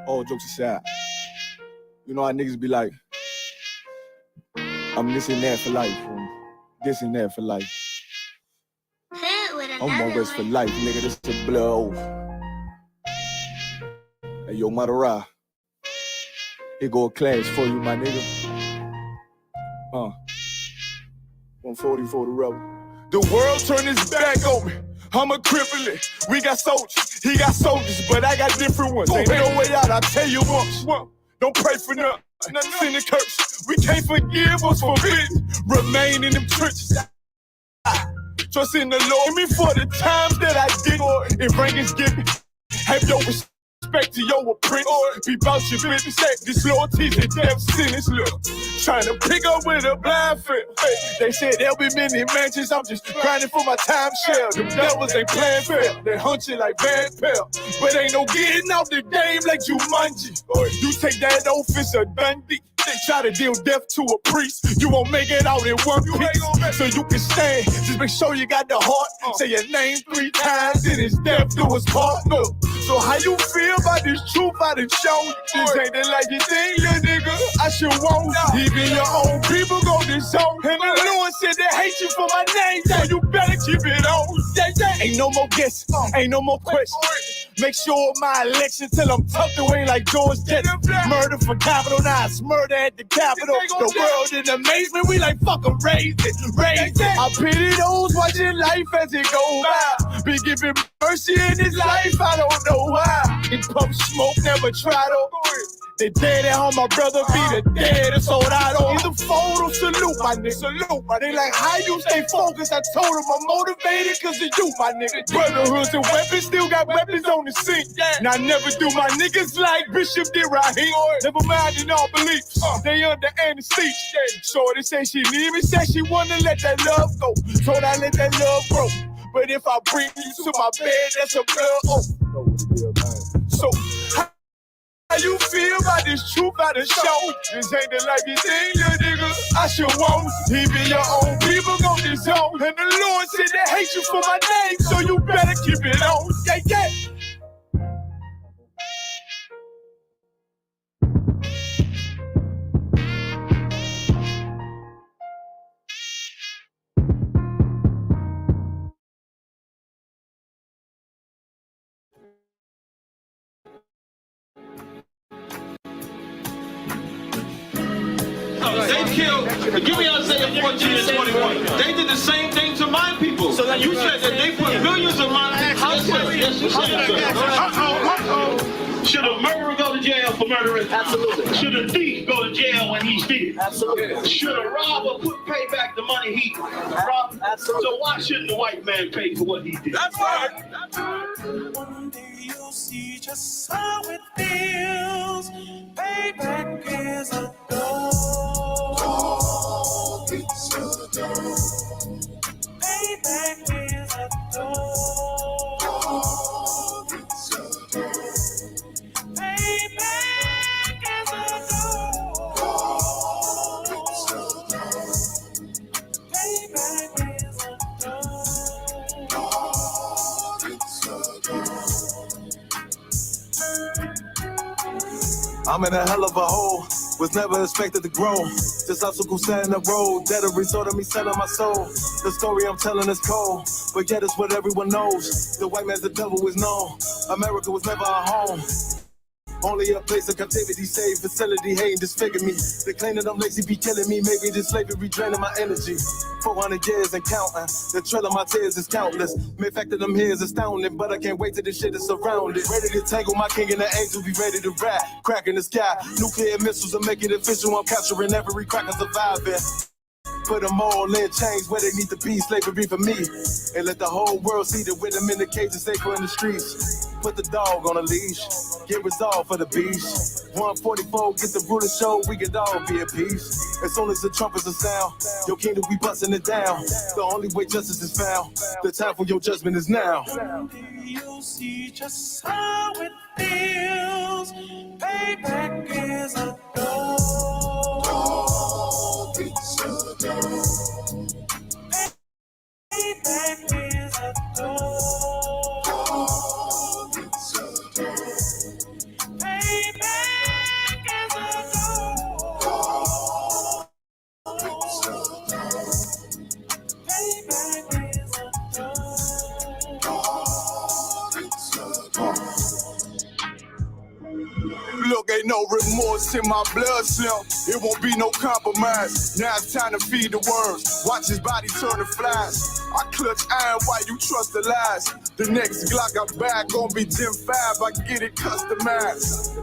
All jokes aside, you know how niggas be like, I'm this and that for life, this and that for life. I'm always for life, nigga, this is a blood oath. Hey, yo, Madara, here go a class for you, my nigga. 140 for the rebel. The world turned its back on me. I'm a cripple. We got soldiers, he got soldiers, but I got different ones. Ain't no way out, I'll tell you once. Don't pray for nothing. Sin and curse. We can't forgive us for forbidden. Remain in them trenches. Trust in the Lord. Me for the times that I did. If rankings give me, have your respect to your apprentice. Be about your business. Disloyalties and death sentence. Look, trying to pick up with a blind field. They said there'll be many mansions. I'm just grinding for my time share. Them devils ain't playing fair. They hunt you like Van Pelt. But ain't no getting out the game like Jumanji. You take that oath, it's a Dundee. They try to deal death to a priest. You won't make it out in one piece. So you can stand. Just make sure you got the heart. Say your name 3 times, then it's death do us part. So how you feel about this truth I done shown you? This ain't the like you think, little nigga. I should want even your own people go disown. And the Lord said they hate you for my name, so you better keep it on. Ain't no more guessing, ain't no more questions. Make sure my election till I'm tucked away like George Jetson. Murder for capital, now it's murder at the Capitol. The world in amazement, we like fuck 'em, raise it. I pity those watching life as it goes by. Be giving mercy in this life, I don't know why. In pump smoke, never try to. They dead at home, my brother be the dead and sold out on the photo. Salute, my nigga. Salute, my nigga. Like, how you stay focused? I told him I'm motivated cause of you, my nigga. Brotherhoods and weapons, still got weapons on the scene. Now, never do my niggas like Bishop did Raheem. Never mind in all beliefs, they under anesthesia. Shorty say she need me, said she wanna let that love go. Told I let that love grow. But if I bring you to my bed, that's a blood oath. So, how you feel about this truth I done shown? This ain't the life you think, little nigga. I should want even your own people go disown. And the Lord said they hate you for my name, so you better keep it on. Yeah. They killed, give me Isaiah 14 and 21. They did the same thing to my people. So you said that they put millions of my houses. Yes, you said so. Should a murderer go to jail for murdering? Absolutely. Should a thief go to jail when he steals? Absolutely. Should a robber pay back the money he robbed? Absolutely. So why shouldn't the white man pay for what he did? That's right. One day you'll see just how it feels. Payback is a dog. It's a dog. Payback is a dog. It's a dog. Payback is a dog. It's a dog. Payback is a dog. It's a dog. I'm in a hell of a hole, was never expected to grow. This obstacle set in the road, that a result of me selling my soul. The story I'm telling is cold, but yet it's what everyone knows. The white man's the devil is known. America was never our home. Only a place of captivity, safe facility, hating, disfigure me. They claim that I'm lazy, be killing me. Maybe this slavery draining my energy. 400 years and counting. The trail of my tears is countless. Main fact of them here is astounding, but I can't wait till this shit is surrounded. Ready to tangle my king and the angel, be ready to rap. Crack in the sky. Nuclear missiles will make it official. I'm capturing every cracker surviving. Put them all in chains where they need to be, slavery for me. And let the whole world see that with them in the cage and safer in the streets. Put the dog on a leash, get resolved for the beast. 144, get the ruler show, we can all be at peace. As soon as the trumpets are sound, your kingdom we busting it down. The only way justice is found, the time for your judgment is now. You'll see just how it feels. Payback is a dog. It's a dog. Payback is a dog. It's a dog. no remorse in my blood cell. It won't be no compromise. Now it's time to feed the worms. Watch his body turn to flies. I clutch iron while you trust the lies. The next Glock I buy gon' be Gen 5. I get it customized.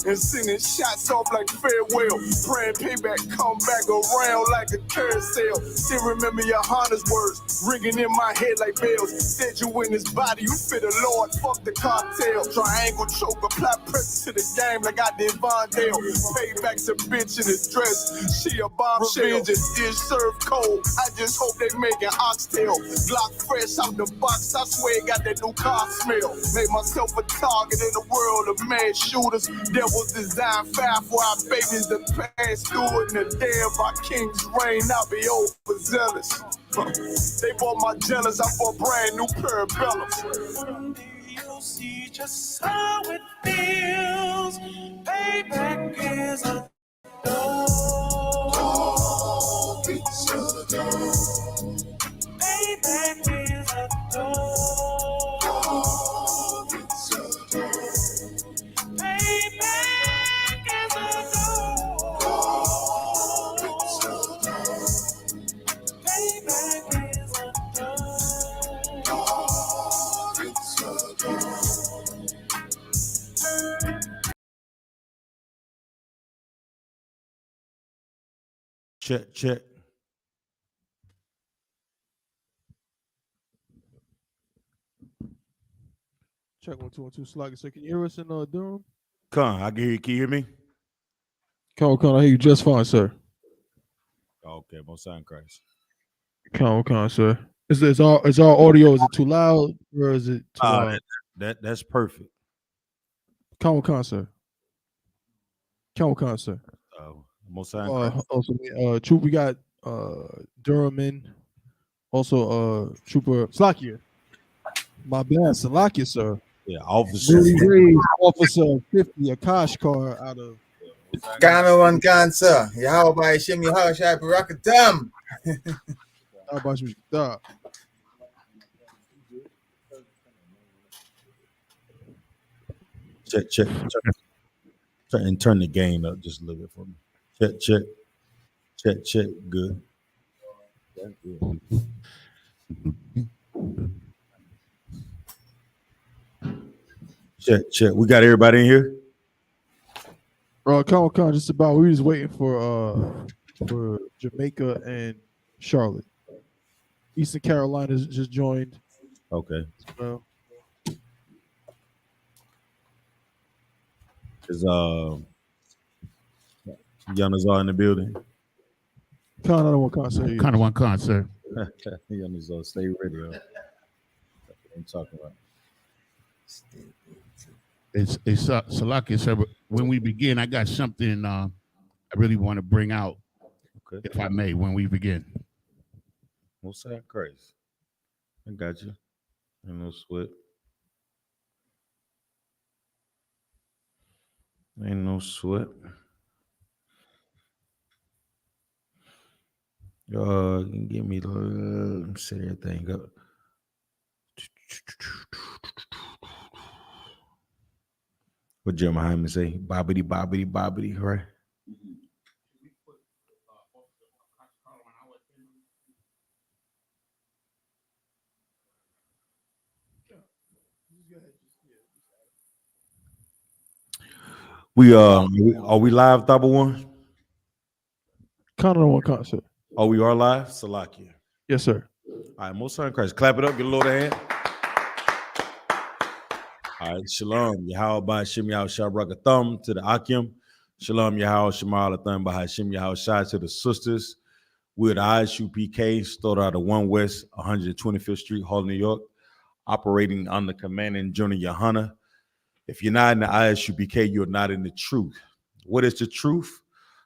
And sending shots off like farewell. Praying payback come back around like a carousel. Still remember your Honda's words ringing in my head like bells. Said you in his body, you fit the Lord, fuck the cartel. Triangle choke, apply pressure to the game like I did Von Dale. Payback's a bitch in a dress. She a bombshell. Revenge is served cold. I just hope they making oxtail. Glock fresh out the box. I swear it got that new car smell. Made myself a target in the world of mad shooters. There was designed fire for our babies to pass through it. In the day of our king's reign, I'll be overzealous. They bought my jealous. I bought brand new pair of bellows. Someday you'll see just how it feels. Payback is a dog. It's a dog. Payback is a dog. It's a dog. Payback is a dog. It's a dog. Payback is a dog. It's a dog. Check, check. Check 1 2 1 2. Slugger. So can you hear us in Durham? Con, I can hear you. Can you hear me? Con, I hear you just fine, sir. Okay, most sound Christ. Con, sir. Is our audio, is it too loud or is it too loud? That's perfect. Con, sir. Con, sir. Most sound Christ. Also, Troop, we got Durham in. Also, Trooper Slakia. My bad, Salakia, sir. Yeah, Officer. Officer 50, a Kosh car out of. Ghana one cancer. Yahweh by Shim Yahweh Shai Barakatam. How about you? Stop. Check. And turn the gain up just a little bit for me. Check. Good. Check. We got everybody in here. Con, just about. We was waiting for Jamaica and Charlotte. Eastern Carolina just joined. Okay. Well, Is Yanazar in the building? Con, I don't want concert. Kind of one concert. Yanazar, stay ready. I'm talking about. It's Salaki, sir. But when we begin, I got something I really want to bring out, Okay. if I may, when we begin. What's that crazy? I got you. Ain't no sweat. Ain't no sweat. Give me the let me set everything up. What Jeremiah Hyman say? Bobbity, right? Are we live, Thaba One? Con, I don't want concert. Oh, we are live? Salakia. Yes, sir. All right, most son Christ. Clap it up, get a load of hand. All right, shalom. Yahweh by Shem Yahweh Shabraka Thumb to the Akim. Shalom, Yahweh Shemal Thumb by Hashem Yahweh Shai to the sisters. We're the Isupk, started out of 1 West, 125th Street, Hall, New York, operating under commanding General Yohana. If you're not in the Isupk, you're not in the truth. What is the truth?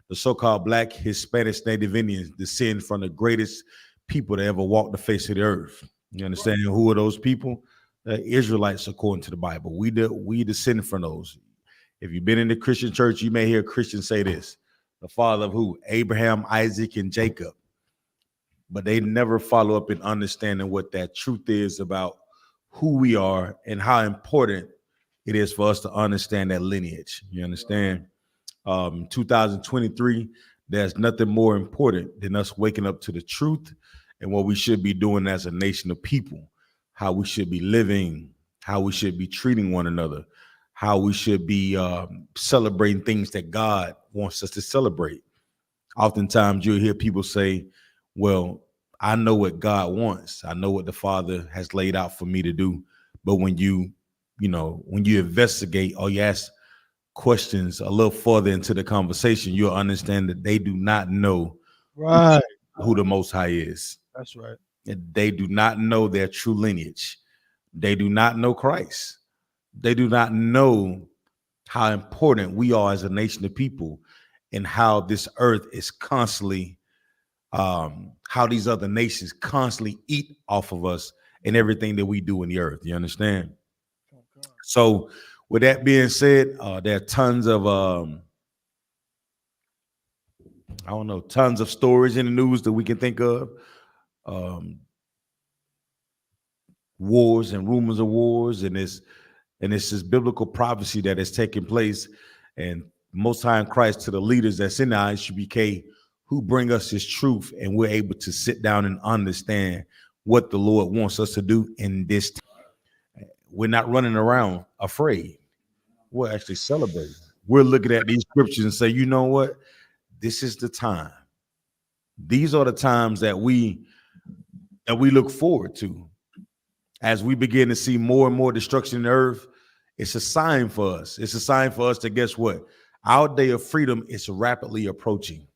The so-called Black, Hispanic, Native Indians descend from the greatest people that ever walked the face of the earth. You understand who are those people? Israelites, according to the Bible. We descend from those. If you've been in the Christian church, you may hear Christians say this: the father of who? Abraham, Isaac, and Jacob. But they never follow up in understanding what that truth is about who we are and how important it is for us to understand that lineage. You understand? 2023, there's nothing more important than us waking up to the truth and what we should be doing as a nation of people, how we should be living, how we should be treating one another, how we should be celebrating things that God wants us to celebrate. Oftentimes you'll hear people say, well, I know what God wants. I know what the Father has laid out for me to do. But when you investigate or you ask questions a little further into the conversation, you'll understand that they do not know Right. who the Most High is. That's right. They do not know their true lineage. They do not know Christ. They do not know how important we are as a nation of people and how this earth is constantly, how these other nations constantly eat off of us and everything that we do in the earth. You understand? So with that being said, there are tons of, tons of stories in the news that we can think of. Wars and rumors of wars, and it's this biblical prophecy that is taking place. And Most High in Christ, to the leaders that's in the Isupk, who bring us His truth, and we're able to sit down and understand what the Lord wants us to do in this time. We're not running around afraid. We're actually celebrating. We're looking at these scriptures and say, you know what? This is the time. These are the times that we look forward to. As we begin to see more and more destruction in the earth, it's a sign for us. It's a sign for us to guess what? Our day of freedom is rapidly approaching.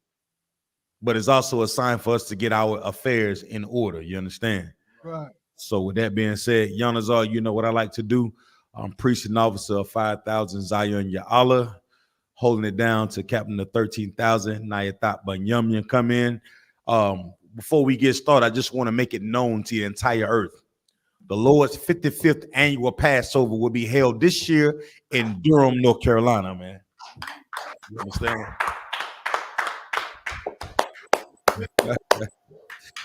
But it's also a sign for us to get our affairs in order. You understand? Right. So with that being said, Yanazar, you know what I like to do? I'm priest and officer of 5,000 Zion Ya'Allah, holding it down to Captain of 13,000 Nayatat Banyamyan come in. Before we get started, I just want to make it known to the entire earth. The Lord's 55th annual Passover will be held this year in Durham, North Carolina, man. You understand?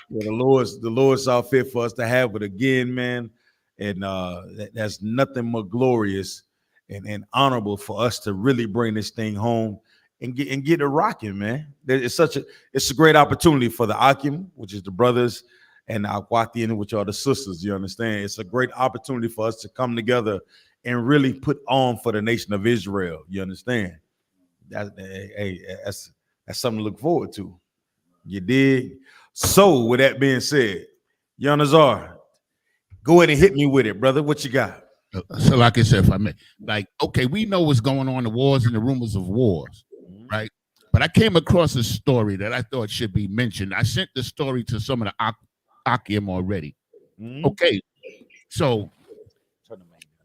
Yeah, the Lord saw fit for us to have it again, man. And that's nothing more glorious and honorable for us to really bring this thing home and get it rocking, man. It's a great opportunity for the Akim, which is the brothers, and the Akwatian, which are the sisters. You understand? It's a great opportunity for us to come together and really put on for the nation of Israel. You understand? That's something to look forward to. You dig? So with that being said, Yanazar, go ahead and hit me with it, brother. What you got? So like I said, if I may, okay, we know what's going on, the wars and the rumors of wars, right? But I came across a story that I thought should be mentioned. I sent the story to some of the Akim already. Okay, so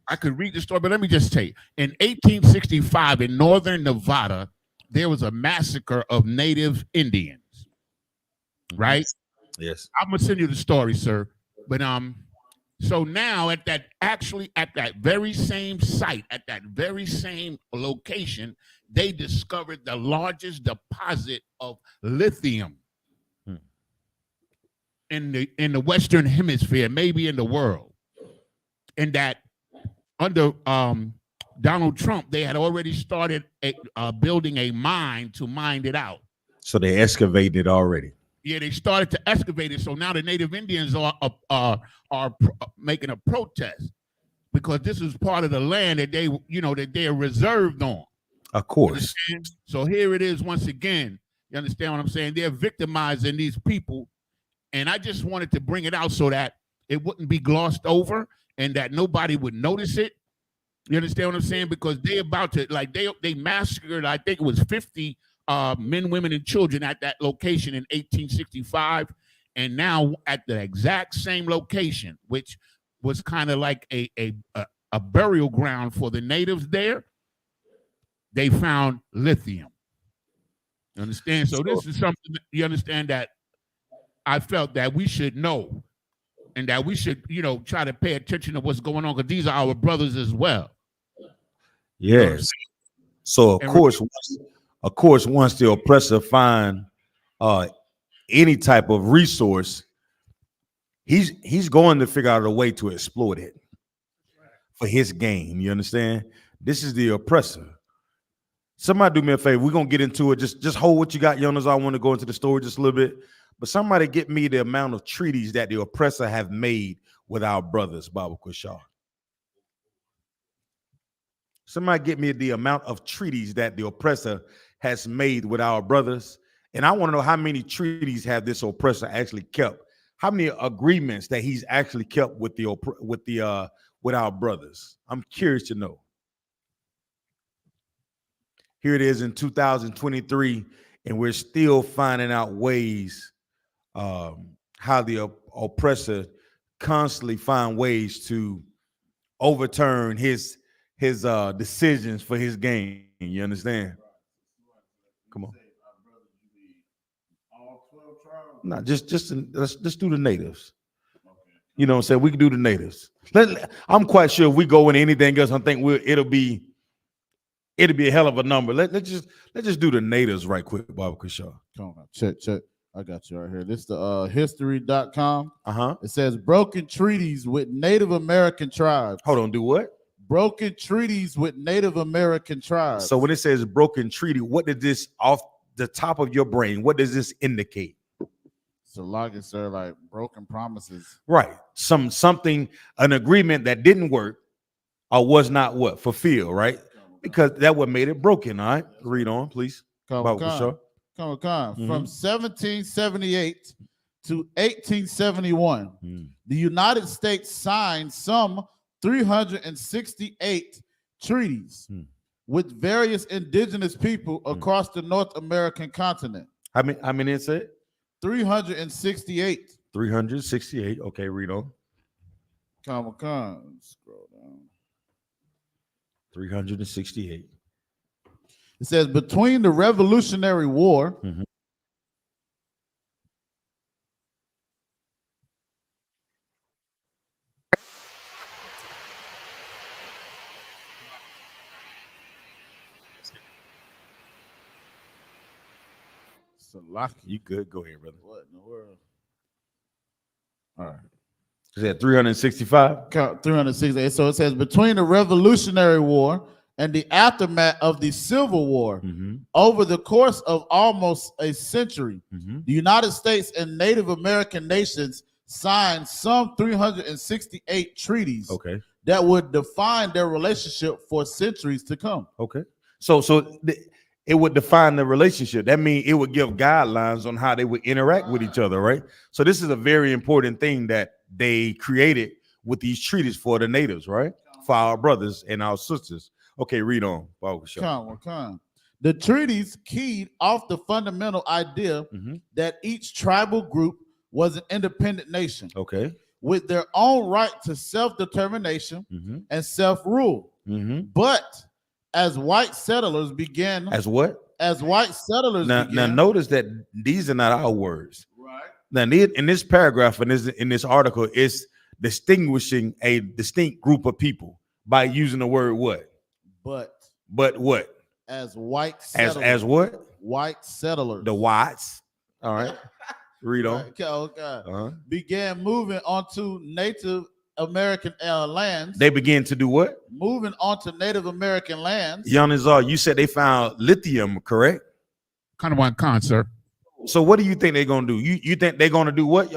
I could read the story, but let me just tell you. In 1865, in northern Nevada, there was a massacre of native Indians, right? Yes. I'm gonna send you the story, sir. But so now at that very same site, at that very same location, they discovered the largest deposit of lithium in the Western Hemisphere, maybe in the world. And that under Donald Trump, they had already started building a mine to mine it out. So they excavated it already. Yeah, they started to excavate it. So now the native Indians are making a protest because this is part of the land that they are reserved on. Of course. So here it is once again. You understand what I'm saying? They're victimizing these people. And I just wanted to bring it out so that it wouldn't be glossed over and that nobody would notice it. You understand what I'm saying? Because they about to, they massacred, I think it was 50 men, women, and children at that location in 1865. And now at the exact same location, which was kind of like a burial ground for the natives there, they found lithium. You understand? So this is something, you understand, that I felt that we should know and that we should, try to pay attention to what's going on because these are our brothers as well. Yes. So of course, once the oppressor find any type of resource, he's going to figure out a way to exploit it for his gain. You understand? This is the oppressor. Somebody do me a favor. We're gonna get into it. Just hold what you got, Jonas. I want to go into the story just a little bit. But somebody get me the amount of treaties that the oppressor have made with our brothers, Baba Kushar. Somebody get me the amount of treaties that the oppressor has made with our brothers. And I want to know how many treaties have this oppressor actually kept. How many agreements that he's actually kept with our brothers? I'm curious to know. Here it is in 2023, and we're still finding out ways how the oppressor constantly find ways to overturn his decisions for his gain. You understand? Come on. No, let's do the natives. You know what I'm saying? We can do the natives. I'm quite sure if we go into anything else, I think it'll be a hell of a number. Let's just do the natives right quick, Baba Kushar. Come on, check. I got you right here. This is the history.com. Uh-huh. It says broken treaties with Native American tribes. Hold on, do what? Broken treaties with Native American tribes. So when it says broken treaty, what did this off the top of your brain? What does this indicate? So sir, like broken promises. Right. Something, an agreement that didn't work or was not what? Fulfilled, right? Because that what made it broken. All right. Read on, please. From 1778 to 1871, the United States signed some 368 treaties with various indigenous people across the North American continent. How many it said? 368. 368. Okay, read on. Scroll down. 368. It says between the Revolutionary War You good? Go ahead, brother. What in the world? All right. Is that 365? 368. So it says between the Revolutionary War and the aftermath of the Civil War, over the course of almost a century, the United States and Native American nations signed some 368 treaties that would define their relationship for centuries to come. Okay. So it would define the relationship. That means it would give guidelines on how they would interact with each other, right? So this is a very important thing that they created with these treaties for the natives, right? For our brothers and our sisters. Okay, read on. The treaties keyed off the fundamental idea that each tribal group was an independent nation, with their own right to self-determination and self-rule. But as white settlers began, as what? As white settlers now notice that these are not our words. Right. Now in this paragraph, in this article, it's distinguishing a distinct group of people by using the word what? But what? As white settlers. As what? White settlers. The whites. All right. Read on. Okay. Began moving onto Native American lands. They began to do what? Moving onto Native American lands. Yanazar, you said they found lithium, correct? Kind of one con, sir. So what do you think they're gonna do? You think they're gonna do what?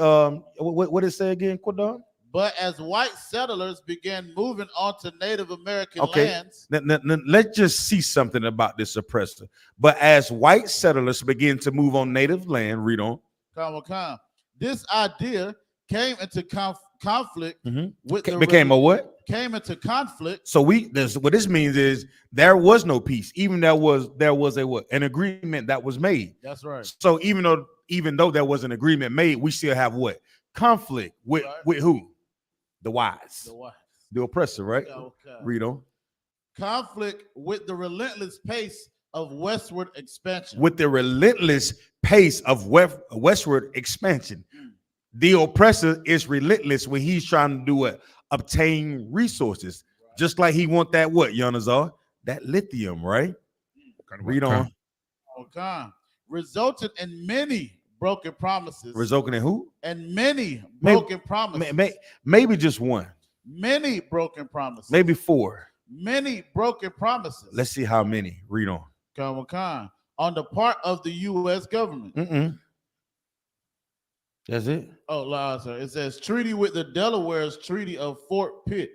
What did it say again, Quadon? But as white settlers began moving onto Native American lands. Let's just see something about this oppressor. But as white settlers begin to move on native land, read on. This idea came into conflict with became a what? Came into conflict. So what this means is there was no peace. Even there was a what? An agreement that was made. That's right. So even though there was an agreement made, we still have what? Conflict with who? The whites. The oppressor, right? Read on. Conflict with the relentless pace of westward expansion. With the relentless pace of westward expansion. The oppressor is relentless when he's trying to do what? Obtain resources. Just like he want that what, Yanazar? That lithium, right? Read on. Resulted in many broken promises. Resulting in who? And many broken promises. Maybe just one. Many broken promises. Maybe four. Many broken promises. Let's see how many. Read on. on the part of the U.S. government. That's it. Oh, sir. It says treaty with the Delaware's Treaty of Fort Pitt,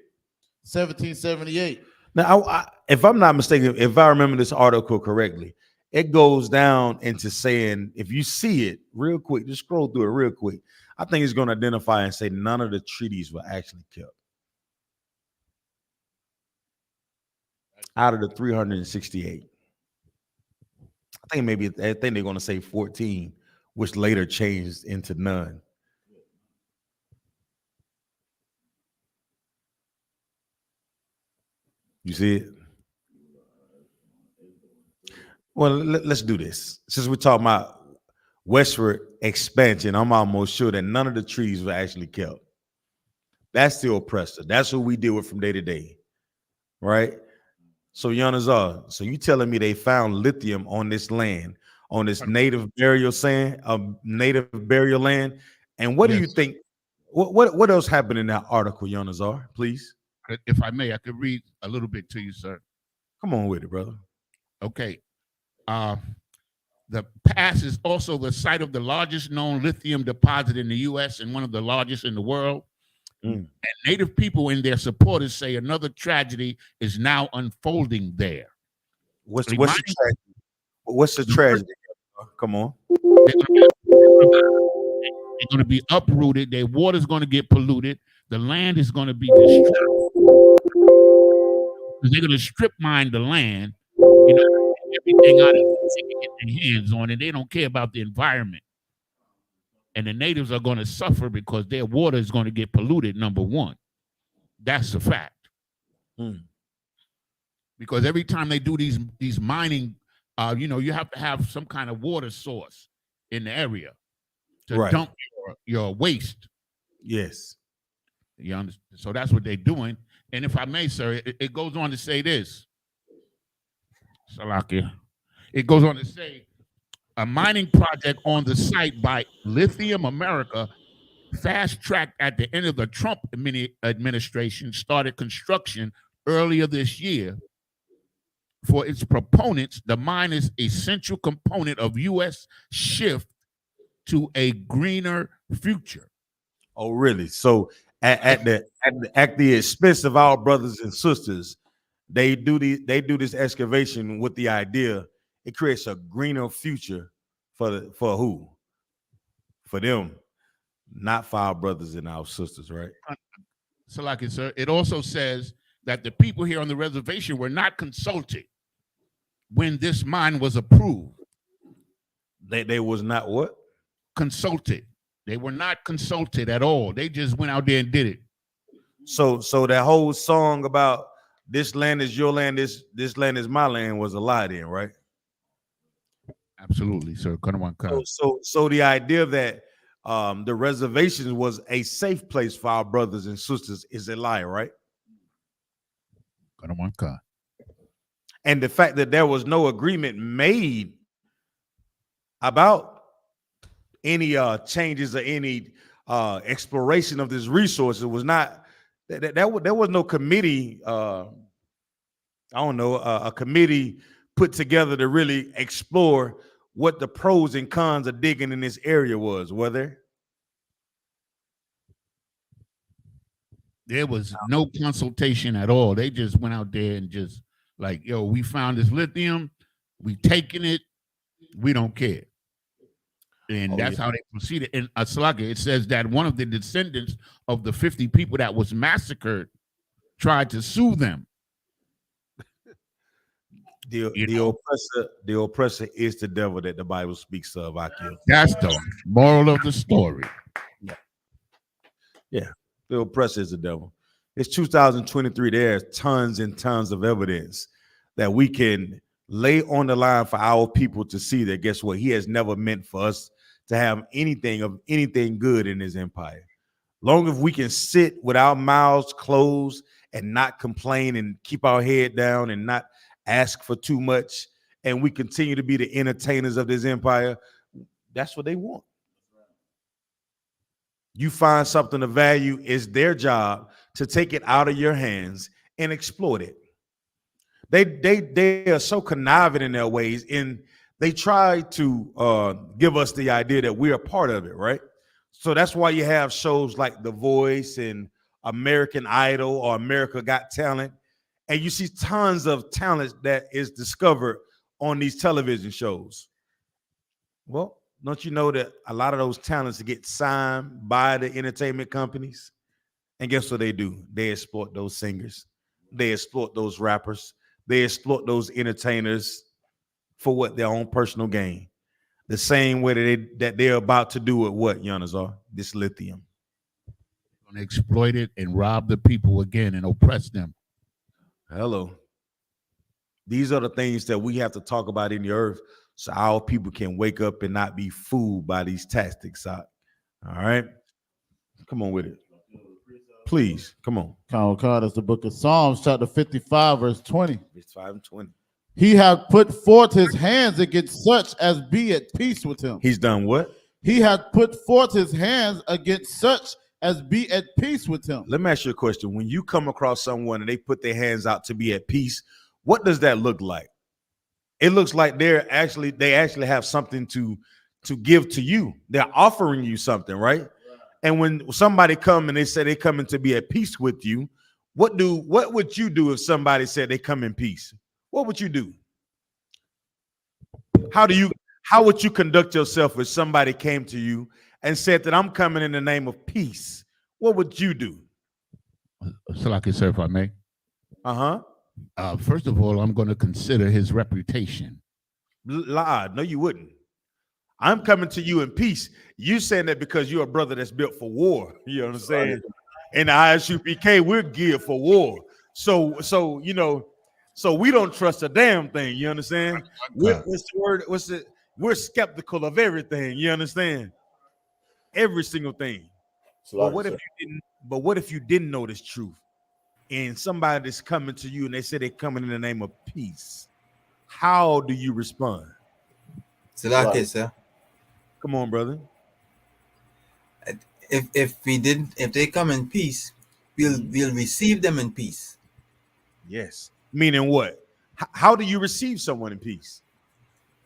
1778. Now, if I'm not mistaken, if I remember this article correctly, it goes down into saying, if you see it real quick, just scroll through it real quick. I think it's going to identify and say none of the treaties were actually kept. Out of the 368. I think they're going to say 14, which later changed into none. You see it? Well, let's do this. Since we're talking about westward expansion, I'm almost sure that none of the trees were actually kept. That's the oppressor. That's who we deal with from day to day, right? So, Yanazar, so you telling me they found lithium on this land, on this native burial land, and what do you think? What else happened in that article, Yanazar? Please, if I may, I could read a little bit to you, sir. Come on with it, brother. Okay. The pass is also the site of the largest known lithium deposit in the U.S. and one of the largest in the world. And Native people and their supporters say another tragedy is now unfolding there. What's the tragedy? What's the tragedy? Come on. They're going to be uprooted. Their water's going to get polluted. The land is going to be destroyed. They're going to strip mine the land. You know, everything out of it, they can get their hands on it. They don't care about the environment. And the natives are going to suffer because their water is going to get polluted, number one. That's a fact. Because every time they do these mining, you have to have some kind of water source in the area to dump your waste. Yes. You understand? So that's what they're doing. And if I may, sir, it goes on to say this. Salakia. It goes on to say, a mining project on the site by Lithium America, fast-tracked at the end of the Trump administration, started construction earlier this year. For its proponents, the mine is a central component of U.S. shift to a greener future. Oh, really? So at the expense of our brothers and sisters, they do this excavation with the idea it creates a greener future for who? For them, not for our brothers and our sisters, right? So, like it, sir, it also says that the people here on the reservation were not consulted when this mine was approved. They was not what? Consulted. They were not consulted at all. They just went out there and did it. So that whole song about this land is your land, this land is my land was a lie then, right? Absolutely, sir. So the idea that the reservations was a safe place for our brothers and sisters is a lie, right? And the fact that there was no agreement made about any changes or any exploration of this resource, it was not there was no committee. A committee put together to really explore what the pros and cons of digging in this area was. Were there? There was no consultation at all. They just went out there and just like, yo, we found this lithium, we taking it, we don't care. And that's how they proceeded. In Aslaga, it says that one of the descendants of the 50 people that was massacred tried to sue them. The oppressor is the devil that the Bible speaks of. That's the moral of the story. Yeah, the oppressor is the devil. It's 2023. There's tons and tons of evidence that we can lay on the line for our people to see that, guess what? He has never meant for us to have anything good in his empire. Long as we can sit with our mouths closed and not complain and keep our head down and not ask for too much, and we continue to be the entertainers of this empire, that's what they want. You find something of value, it's their job to take it out of your hands and exploit it. They are so conniving in their ways, and they try to give us the idea that we're a part of it, right? So that's why you have shows like The Voice and American Idol or America Got Talent, and you see tons of talent that is discovered on these television shows. Well, don't you know that a lot of those talents get signed by the entertainment companies? And guess what they do? They exploit those singers. They exploit those rappers. They exploit those entertainers for what? Their own personal gain. The same way that they're about to do with what, Yanazar? This lithium. Going to exploit it and rob the people again and oppress them. Hello. These are the things that we have to talk about in the earth so our people can wake up and not be fooled by these tactics. All right? Come on with it. Please, come on. That's the book of Psalms, chapter 55, verse 20. 55 and 20. He hath put forth his hands against such as be at peace with him. He's done what? He hath put forth his hands against such as be at peace with him. Let me ask you a question. When you come across someone and they put their hands out to be at peace, what does that look like? It looks like they actually have something to give to you. They're offering you something, right? And when somebody come and they say they coming to be at peace with you, what would you do if somebody said they come in peace? What would you do? How would you conduct yourself if somebody came to you and said that I'm coming in the name of peace? What would you do? Salaki, sir, if I may. First of all, I'm going to consider his reputation. No, you wouldn't. I'm coming to you in peace. You saying that because you're a brother that's built for war. You know what I'm saying? In the Isupk, we're geared for war. So we don't trust a damn thing. You understand? What's the word? We're skeptical of everything. You understand? Every single thing. But what if you didn't know this truth? And somebody that's coming to you and they say they're coming in the name of peace. How do you respond? Salaki, sir. Come on, brother. If they come in peace, we'll receive them in peace. Yes. Meaning what? How do you receive someone in peace?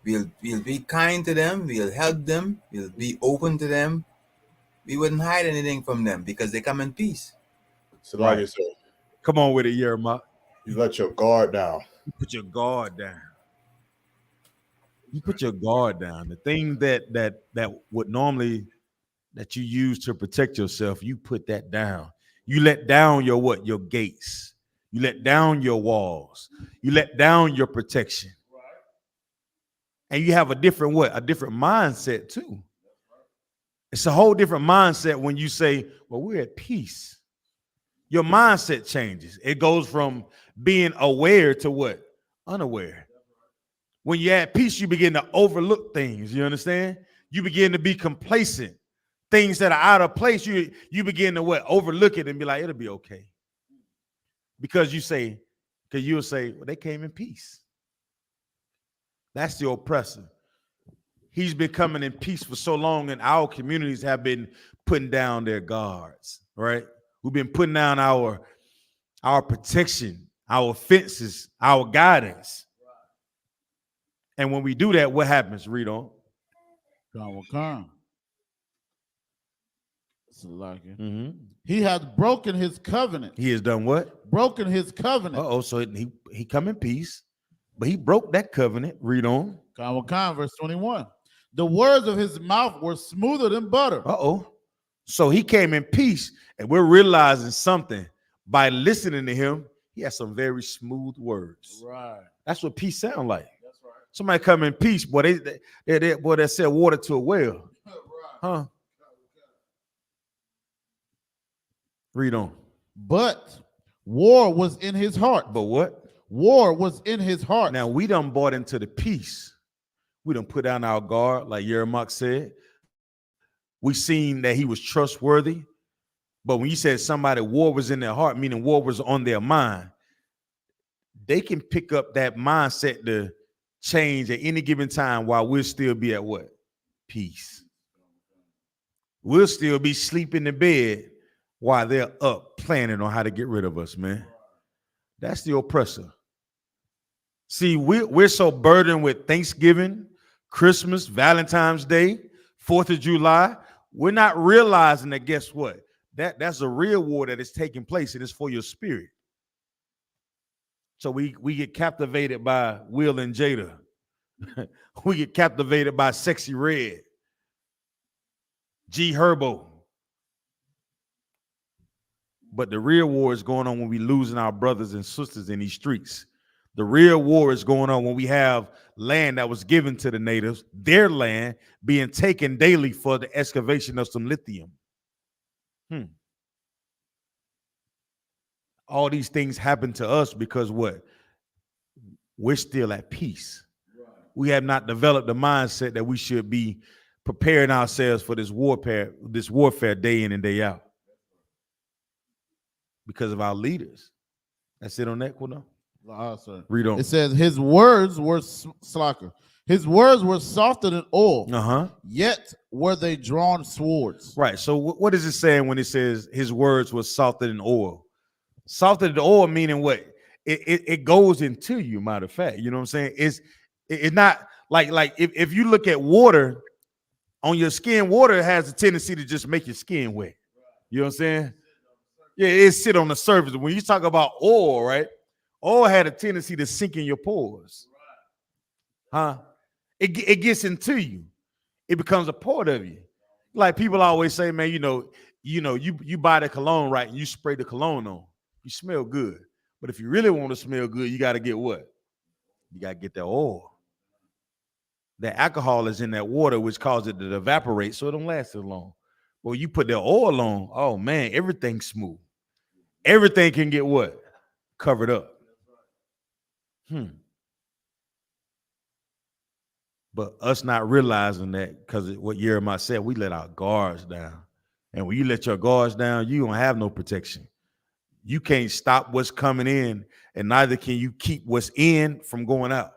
We'll be kind to them. We'll help them. We'll be open to them. We wouldn't hide anything from them because they come in peace. Salaki, sir. Come on with it, Yerma. You let your guard down. You put your guard down. You put your guard down. The thing that would normally that you use to protect yourself, you put that down. You let down your what? Your gates. You let down your walls. You let down your protection. And you have a different what? A different mindset too. It's a whole different mindset when you say, well, we're at peace. Your mindset changes. It goes from being aware to what? Unaware. When you're at peace, you begin to overlook things. You understand? You begin to be complacent. Things that are out of place, you begin to what? Overlook it and be like, it'll be okay. Because you'll say, well, they came in peace. That's the oppressor. He's been coming in peace for so long, and our communities have been putting down their guards, right? We've been putting down our protection, our fences, our guidance. And when we do that, what happens? Read on. He has broken his covenant. He has done what? Broken his covenant. So he come in peace, but he broke that covenant. Read on. Verse 21. The words of his mouth were smoother than butter. So he came in peace, and we're realizing something by listening to him. He has some very smooth words. Right. That's what peace sounds like. That's right. Somebody come in peace, boy. They said water to a well. Huh? Read on. But war was in his heart. But what? War was in his heart. Now we done bought into the peace. We done put down our guard, like Yermak said. We seen that he was trustworthy. But when you said somebody war was in their heart, meaning war was on their mind, they can pick up that mindset to change at any given time while we'll still be at what? Peace. We'll still be sleeping in bed while they're up planning on how to get rid of us, man. That's the oppressor. See, we're so burdened with Thanksgiving, Christmas, Valentine's Day, 4th of July. We're not realizing that, guess what? That's a real war that is taking place, and it's for your spirit. So we get captivated by Will and Jada. We get captivated by Sexy Red, G Herbo. But the real war is going on when we losing our brothers and sisters in these streets. The real war is going on when we have land that was given to the natives, their land being taken daily for the excavation of some lithium. All these things happen to us because what? We're still at peace. Right. We have not developed the mindset that we should be preparing ourselves for this warfare day in and day out. Because of our leaders. That's it on that, Quino? Sir. Read on. It says his words were slacker. His words were softer than oil. Yet were they drawn swords. Right. So what is it saying when it says his words were softer than oil? Softer than oil meaning what? It goes into you, matter of fact. You know what I'm saying? It's not like if you look at water on your skin, water has a tendency to just make your skin wet. You know what I'm saying? Yeah, it sit on the surface. When you talk about oil, right? Oil had a tendency to sink in your pores. It gets into you. It becomes a part of you. Like people always say, man, you buy the cologne, right? And you spray the cologne on. You smell good. But if you really want to smell good, you got to get what? You got to get that oil. That alcohol is in that water, which causes it to evaporate, so it don't last as long. But when you put the oil on, oh man, everything's smooth. Everything can get what? Covered up. But us not realizing that, because what Jeremiah said, we let our guards down. And when you let your guards down, you don't have no protection. You can't stop what's coming in, and neither can you keep what's in from going out.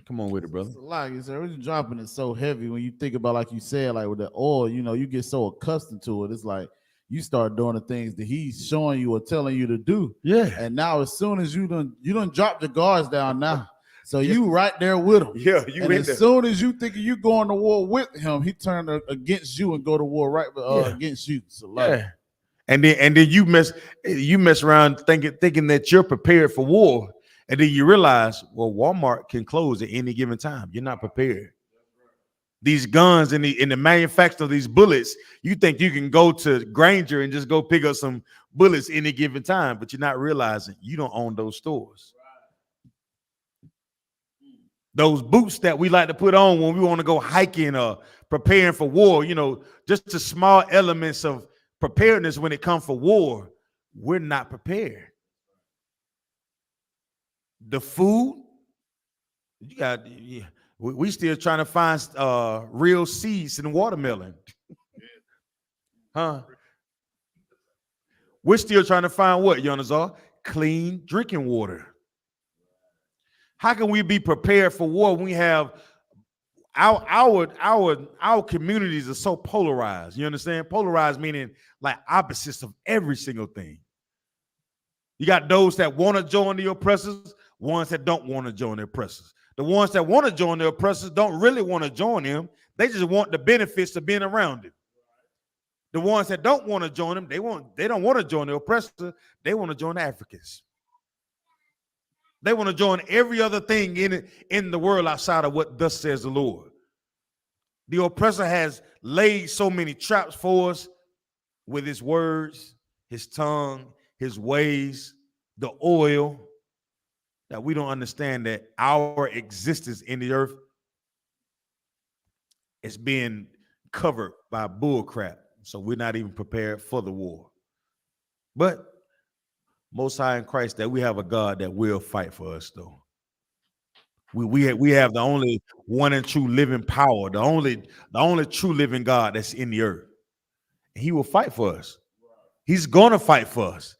Come on with it, brother. Like you said, we're dropping it so heavy when you think about, like you said, like with the oil, you get so accustomed to it. It's like you start doing the things that he's showing you or telling you to do. Yeah. And now as soon as you done drop the guards down now. So you right there with him. Yeah, you and in as there. soon as you think you going to war with him, he turned against you and go to war against you. So like, and then you mess around thinking that you're prepared for war, and then you realize, well, Walmart can close at any given time. You're not prepared. These guns and the manufacture of these bullets, you think you can go to Granger and just go pick up some bullets any given time, but you're not realizing you don't own those stores. Those boots that we like to put on when we want to go hiking or preparing for war, just the small elements of preparedness when it comes for war, we're not prepared. The food, we still trying to find real seeds in watermelon. We're still trying to find what, Yonazar? Clean drinking water. How can we be prepared for war when we have our communities are so polarized? You understand? Polarized meaning like opposites of every single thing. You got those that want to join the oppressors, ones that don't want to join the oppressors. The ones that want to join the oppressors don't really want to join them. They just want the benefits of being around them. The ones that don't want to join them, they don't want to join the oppressor. They want to join the Africans. They want to join every other thing in the world outside of what thus says the Lord. The oppressor has laid so many traps for us with his words, his tongue, his ways, the oil, that we don't understand that our existence in the earth is being covered by bull crap. So we're not even prepared for the war. But Most High in Christ, that we have a God that will fight for us, though. We have the only one and true living power, the only true living God that's in the earth. And he will fight for us. He's gonna fight for us.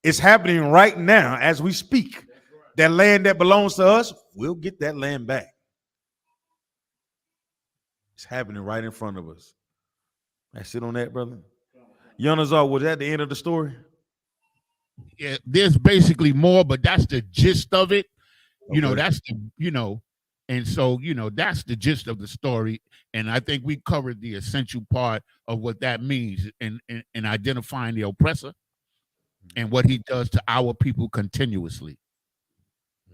It's happening right now as we speak. That land that belongs to us, we'll get that land back. It's happening right in front of us. That's it on that, brother. Yonazar, was that the end of the story? Yeah, there's basically more, but that's the gist of it. You know, Okay. that's the, and so, that's the gist of the story. And I think we covered the essential part of what that means in identifying the oppressor and what he does to our people continuously.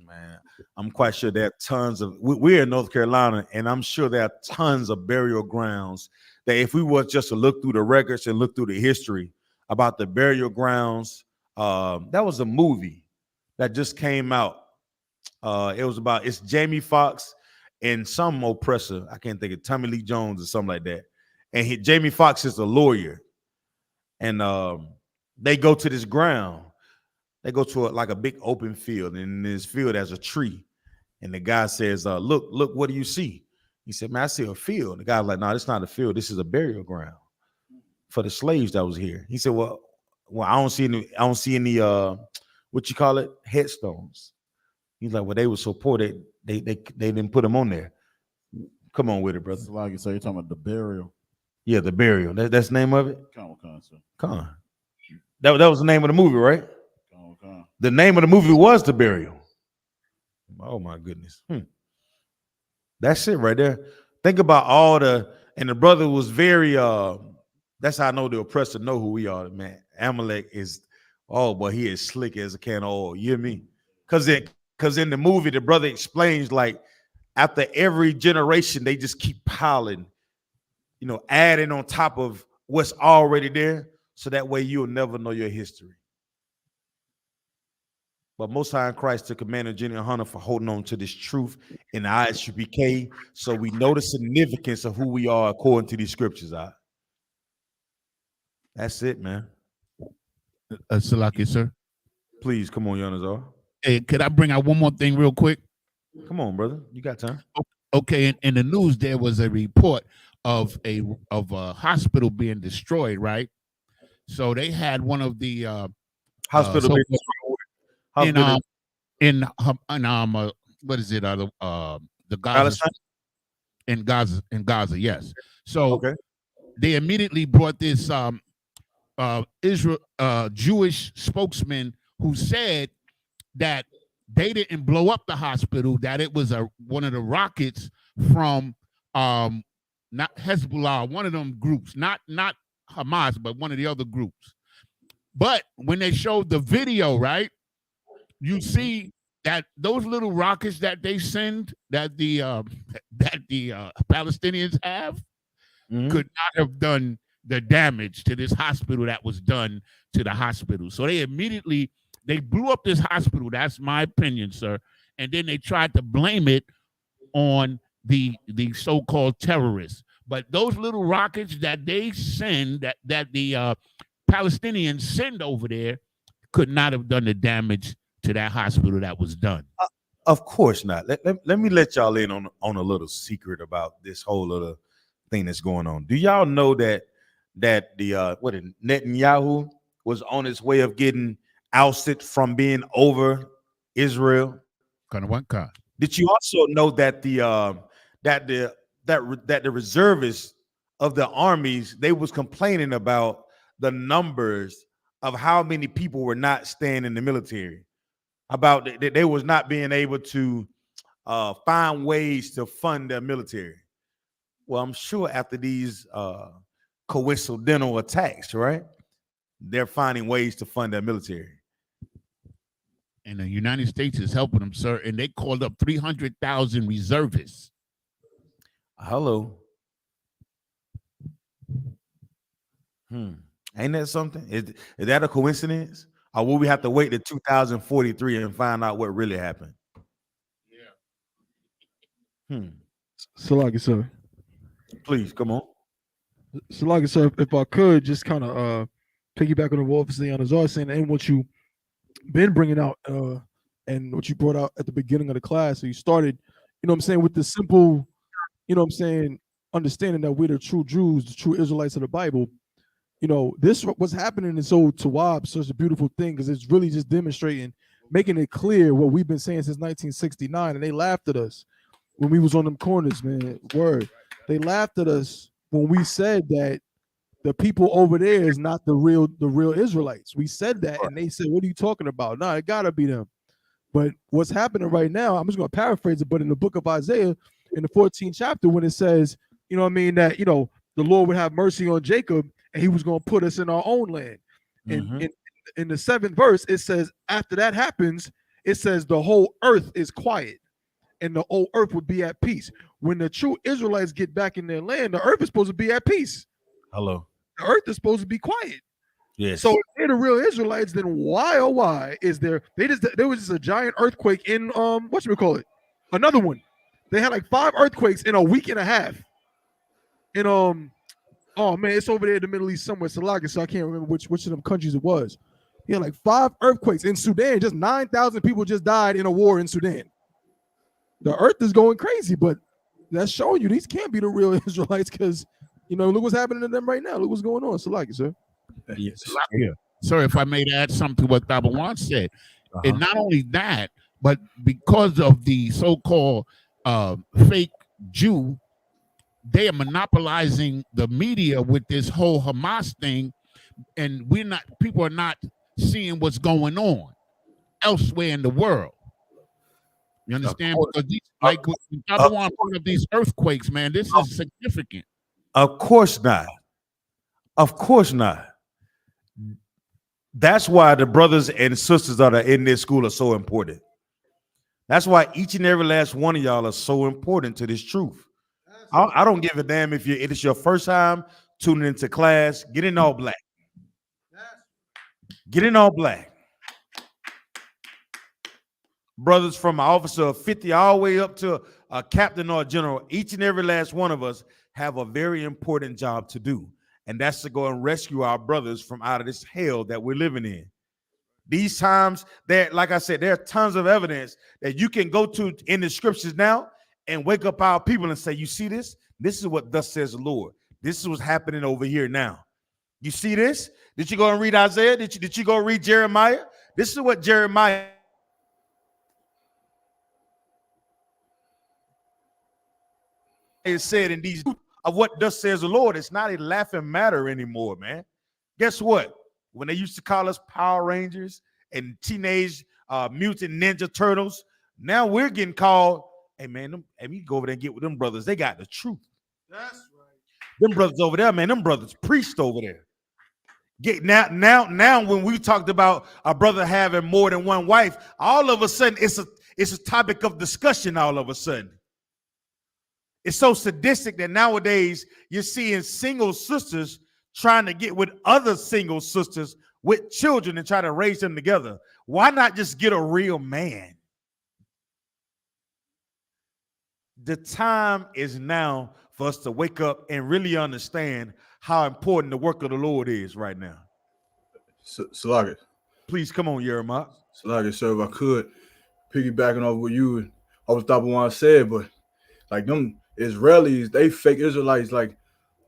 Man, I'm quite sure there are tons of, we're in North Carolina, and I'm sure there are tons of burial grounds that if we were just to look through the records and look through the history about the burial grounds, that was a movie that just came out. It's Jamie Foxx and some oppressor. I can't think of Tommy Lee Jones or something like that. And Jamie Foxx is a lawyer, and they go to this ground. They go to like a big open field, and in this field there's a tree. And the guy says, look, what do you see? He said, man, I see a field. The guy's like, no, it's not a field. This is a burial ground for the slaves that was here. He said, well, I don't see any what you call it, headstones. He's like, well, they were so poor they didn't put them on there. Come on with it, brother. Like you say, you're talking about the burial. Yeah, the burial. That's the name of it. Come on, sir. Come on. That was the name of the movie, right? The name of the movie was The Burial. Oh my goodness. That's it right there. Think about and the brother was very that's how I know the oppressor know who we are, man. Amalek is, oh boy, he is slick as a can of oil. You hear me? Because in the movie, the brother explains, like, after every generation, they just keep piling, adding on top of what's already there, so that way you'll never know your history. But Most High in Christ took command of Jenny and Hunter for holding on to this truth in the Isupk, so we know the significance of who we are according to these scriptures. That's it, man. Salaki, sir. Please, come on, Yonazar. Hey, could I bring out one more thing real quick? Come on, brother. You got time. Okay, in the news, there was a report of a hospital being destroyed, right? So they had one of the hospital being destroyed. In what is it? The Gaza, in Gaza, yes. So they immediately brought this Israel Jewish spokesman who said that they didn't blow up the hospital, that it was one of the rockets from not Hezbollah, one of them groups, not Hamas, but one of the other groups. But when they showed the video, right, you see that those little rockets that they send, that the Palestinians have, could not have done the damage to this hospital that was done to the hospital. So they blew up this hospital. That's my opinion, sir. And then they tried to blame it on the so-called terrorists. But those little rockets that they send, that the Palestinians send over there, could not have done the damage to that hospital that was done. Of course not. Let me let y'all in on a little secret about this whole little thing that's going on. Do y'all know that Netanyahu was on his way of getting ousted from being over Israel? Did you also know that the reservists of the armies, they was complaining about the numbers of how many people were not staying in the military, about that they was not being able to find ways to fund their military? Well, I'm sure after these coincidental attacks, right, they're finding ways to fund their military. And the United States is helping them, sir. And they called up 300,000 reservists. Hello. Ain't that something? Is that a coincidence? Or will we have to wait to 2043 and find out what really happened? Salaki, sir. Please, come on. Salaki, sir, if I could just kind of piggyback on what Officer Yanazar saying and what you been bringing out and what you brought out at the beginning of the class. So you started, with the simple, understanding that we're the true Jews, the true Israelites of the Bible. This what's happening, and so Tawab, such a beautiful thing, because it's really just demonstrating, making it clear what we've been saying since 1969. And they laughed at us when we was on them corners, man. Word. They laughed at us when we said that the people over there is not the real Israelites. We said that, and they said, "What are you talking about?" No, it gotta be them. But what's happening right now? I'm just gonna paraphrase it, but in the book of Isaiah, in the 14th chapter, when it says, you know what I mean, that the Lord would have mercy on Jacob, and He was gonna put us in our own land. And in the 7th verse, it says, after that happens, it says the whole earth is quiet, and the whole earth would be at peace. When the true Israelites get back in their land, the earth is supposed to be at peace. Hello. The earth is supposed to be quiet. Yes. So if they're the real Israelites, then why is there was just a giant earthquake in whatchamacallit? Another one. They had like 5 earthquakes in a week and a half. And oh man, it's over there in the Middle East somewhere, Salaga, so I can't remember which of them countries it was. He had like 5 earthquakes in Sudan. Just 9,000 people just died in a war in Sudan. The earth is going crazy, but that's showing you these can't be the real Israelites, because look what's happening to them right now. Look what's going on. Salaga, sir. Yes. Yeah. Sir, if I may add something to what Tabawan said, and not only that, but because of the so-called fake Jew, they are monopolizing the media with this whole Hamas thing, and people are not seeing what's going on elsewhere in the world. You understand? Because like Tabawan brought up these earthquakes, man, this is significant. Of course not. Of course not. That's why the brothers and sisters that are in this school are so important. That's why each and every last one of y'all are so important to this truth. I don't give a damn if it's your first time tuning into class. Get in all black. Get in all black. Brothers from an officer of 50 all the way up to a captain or a general, each and every last one of us have a very important job to do. And that's to go and rescue our brothers from out of this hell that we're living in. These times, like I said, there are tons of evidence that you can go to in the scriptures now and wake up our people and say, you see this? This is what thus says the Lord. This is what's happening over here now. You see this? Did you go and read Isaiah? Did you go read Jeremiah? This is what Jeremiah is said in these of what thus says the Lord. It's not a laughing matter anymore, man. Guess what? When they used to call us Power Rangers and Teenage Mutant Ninja Turtles, now we're getting called, hey man, we go over there and get with them brothers. They got the truth. That's right. Them brothers over there, man, them brothers preached over there. Now when we talked about a brother having more than one wife, all of a sudden it's a topic of discussion all of a sudden. It's so sadistic that nowadays you're seeing single sisters trying to get with other single sisters with children and try to raise them together. Why not just get a real man? The time is now for us to wake up and really understand how important the work of the Lord is right now. Salaga. Please come on, Jeremiah. Salaga, sir, if I could, piggybacking off what you and Tabawan said, but like them Israelis, they fake Israelites. Like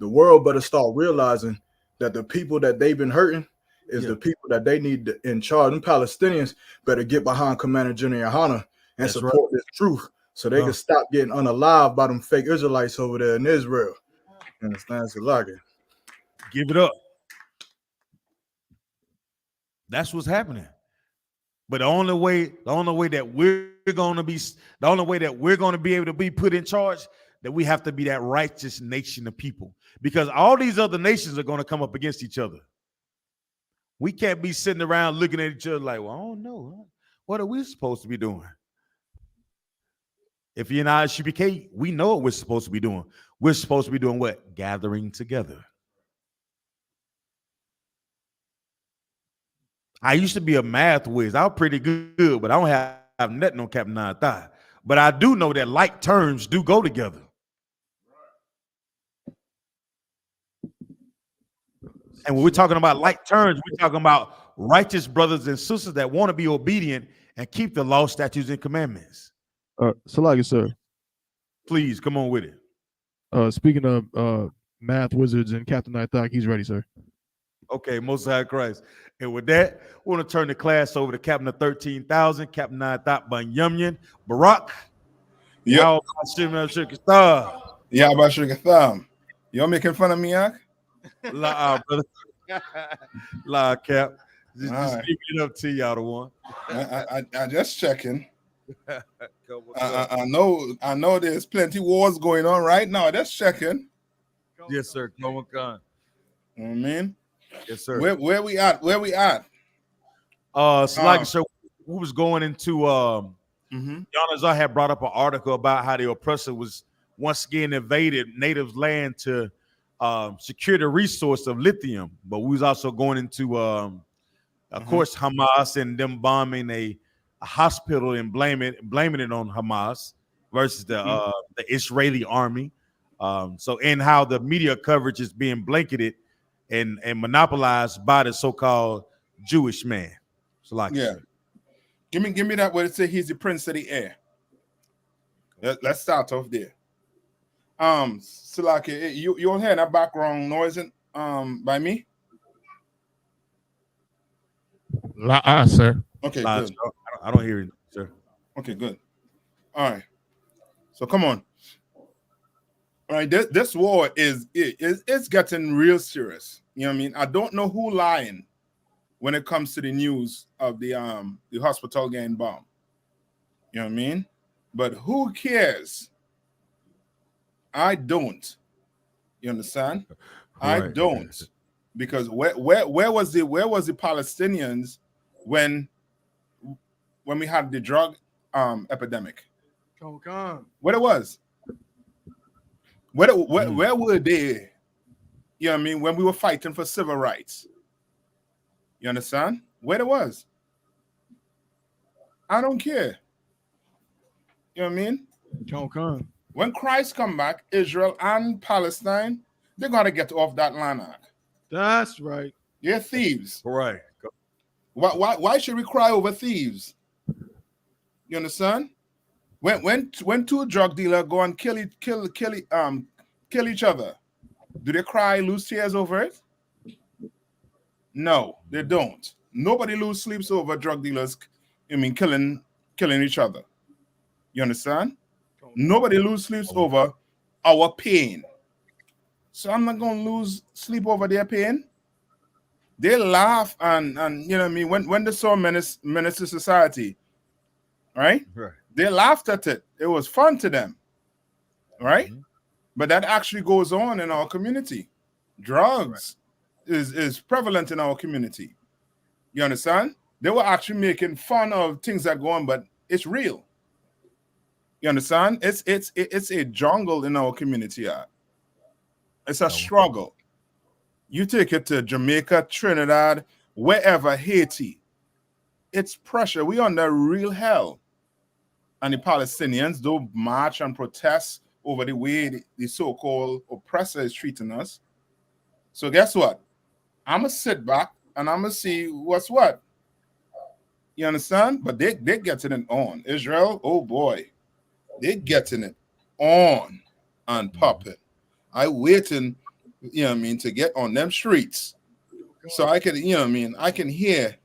the world better start realizing that the people that they've been hurting is the people that they need in charge. Them Palestinians better get behind Commander General Yohana and support this truth so they can stop getting unalived by them fake Israelites over there in Israel. You understand? Salaga. Give it up. That's what's happening. But the only way that we're going to be able to be put in charge, that we have to be that righteous nation of people, because all these other nations are going to come up against each other. We can't be sitting around looking at each other like, well, I don't know. What are we supposed to be doing? If you're in Isupk, we know what we're supposed to be doing. We're supposed to be doing what? Gathering together. I used to be a math whiz. I was pretty good, but I don't have nothing on Captain 9 Thigh. But I do know that like terms do go together. And when we're talking about like terms, we're talking about righteous brothers and sisters that want to be obedient and keep the law, statutes, and commandments. Salaga, sir. Please come on with it. Speaking of math wizards and Captain 9 Thigh, he's ready, sir. Okay, Most High Christ. And with that, we want to turn the class over to Captain of 13,000, Captain 9 Thought Banyumyan, Barak. Yeah. Yeah, About Sugar Thumb. Y'all making fun of me, Yak? La, brother. La Cap. Just All right. leave it up to y'all the one. I just checking. Come on, I know there's plenty wars going on right now. Just checking. yes, sir. Come on, con. You know what I mean? Yes, sir. Where we at? Where we at? So like I said, who was going into Yanazar had brought up an article about how the oppressor was once again invaded natives' land to secure the resource of lithium. But we was also going into of course, Hamas and them bombing a hospital and blaming it on Hamas versus the Israeli army. So and how the media coverage is being blanketed and monopolized by the so-called Jewish man. So like give me that where it say he's the prince of the air. Let's start off there. Silaki, you'll hear that background noise by me? Sir. Okay, good. I don't hear it, sir. Okay, good. All right. So come on. All right, this war is getting real serious. You know what I mean? I don't know who lying when it comes to the news of the hospital getting bombed. You know what I mean? But who cares? I don't. You understand? Right. I don't. Because where was the Palestinians when we had the drug epidemic? What it was? Where were they? You know what I mean? When we were fighting for civil rights. You understand? Where it was? I don't care. You know what I mean? When Christ come back, Israel and Palestine, they're gonna get off that land. That's right. They're thieves. Right. Why should we cry over thieves? You understand? When two drug dealers go and kill each other, do they cry, lose tears over it? No, they don't. Nobody lose sleeps over drug dealers. Killing each other. You understand? Nobody lose sleeps over our pain. So I'm not gonna lose sleep over their pain. They laugh and you know what I mean. When they saw Menace to Society, right? They laughed at it. It was fun to them, right? But that actually goes on in our community. Drugs is prevalent in our community. You understand? They were actually making fun of things that go on, but it's real. You understand? It's a jungle in our community. It's a struggle. You take it to Jamaica, Trinidad, wherever, Haiti. It's pressure. We under real hell. And the Palestinians do march and protest over the way the so-called oppressor is treating us. So guess what? I'm going to sit back and I'm going to see what's what. You understand? But they're getting it on. Israel, oh boy. They're getting it on and popping. I waiting, you know what I mean, to get on them streets. So I can, you know what I mean, I can hear,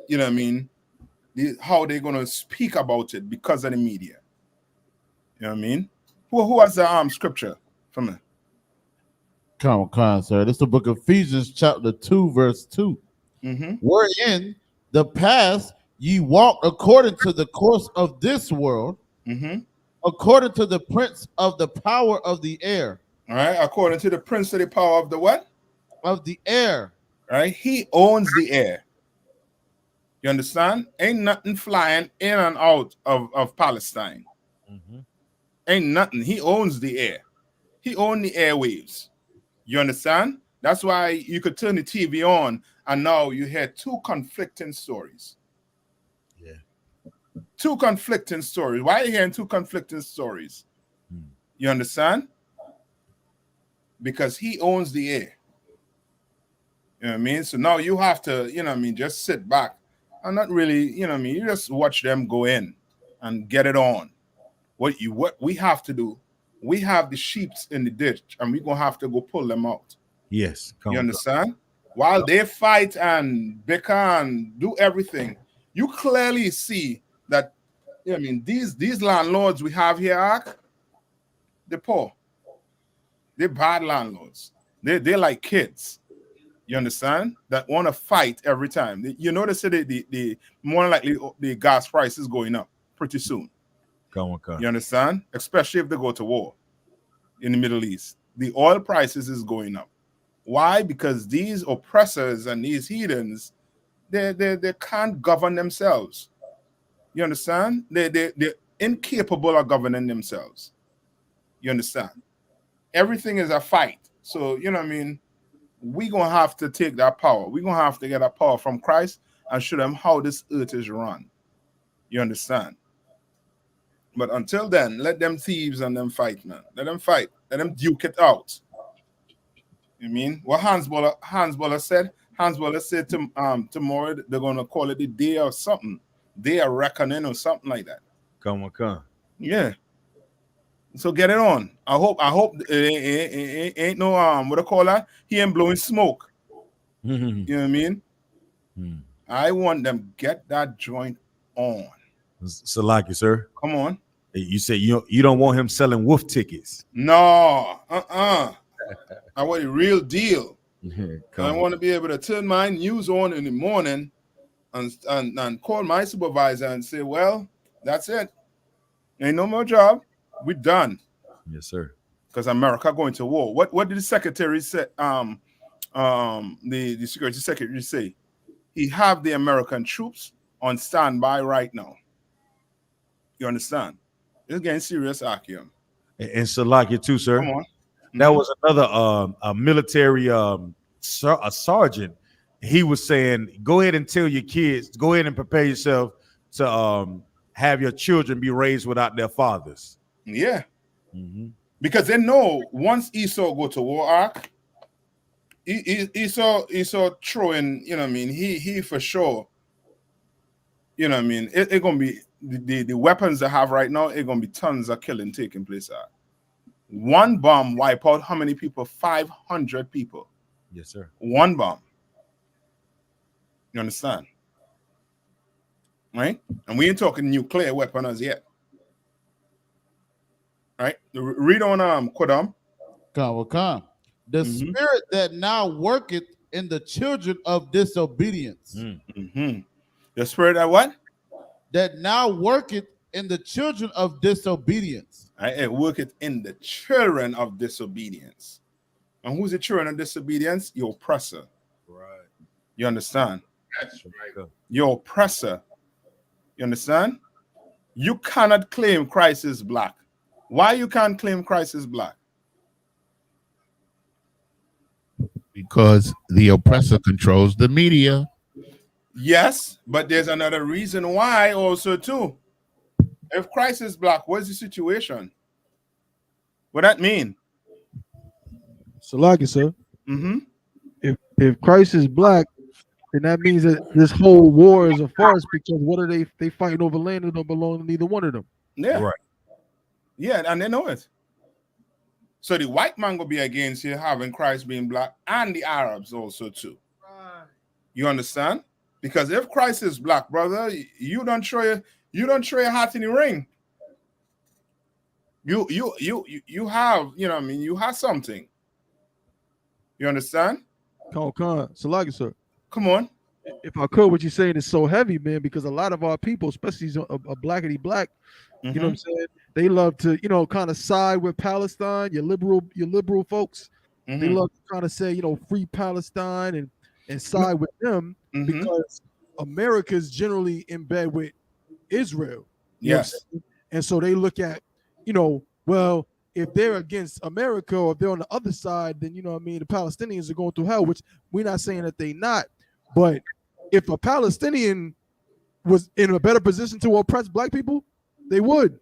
you know what I mean, how they're going to speak about it because of the media. You know what I mean? Who has the scripture from it? Come on, sir. This is the book of Ephesians, chapter 2, verse 2. Wherein the past ye walked according to the course of this world, according to the prince of the power of the air. All right, according to the prince of the power of the what? Of the air. All right, he owns the air. You understand? Ain't nothing flying in and out of Palestine. Ain't nothing. He owns the air. He owns the airwaves. You understand? That's why you could turn the TV on and now you hear two conflicting stories. Two conflicting stories. Why are you hearing two conflicting stories? You understand? Because he owns the air. You know what I mean? So now you have to, you know what I mean, just sit back and not really, you know what I mean, you just watch them go in and get it on. What we have to do, we have the sheep in the ditch and we're going to have to go pull them out. Yes. You understand? While they fight and bicker and do everything, you clearly see that, you know what I mean, these landlords we have here, they're poor. They're bad landlords. They're like kids. You understand? That want to fight every time. You notice that the more likely the gas price is going up pretty soon. Come on. You understand? Especially if they go to war in the Middle East. The oil prices is going up. Why? Because these oppressors and these heathens, they can't govern themselves. You understand? They're incapable of governing themselves. You understand? Everything is a fight. So, you know what I mean? We're going to have to take that power. We're going to have to get that power from Christ and show them how this earth is run. You understand? But until then, let them thieves and them fight, man. Let them fight. Let them duke it out. You mean what Hans Boller said? Hans Boller said tomorrow they're gonna call it the day or something. Day of reckoning or something like that. Come on. Yeah. So get it on. I hope it ain't no what do I call that? He ain't blowing smoke. You know what I mean? I want them get that joint on. Salaki, sir. Come on. You say you don't want him selling wolf tickets. No, I want a real deal. I on. want to be able to turn my news on in the morning and call my supervisor and say, well, that's it. Ain't no more job. We're done. Yes, sir. Because America going to war. What did the secretary say? The security secretary say? He have the American troops on standby right now. You understand? It's getting serious, Akim. And Salaki too, sir. Come on. That was another a military a sergeant. He was saying, go ahead and tell your kids, go ahead and prepare yourself to have your children be raised without their fathers. Yeah. Because they know once Esau go to war arc, Esau throwing, you know what I mean, he for sure, you know what I mean, it gonna be the weapons they have right now, it gonna be tons of killing taking place. One bomb wipe out how many people? 500 people. Yes, sir. One bomb. You understand? Right? And we ain't talking nuclear weapon as yet. Right? Read on Kodam. Come. The spirit that now worketh in the children of disobedience. The spirit that what? That now worketh in the children of disobedience. It worketh in the children of disobedience. And who's the children of disobedience? Your oppressor. Right. You understand? That's right. Your oppressor. You understand? You cannot claim Christ is black. Why you can't claim Christ is black? Because the oppressor controls the media. Yes, but there's another reason why also too. If Christ is black, what's the situation? What that mean? Salaki, sir. If Christ is black, then that means that this whole war is a farce, because what are they fighting over land that don't belong to neither one of them? Yeah. Right. Yeah, and they know it. So the white man will be against you having Christ being black, and the Arabs also too. Right. You understand? Because if Christ is black, brother, you don't throw your hat in the ring. You have, you know what I mean, you have something. You understand? Come on, Salaki, sir. Come on. If I could, what you're saying is so heavy, man, because a lot of our people, especially a blackity black, you know what I'm saying? They love to, kind of side with Palestine, your liberal folks. They love to kind of say, free Palestine and side with them because America's generally in bed with Israel. Yes. And so they look at, well, if they're against America or if they're on the other side, then, the Palestinians are going through hell, which we're not saying that they not. But if a Palestinian was in a better position to oppress black people, they would.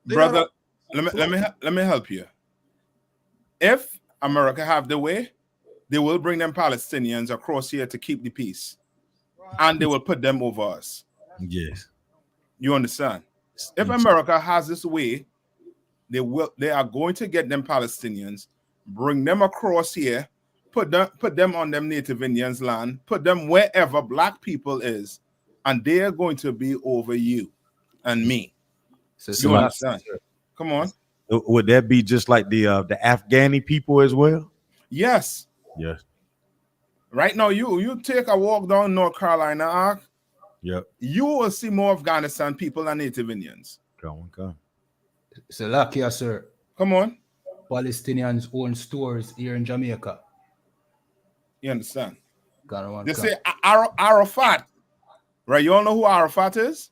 Brother, let me help you. If America have the way, they will bring them Palestinians across here to keep the peace. And they will put them over us. Yes. You understand? If America has this way, they are going to get them Palestinians, bring them across here, put them on them native Indians' land, put them wherever black people is, and they are going to be over you and me. You understand? Come on. Would that be just like the Afghani people as well? Yes. Yes. Right now, you take a walk down North Carolina arc. Yep. You will see more Afghanistan people than native Indians. Come. So lucky, sir. Come on. Palestinians own stores here in Jamaica. You understand? They say Arafat. Right? You all know who Arafat is?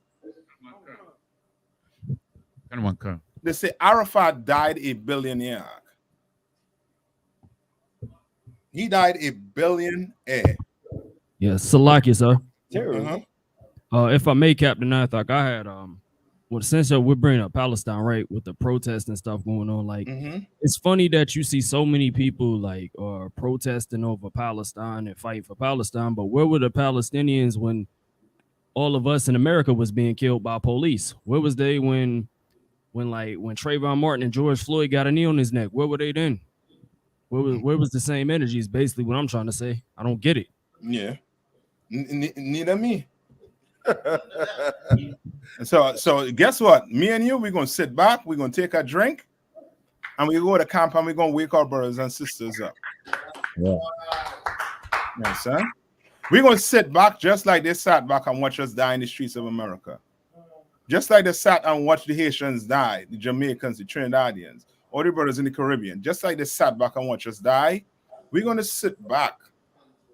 They say Arafat died a billionaire. He died a billionaire. Yeah, Salaki, sir. Uh-huh. If I may, Captain Isupk, I had well, since we're bringing up Palestine, right, with the protests and stuff going on, like it's funny that you see so many people like protesting over Palestine and fighting for Palestine, but where were the Palestinians when all of us in America was being killed by police? Where was they when Trayvon Martin and George Floyd got a knee on his neck? Where were they then? Where was the same energy is basically what I'm trying to say. I don't get it. Yeah. Neither me. So guess what? Me and you, we're gonna sit back, we're gonna take a drink, and we go to camp and we're gonna wake our brothers and sisters up. Yeah. Yes, sir. We're gonna sit back just like they sat back and watch us die in the streets of America. Just like they sat and watched the Haitians die, the Jamaicans, the Trinidadians, all the brothers in the Caribbean, just like they sat back and watched us die, we're gonna sit back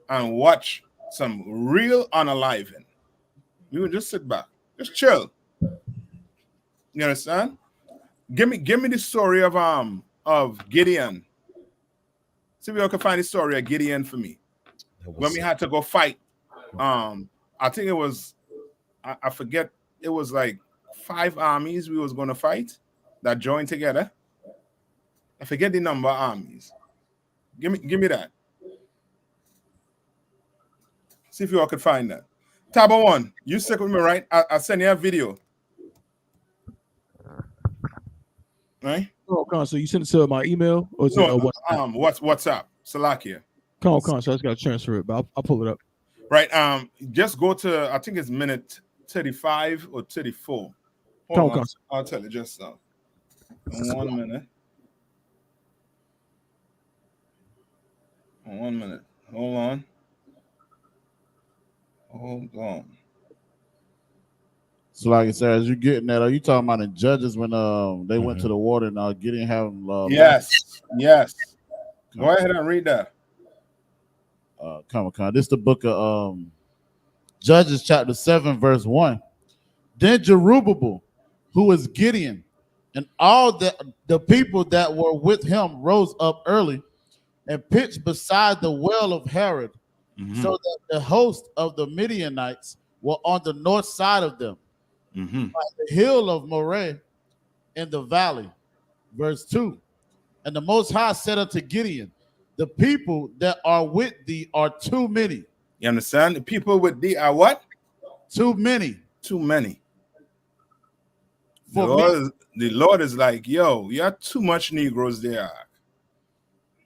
and watch some real unaliving. We would just sit back, just chill. You understand? Give me the story of Gideon. See if you can find the story of Gideon for me. When we had to go fight. I think it was I forget, it was like 5 armies we was gonna fight that joined together. I forget the number of armies. Give me that. See if you all could find that. Taba 1, you stick with me, right? I'll send you a video. Right? Oh, so you sent it to my email or WhatsApp? Salakia. So I just got to transfer it, but I'll pull it up. Right. Just go to, I think it's minute 35 or 34. Hold on. I'll tell you just now. 1 minute. 1 minute. Hold on. So, like I said, as you're getting that, are you talking about the judges when they went to the water and Gideon have them? Yes. Go ahead and read that. Come. This is the book of Judges, chapter 7, verse 1. Then Jerubbaal, who was Gideon, and all the people that were with him rose up early and pitched beside the well of Herod, so that the host of the Midianites were on the north side of them, by the hill of Moreh in the valley. Verse 2. And the Most High said unto Gideon, the people that are with thee are too many. You understand? The people with thee are what? Too many. Too many. The Lord is like, yo, you have too much Negroes there.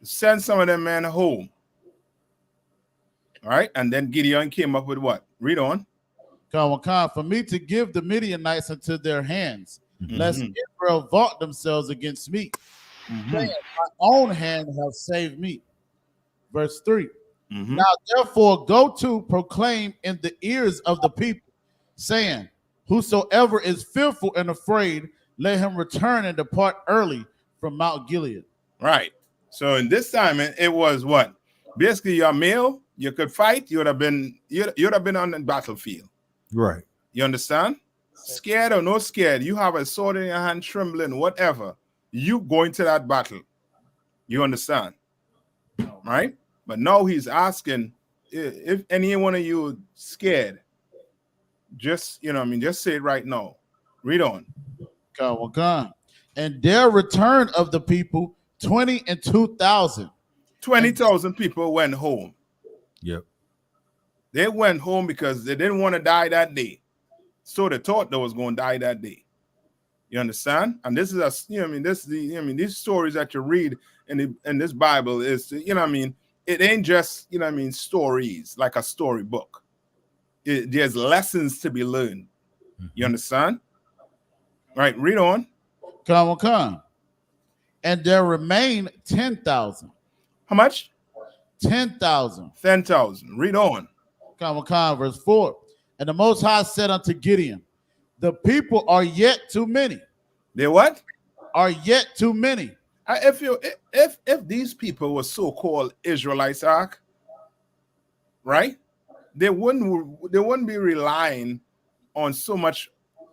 Send some of them men home. All right, and then Gideon came up with what? Read on. For me to give the Midianites into their hands, lest Israel vaunt themselves against me. Saying, my own hand have saved me. Verse 3. Now therefore go to proclaim in the ears of the people, saying, whosoever is fearful and afraid, let him return and depart early from Mount Gilead. Right. So in this time, it was what? Basically, you're male, you could fight, you'd have been on the battlefield. Right. You understand? Scared or no scared, you have a sword in your hand, trembling, whatever. You go into that battle. You understand? Right? But now he's asking if any one of you scared, just, just say it right now. Read on. And their return of the people, 22,000. 20,000 people went home. Yep. They went home because they didn't want to die that day. So they thought they was going to die that day. You understand? And this is these stories that you read in this Bible is, it ain't just, stories like a storybook. There's lessons to be learned. You understand? Right, read on. And there remain 10,000. How much? 10,000. 10,000. Read on. Verse 4. And the Most High said unto Gideon, the people are yet too many. They what? Are yet too many. If these people were so-called Israelites, right? They wouldn't be relying on so much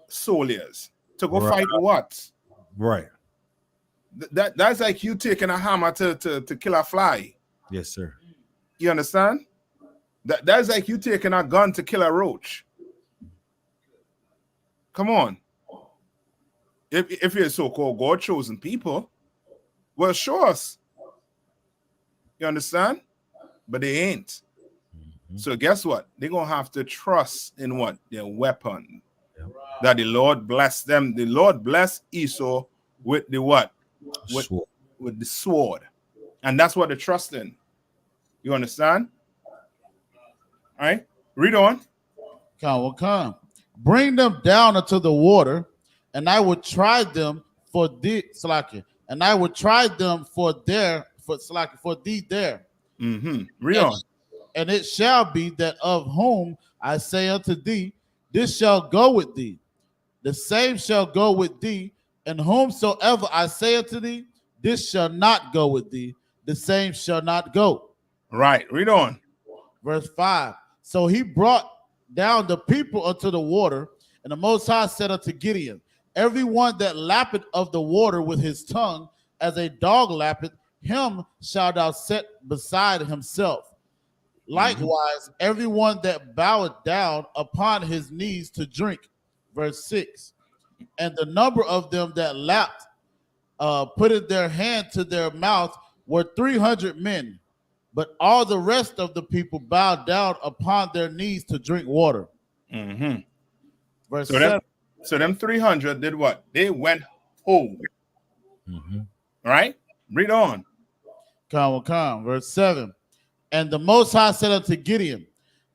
soldiers to go fight what? Right. That's like you taking a hammer to kill a fly. Yes, sir. You understand? That's like you taking a gun to kill a roach. Come on. If you're so-called God-chosen people, well, show us. You understand? But they ain't. So guess what? They're going to have to trust in what? Their weapon. That the Lord bless them. The Lord bless Esau with the what? With the sword. And that's what they trust in. You understand? All right. Read on. Come. Bring them down into the water, and I will try them for thee, Slacky. And I will try them for thee there. Read on. And it shall be that of whom I say unto thee, this shall go with thee. The same shall go with thee, and whomsoever I say unto thee, this shall not go with thee. The same shall not go. Right. Read on. Verse 5. So he brought down the people unto the water, and the Most High said unto Gideon, everyone that lappeth of the water with his tongue, as a dog lappeth, him shalt thou set beside himself. Likewise, everyone that boweth down upon his knees to drink. Verse 6. And the number of them that lapped, putting their hand to their mouth, were 300 men. But all the rest of the people bowed down upon their knees to drink water. Verse 7. So them 300 did what? They went home. Right? Read on. Come. Verse 7. And the Most High said unto Gideon,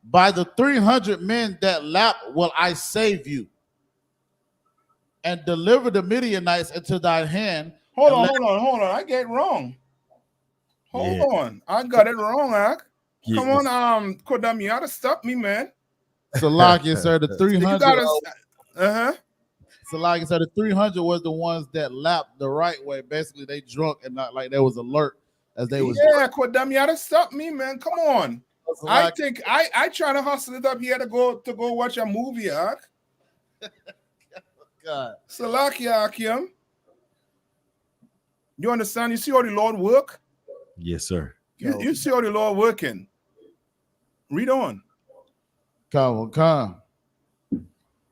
by the 300 men that lap will I save you, and deliver the Midianites into thy hand. Hold on. I get it wrong. Hold on. I got it wrong, Ak. Come on, Kodam, you gotta stop me, man. Salakia, sir, the 300. Salakia, sir, the 300 was the ones that lapped the right way. Basically, they drunk and not like they was alert as they was. Yeah, Kodam, you gotta stop me, man. Come on. I think I try to hustle it up here to go watch a movie, Ak. God. Salakia, Akim. You understand? You see how the Lord work? Yes, sir. You see how the Lord working. Read on. Come.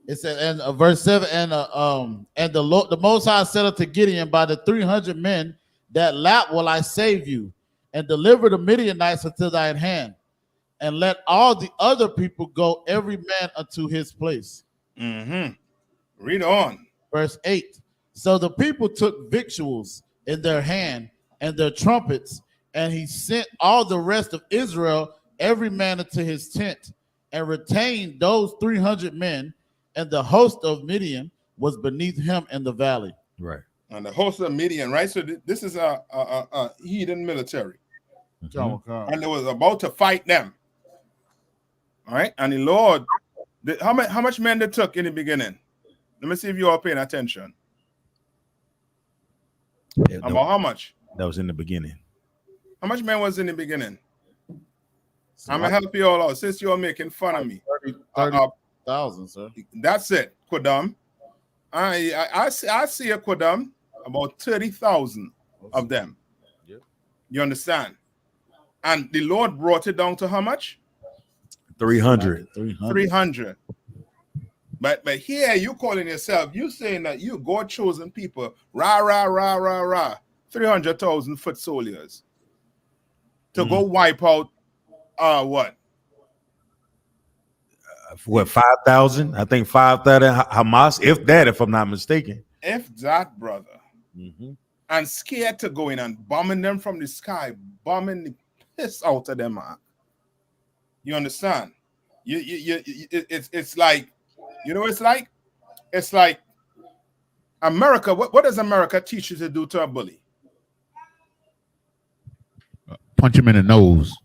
It said, and verse 7, and the Lord, the Most High said unto Gideon, by the 300 men that lap will I save you, and deliver the Midianites into thine hand, and let all the other people go, every man unto his place. Read on. Verse 8. So the people took victuals in their hand and their trumpets, and he sent all the rest of Israel, every man into his tent, and retained those 300 men, and the host of Midian was beneath him in the valley. Right. And the host of Midian, right? So this is a heathen military. And they was about to fight them. All right. And the Lord, how much men they took in the beginning? Let me see if you are paying attention. About how much? That was in the beginning. How much men was in the beginning? I'm gonna help you all out since you're making fun of me. 30,000, sir. That's it, Kodam. I see a Kodam, about 30,000 of them. Yep. You understand? And the Lord brought it down to how much? 300. 300. But here you calling yourself, you saying that you God chosen people, rah, 300,000 foot soldiers to go wipe out what? What, 5,000? I think 5,000 Hamas, if I'm not mistaken. If that, brother. And scared to go in and bombing them from the sky, bombing the piss out of them, man. You understand? It's like, you know, it's like America. What does America teach you to do to a bully? punch him in the nose.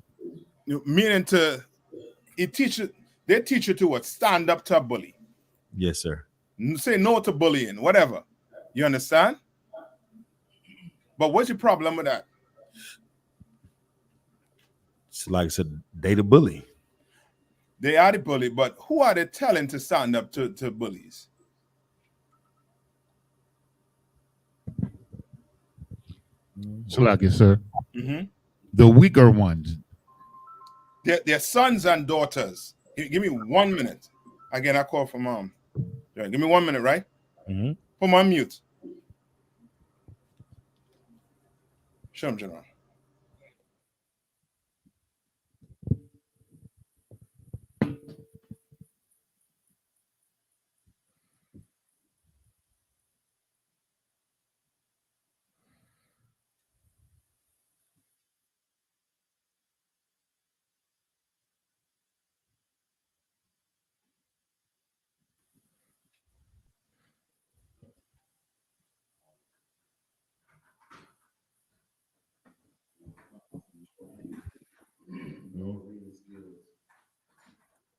Meaning they teach you to what? Stand up to a bully. Yes, sir. Say no to bullying, whatever. You understand? But what's your problem with that? It's like I said, they the bully. They are the bully, but who are they telling to stand up to bullies? So like it, sir. Mm-hmm. The weaker ones. Their sons and daughters. Give me 1 minute. Again, I call for mom. Yeah, give me 1 minute, right? Mm-hmm. Put me on mute. Show him, General.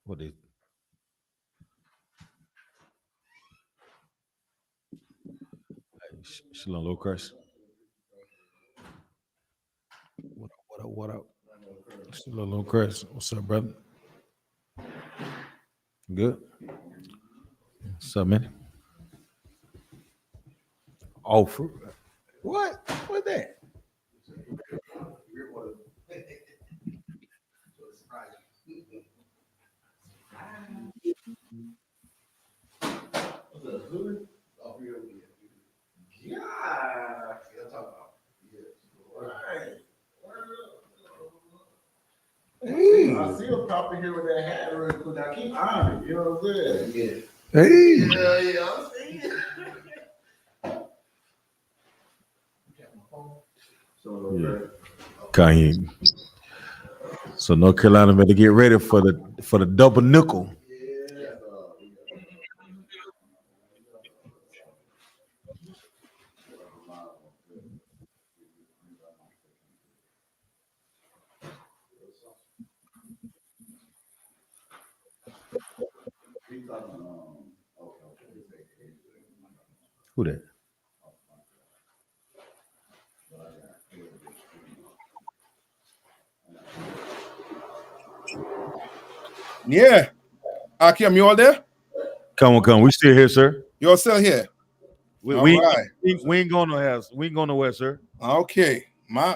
What is? Shalom, Low Crest. What up? Shalom, Low Crest. What's up, brother? Good. What's up, man? Oh, what? What that? Hey. I see him popping here with that hat real quick. I keep eyeing it. You know what I'm saying? Yeah. Hey. Yeah, I'm seeing it. Kanye. So North Carolina better get ready for the double nickel. Who that? Yeah. Akim, you all there? Come on. We still here, sir. You're still here. We right. ain't going no house. We ain't going nowhere, sir. Okay. My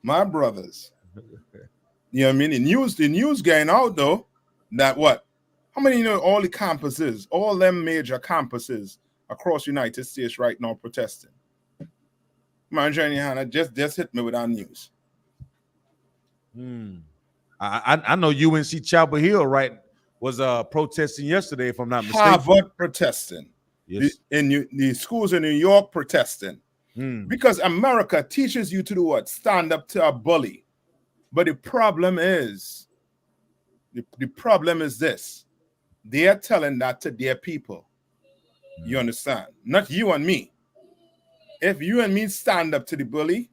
brothers. You know what I mean? The news getting out though that what? How many all the campuses, all them major campuses across the United States right now protesting? Man, Jenny Hannah just hit me with that news. I know UNC Chapel Hill, right, was protesting yesterday, if I'm not mistaken. Harvard protesting. Yes. The schools in New York protesting. Because America teaches you to do what? Stand up to a bully. But the problem is this. They are telling that to their people. You understand? Not you and me. If you and me stand up to the bully,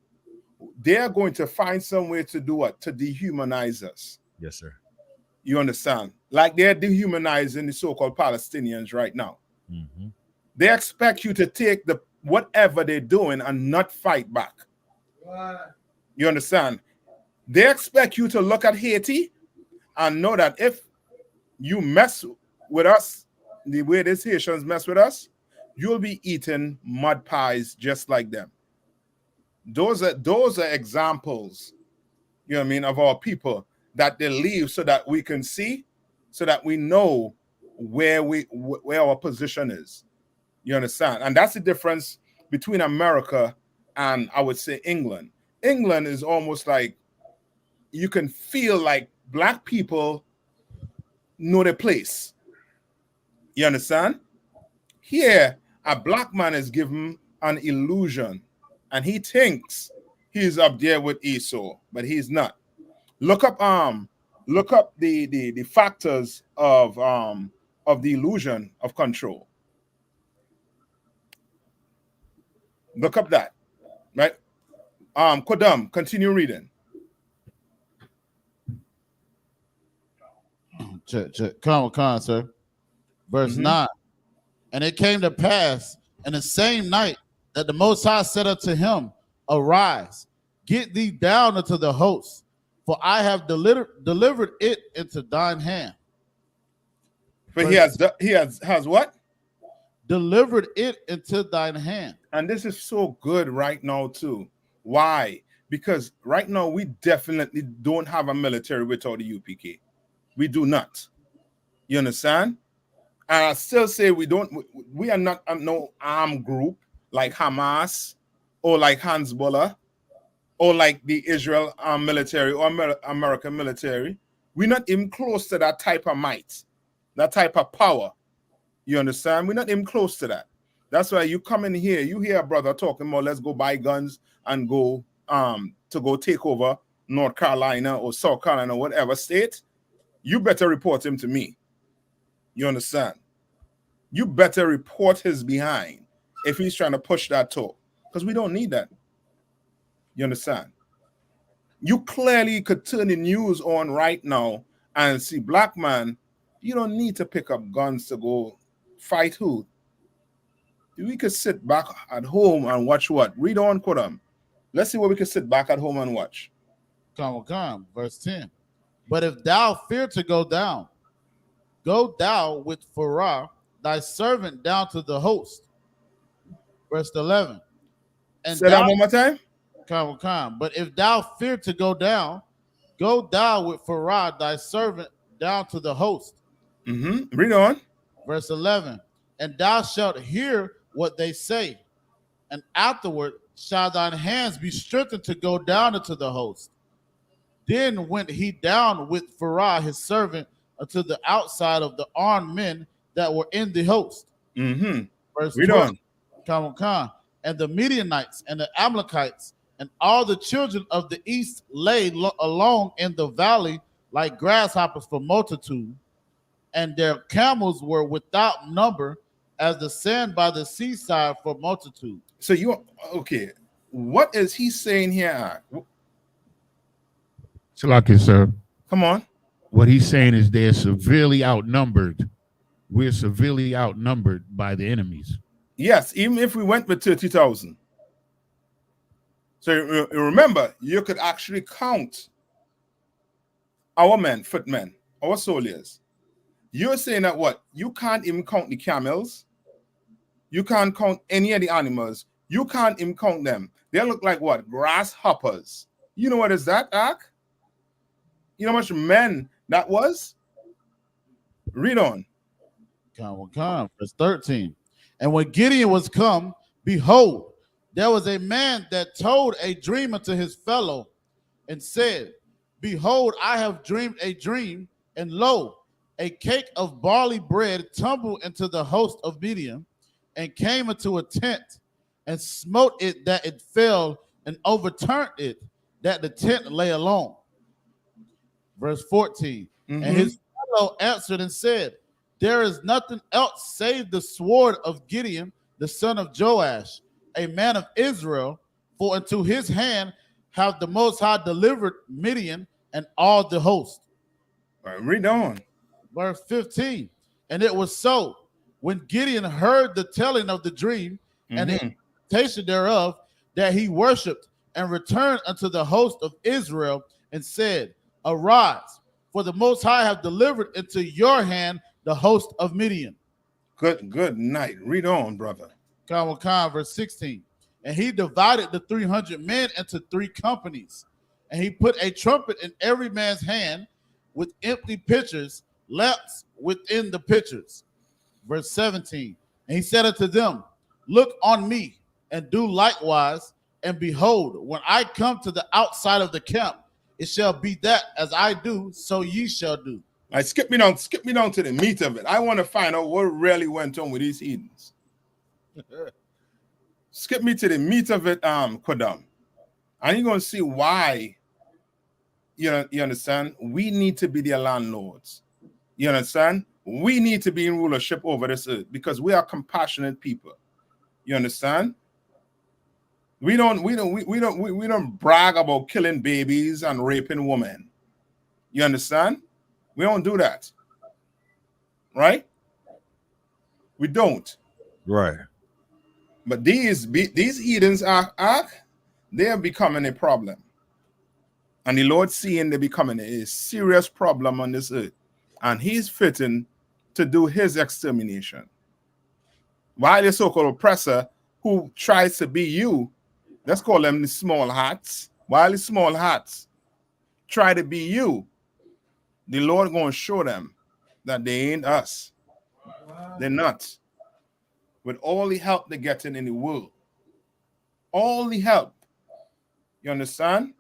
they are going to find some way to do what? To dehumanize us. Yes, sir. You understand? Like they're dehumanizing the so-called Palestinians right now. Mm-hmm. They expect you to take whatever they're doing and not fight back. You understand? They expect you to look at Haiti and know that if you mess with us the way these Haitians mess with us, you'll be eating mud pies just like them. Those are examples, you know what I mean, of our people that they leave so that we can see, so that we know where our position is. You understand? And that's the difference between America and, I would say, England. England is almost like you can feel like black people know their place. You understand? Here, a black man is given an illusion, and he thinks he's up there with Esau, but he's not. Look up the factors of the illusion of control. Look up that, right? Kodam, continue reading. Come, sir. Verse 9. And it came to pass in the same night that the Most High said unto him, Arise, get thee down into the host, for I have delivered it into thine hand. But he has what? Delivered it into thine hand. And this is so good right now too. Why? Because right now we definitely don't have a military without the UPK. We do not. You understand? And I still say we are not no armed group like Hamas or like Hezbollah or like the Israel military or American military. We're not even close to that type of might, that type of power. You understand? We're not even close to that. That's why you come in here, you hear a brother talking about let's go buy guns and go to go take over North Carolina or South Carolina, whatever state. You better report him to me. You understand? You better report his behind if he's trying to push that talk, because we don't need that. You understand? You clearly could turn the news on right now and see, black man, you don't need to pick up guns to go fight who. We could sit back at home and watch what? Read on, Kodam. Let's see what we can sit back at home and watch. Come. Verse 10. But if thou fear to go down, go thou with Pharaoh, thy servant, down to the host. Verse 11. And say that one more time. Come. But if thou fear to go down, go thou with Pharaoh, thy servant, down to the host. Read on. Verse 11. And thou shalt hear what they say, and afterward shall thine hands be strengthened to go down into the host. Then went he down with Pharaoh his servant unto the outside of the armed men that were in the host. Verse 12. Come. And the Midianites and the Amalekites and all the children of the east lay along in the valley like grasshoppers for multitude, and their camels were without number as the sand by the seaside for multitude. So okay. What is he saying here? Salaki, sir. Come on. What he's saying is they're severely outnumbered. We're severely outnumbered by the enemies. Yes, even if we went with 30,000. So remember, you could actually count our men, footmen, our soldiers. You're saying that what? You can't even count the camels. You can't count any of the animals. You can't even count them. They look like what? Grasshoppers. You know what is that, Ak? You know how much men that was? Read on. Come. Verse 13. And when Gideon was come, behold, there was a man that told a dream unto his fellow and said, Behold, I have dreamed a dream, and lo, a cake of barley bread tumbled into the host of Midian, and came into a tent, and smote it that it fell, and overturned it that the tent lay alone. Verse 14. And his fellow answered and said, There is nothing else save the sword of Gideon, the son of Joash, a man of Israel, for into his hand have the Most High delivered Midian and all the host. All right, read on. Verse 15. And it was so, when Gideon heard the telling of the dream and the interpretation thereof, that he worshipped and returned unto the host of Israel and said, Arise, for the Most High have delivered into your hand the host of Midian. Good night. Read on, brother. Verse 16. And he divided the 300 men into 3 companies, and he put a trumpet in every man's hand with empty pitchers, lamps within the pitchers. Verse 17. And he said unto them, Look on me, and do likewise, and behold, when I come to the outside of the camp, it shall be that as I do, so ye shall do. All right, skip me down to the meat of it. I want to find out what really went on with these heathens. Skip me to the meat of it, Kodam. And you're going to see why, you understand, we need to be their landlords. You understand? We need to be in rulership over this earth because we are compassionate people. You understand? We don't brag about killing babies and raping women. You understand? We don't do that. right? We don't. Right. But these heathens they are becoming a problem. And the Lord seeing they becoming a serious problem on this earth. And he's fitting to do his extermination. While the so-called oppressor who tries to be you, let's call them the small hats, while the small hats try to be you, the Lord going to show them that they ain't us. They're not. With all the help they're getting in the world. All the help. You understand?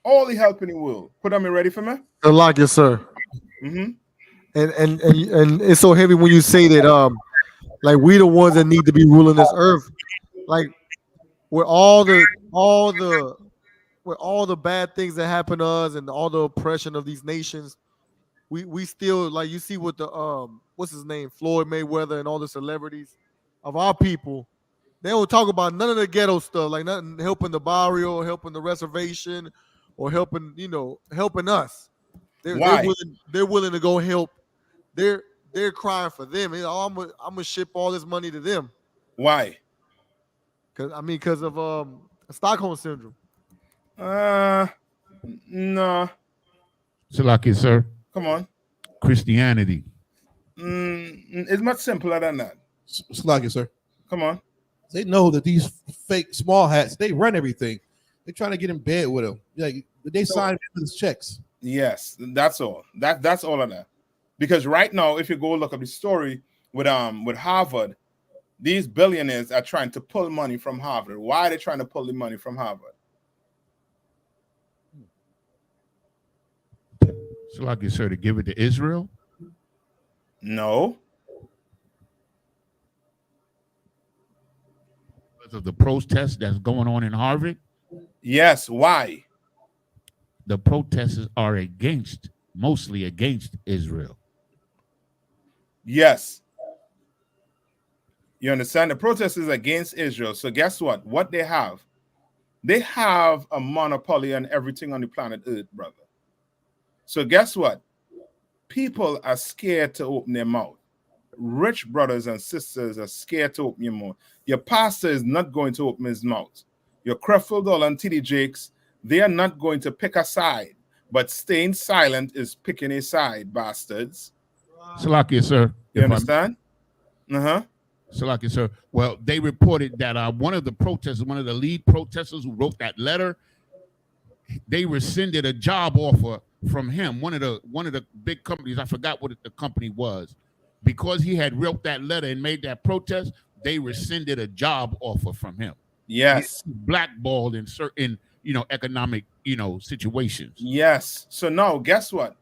All the help in the world. Put them ready for me? Like it, sir. Mm-hmm. And it's so heavy when you say that like we the ones that need to be ruling this earth. Like with all the bad things that happen to us and all the oppression of these nations, we still, like, you see with the what's his name, Floyd Mayweather, and all the celebrities of our people, they don't talk about none of the ghetto stuff, like nothing helping the barrio, or helping the reservation, or helping us. Why? They're willing to go help. They're crying for them. I'm gonna ship all this money to them. Why? Because of Stockholm syndrome. No. Salaki, sir. Come on. Christianity. It's much simpler than that. Salaki, sir. Come on. They know that these fake small hats, they run everything. They're trying to get in bed with them. Like, they sign these checks. Yes, that's all. That's all of that. Because right now, if you go look up the story with Harvard, these billionaires are trying to pull money from Harvard. Why are they trying to pull the money from Harvard? Salaki, sir, to give it to Israel? No. Because of the protest that's going on in Harvard? Yes. Why? The protesters are mostly against Israel. Yes. You understand? The protest is against Israel. So guess what? What they have a monopoly on everything on the planet Earth, brother. So guess what? People are scared to open their mouth. Rich brothers and sisters are scared to open your mouth. Your pastor is not going to open his mouth. Your Crefeld and TD Jakes, they are not going to pick a side. But staying silent is picking a side, bastards. Salaki, sir. You understand? Salaki, sir. Well, they reported that one of the lead protesters who wrote that letter, they rescinded a job offer from him. One of the big companies, I forgot what the company was, because he had wrote that letter and made that protest. They rescinded a job offer from him. Yes, blackballed in certain economic situations. Yes. So now, guess what?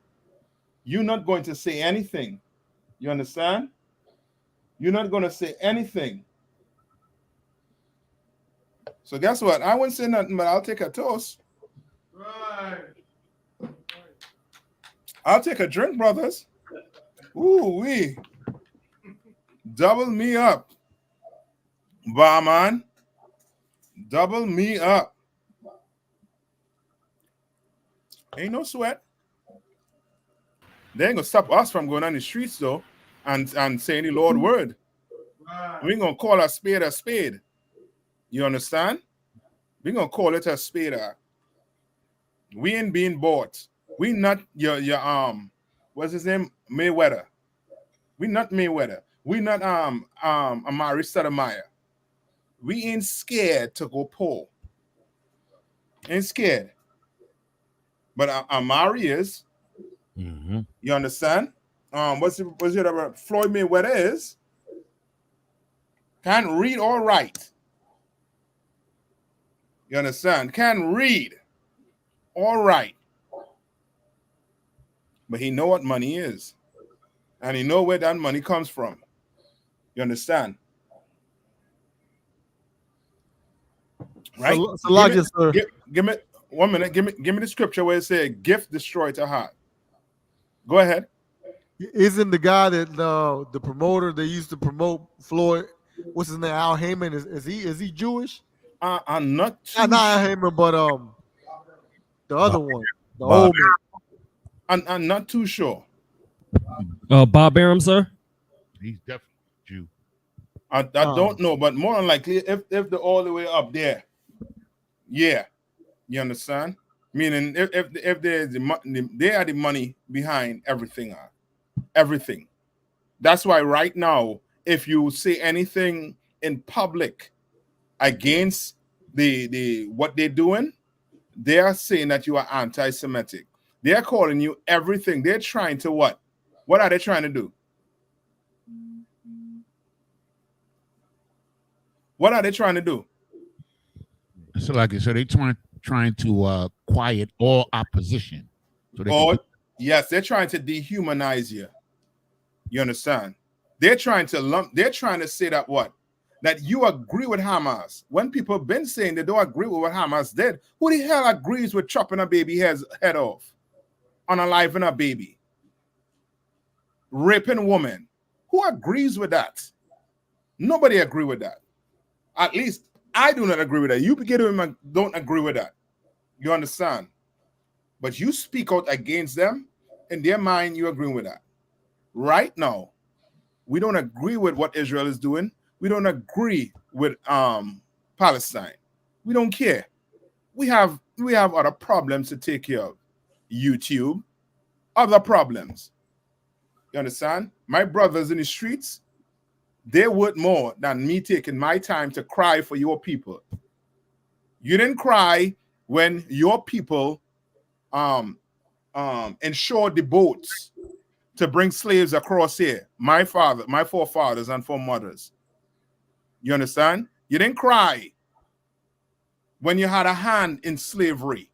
You're not going to say anything. You understand? You're not going to say anything. So guess what? I won't say nothing, but I'll take a toast. Right. I'll take a drink, brothers. Ooh, wee. Double me up. Barman. Double me up. Ain't no sweat. They ain't gonna stop us from going on the streets though and saying the Lord word. We ain't gonna call a spade a spade. You understand? We gonna call it a spade. We ain't being bought. We not your what's his name? Mayweather. We not Mayweather. We not Amari Stoudemire. We ain't scared to go poor. Ain't scared. But Amari is. Mm-hmm. You understand? What's it about Floyd Mayweather is? Can't read or write. You understand? Can't read or write. But he know what money is. And he know where that money comes from. You understand? Right? Give me 1 minute. Give me the scripture where it says, "Gift destroyed a heart." Go ahead. Isn't the guy that the promoter that used to promote Floyd? What's his name? Al Heyman. Is he Jewish? I'm not. Not Al Heyman, but the other one, the old man. I'm not too sure. Bob Arum, sir. He's definitely Jew. I don't know, but more than likely, if they're all the way up there, yeah, you understand? Meaning, if there's the money, they are the money behind everything. Everything. That's why right now, if you say anything in public against the what they're doing, they are saying that you are anti-Semitic. They are calling you everything. They're trying to what? What are they trying to do? What are they trying to do? So, like I said, they trying to quiet all opposition. So they yes, they're trying to dehumanize you. You understand? They're trying to say that what? That you agree with Hamas. When people have been saying they don't agree with what Hamas did, who the hell agrees with chopping a baby head off? Unaliving a baby? Raping women? Who agrees with that? Nobody agree with that. At least I do not agree with that. You don't agree with that. You understand? But you speak out against them, in their mind, you agree with that. Right now, we don't agree with what Israel is doing. We don't agree with Palestine. We don't care. We have other problems to take care of. YouTube, other problems. You understand? My brothers in the streets, they're worth more than me taking my time to cry for your people. You didn't cry when your people insured the boats to bring slaves across here. My forefathers and foremothers. You understand? You didn't cry when you had a hand in slavery.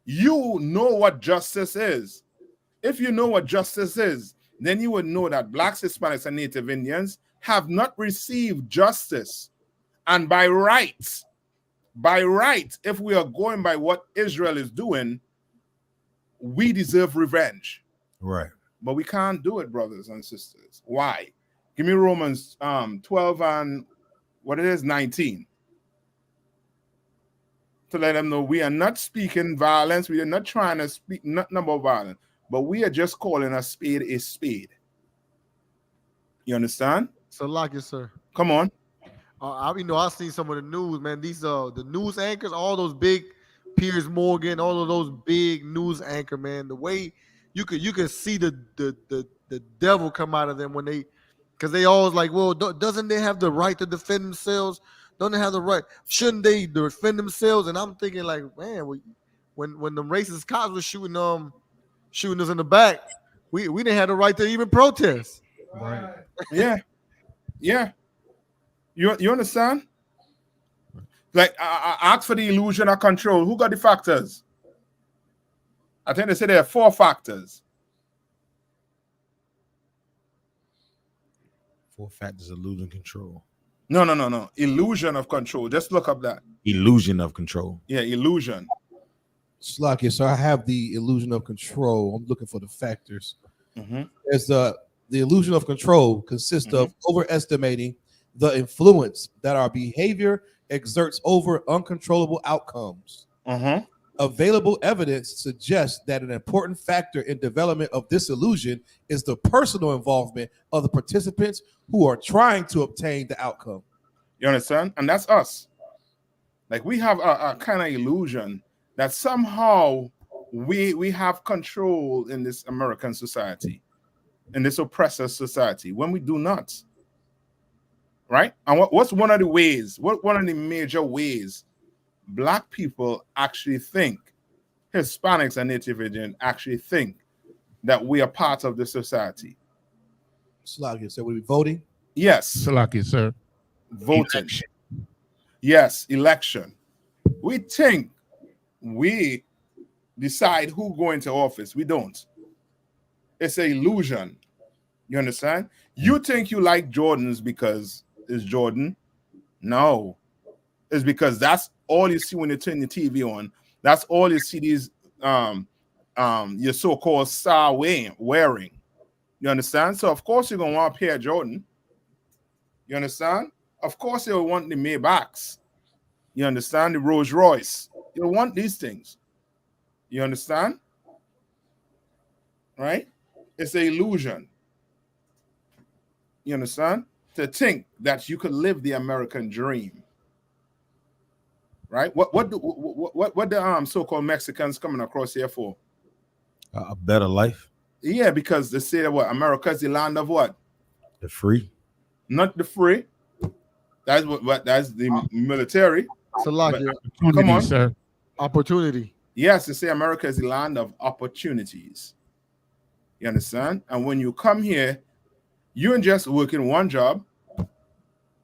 You know what justice is. If you know what justice is, then you would know that Blacks, Hispanics, and Native Indians have not received justice. And by right, if we are going by what Israel is doing, we deserve revenge. Right. But we can't do it, brothers and sisters. Why? Give me Romans 12 and what it is, 19. To let them know we are not speaking violence. We are not trying to speak nothing about violence. But we are just calling a spade a spade. You understand? So like it, sir. Come on. I've seen some of the news, man. These the news anchors, all those big Piers Morgan, all of those big news anchor, man. The way you could see the devil come out of them when because they always like, well, doesn't they have the right to defend themselves? Don't they have the right? Shouldn't they defend themselves? And I'm thinking like, man, when the racist cops were shooting us in the back, we didn't have the right to even protest. Right. Yeah. Yeah. You understand? Like, I asked for the illusion of control. Who got the factors? I think they said there are 4 factors. 4 factors of losing control. No. Illusion of control. Just look up that. Illusion of control. Yeah, illusion. Slakia, so I have the illusion of control. I'm looking for the factors. There's the illusion of control consists of overestimating the influence that our behavior exerts over uncontrollable outcomes. Available evidence suggests that an important factor in development of this illusion is the personal involvement of the participants who are trying to obtain the outcome. You understand? And that's us. Like, we have a kind of illusion that somehow we have control in this American society, in this oppressor society, when we do not. Right? And what's one of the ways, one of the major ways Black people actually think, Hispanics and Native Indians actually think that we are part of the society? Slakia, so we voting? Yes. Slakia, sir. Voting. Election. Yes, election. We think we decide who go into office. We don't. It's an illusion. You understand? You think you like Jordans because it's Jordan? No. It's because that's all you see when you turn the TV on. That's all you see these your so-called star wearing. You understand? So of course you're gonna want a pair of Jordan. You understand? Of course you'll want the Maybachs. You understand? The Rolls Royce. You'll want these things. You understand? Right? It's an illusion. You understand? To think that you could live the American dream. Right? What the so-called Mexicans coming across here for? A better life. Yeah, because they say that what America's the land of what? The free. Not the free. That's what that's the military. Salakia. Come on, sir. Opportunity. Yes, they say America is the land of opportunities. You understand? And when you come here, you ain't just working one job.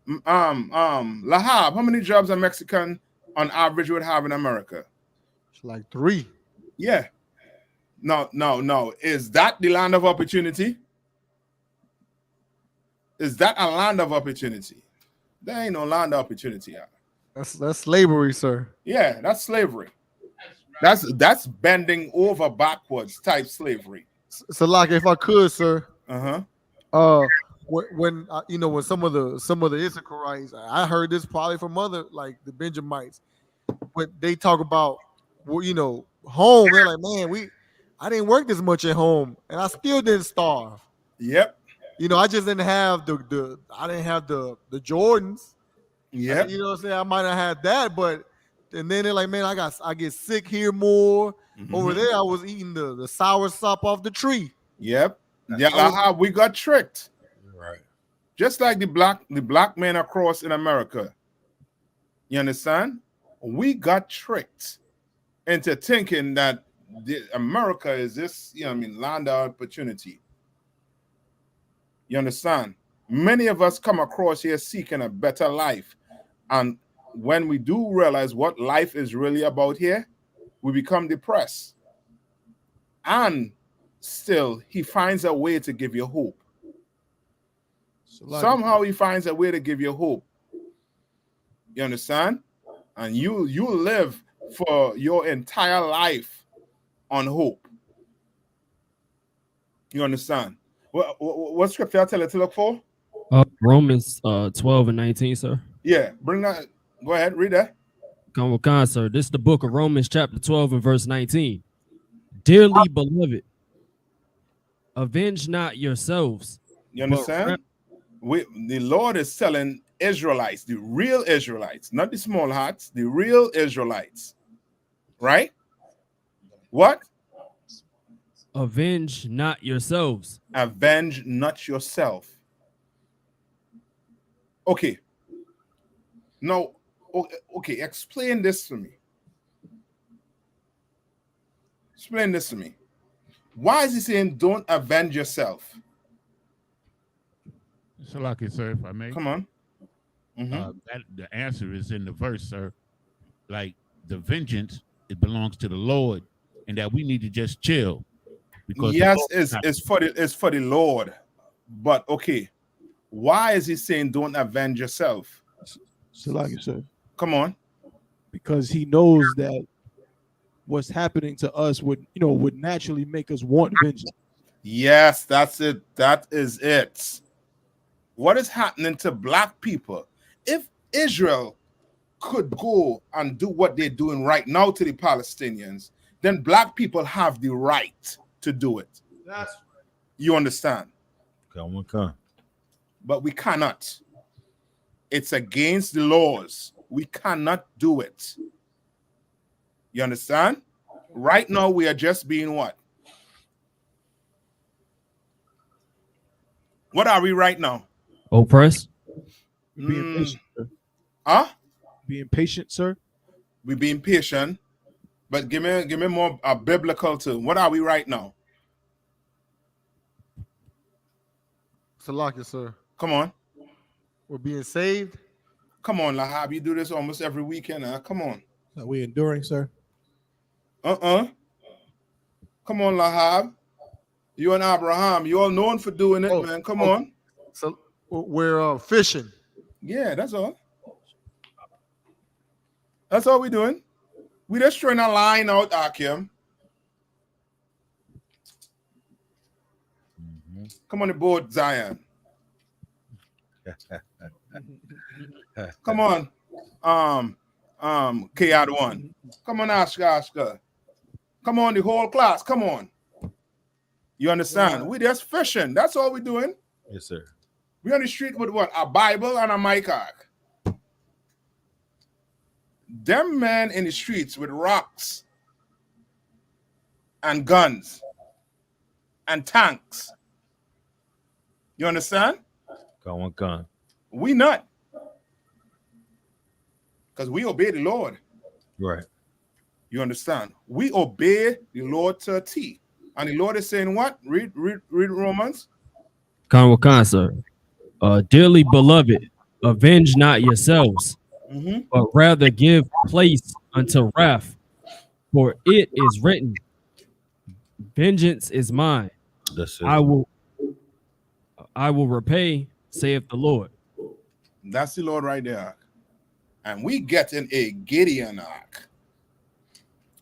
Lahab, how many jobs a Mexican on average would have in America? It's like 3. Yeah. No. Is that the land of opportunity? Is that a land of opportunity? There ain't no land of opportunity. That's slavery, sir. Yeah, that's slavery. That's bending over backwards type slavery. Salaki, if I could, sir. Uh-huh. When you know, when some of the Issacharites, I heard this probably from other, like the Benjamites, but they talk about, well, you know, home. They're like, man, I didn't work this much at home, and I still didn't starve. Yep. You know, I just didn't have the Jordans. Yep. You know what I'm saying? I might have had that, but and then they're like, man, I get sick here more. Over there, I was eating the sour sop off the tree. Yep. Yeah, we got tricked. Right. Just like the black men across in America. You understand? We got tricked into thinking that America is this, land of opportunity. You understand? Many of us come across here seeking a better life. And when we do realize what life is really about here, we become depressed. And still, he finds a way to give you hope. Somehow he finds a way to give you hope. You understand? And you live for your entire life on hope. You understand? What scripture I tell you to look for? Romans 12 and 19, sir. Yeah, bring that. Go ahead, read that. Come on, sir. This is the book of Romans, chapter 12 and verse 19. Dearly beloved, avenge not yourselves. You understand? The Lord is telling Israelites, the real Israelites, not the small hats, the real Israelites. Right? What? Avenge not yourselves. Avenge not yourself. Okay. Now, okay, explain this to me. Explain this to me. Why is he saying don't avenge yourself? Salaki, sir, if I may. Come on. The answer is in the verse, sir. Like the vengeance, it belongs to the Lord, and that we need to just chill. Because yes, it's for the Lord. But okay, why is he saying don't avenge yourself? Salaki, sir. Come on. Because he knows that what's happening to us would naturally make us want vengeance. Yes, that's it. That is it. What is happening to black people? If Israel could go and do what they're doing right now to the Palestinians, then black people have the right to do it. That's right. You understand? Come. But we cannot. It's against the laws. We cannot do it. You understand? Right now, we are just being what? What are we right now? Oppressed? Being patient, sir. Huh? Being patient, sir. We're being patient, but give me more biblical too. What are we right now? Salaki, sir. Come on. We're being saved. Come on, Lahab. You do this almost every weekend. Come on. Are we enduring, sir? Come on, Lahab. You and Abraham, you all known for doing it, man. Come on. So we're fishing. Yeah, that's all. That's all we're doing. We just trying to line out Akim. Come on the board, Zion. Come on. K1. Come on, Ashka. Come on, the whole class. Come on. You understand? We just fishing. That's all we're doing. Yes, sir. We on the street with what? A Bible and a mic arc. Them men in the streets with rocks and guns and tanks. You understand? Gun one gun. We not. Because we obey the Lord. Right. You understand? We obey the Lord to a T. And the Lord is saying what? Read Romans. Con, sir. Dearly beloved, avenge not yourselves, but rather give place unto wrath, for it is written, vengeance is mine. I will repay, saith the Lord. That's the Lord right there. And we getting a Gideon arc.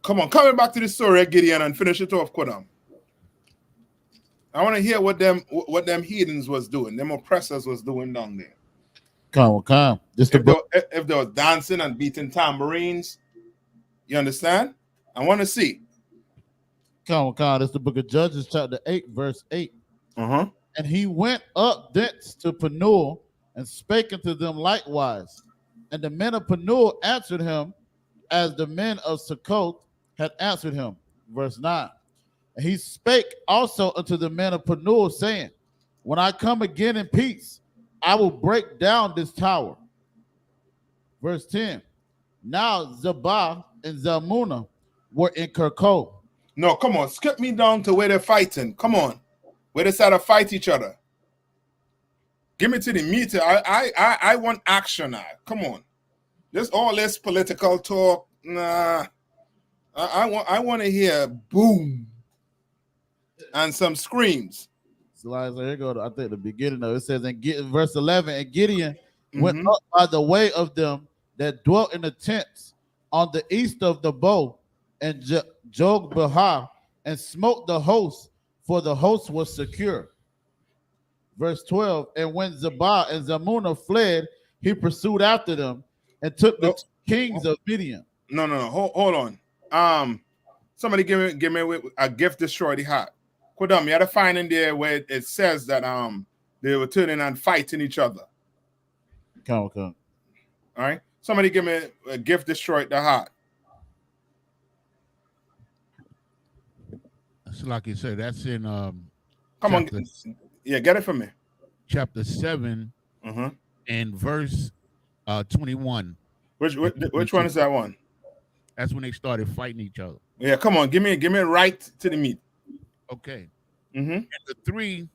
Come on, coming back to the story of Gideon and finish it off, Kodam. I want to hear what them heathens was doing, them oppressors was doing down there. Come. If they were dancing and beating tambourines, you understand? I want to see. Come. It's the book of Judges, chapter 8, verse 8. Uh-huh. And he went up thence to Penuel and spake unto them likewise. And the men of Penuel answered him as the men of Succoth had answered him. Verse 9. And he spake also unto the men of Penuel, saying, when I come again in peace, I will break down this tower. Verse 10. Now Zabah and Zalmunna were in Kirko. No, come on, skip me down to where they're fighting. Come on, where they start to fight each other. Give me to the meat. I want action now. Come on, all this political talk. Nah, I want to hear boom and some screams. So here go. I think the beginning of it says in verse 11, and Gideon went up by the way of them that dwelt in the tents on the east of the bow, and Jogbehah, and smote the host, for the host was secure. Verse 12, and when Zabah and Zalmunna fled, he pursued after them and took the kings of Midian. No. Hold on. Somebody give me a gift destroy the heart. Kodam, you had to find in there where it says that they were turning and fighting each other. Come. All right. Somebody give me a gift destroyed the heart. That's like you said. That's in Come on, get it for me. Chapter 7 and verse 21. Which one is that one? That's when they started fighting each other. Yeah, come on, give me right to the meat. Okay. And the three,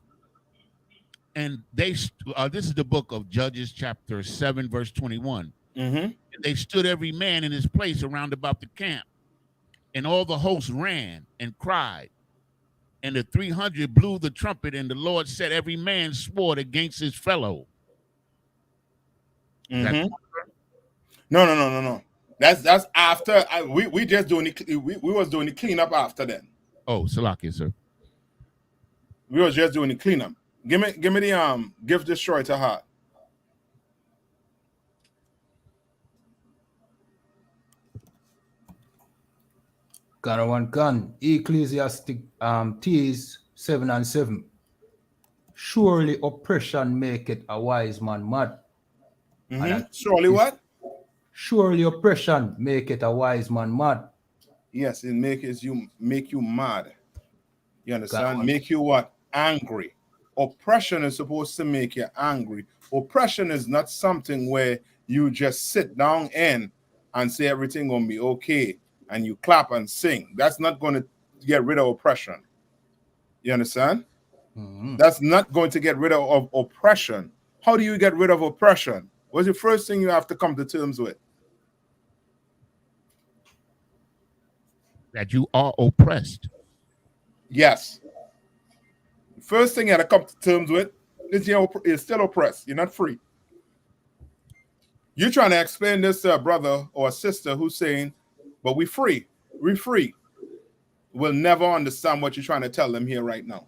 and they this is the book of Judges, chapter 7, verse 21. And they stood every man in his place around about the camp, and all the hosts ran and cried, and the 300 blew the trumpet, and the Lord set every man sword against his fellow. No. That's after we just doing we was doing the cleanup after then. Oh, Salaki, sir. We was just doing the cleanup. Give me the gift destroy to heart. Gun. Ecclesiastic Ts 7 and 7. Surely oppression maketh a wise man mad. Surely what? Surely oppression maketh a wise man mad. Yes, it make you mad. You understand? Make you what? Angry. Oppression is supposed to make you angry. Oppression is not something where you just sit down in and say everything gonna be okay and you clap and sing. That's not going to get rid of oppression. You understand? That's not going to get rid of oppression. How do you get rid of oppression? What's the first thing you have to come to terms with? That you are oppressed. Yes. The first thing you have to come to terms with is you're still oppressed. You're not free. You're trying to explain this to a brother or a sister who's saying, but we're free. We're free. Will never understand what you're trying to tell them here right now.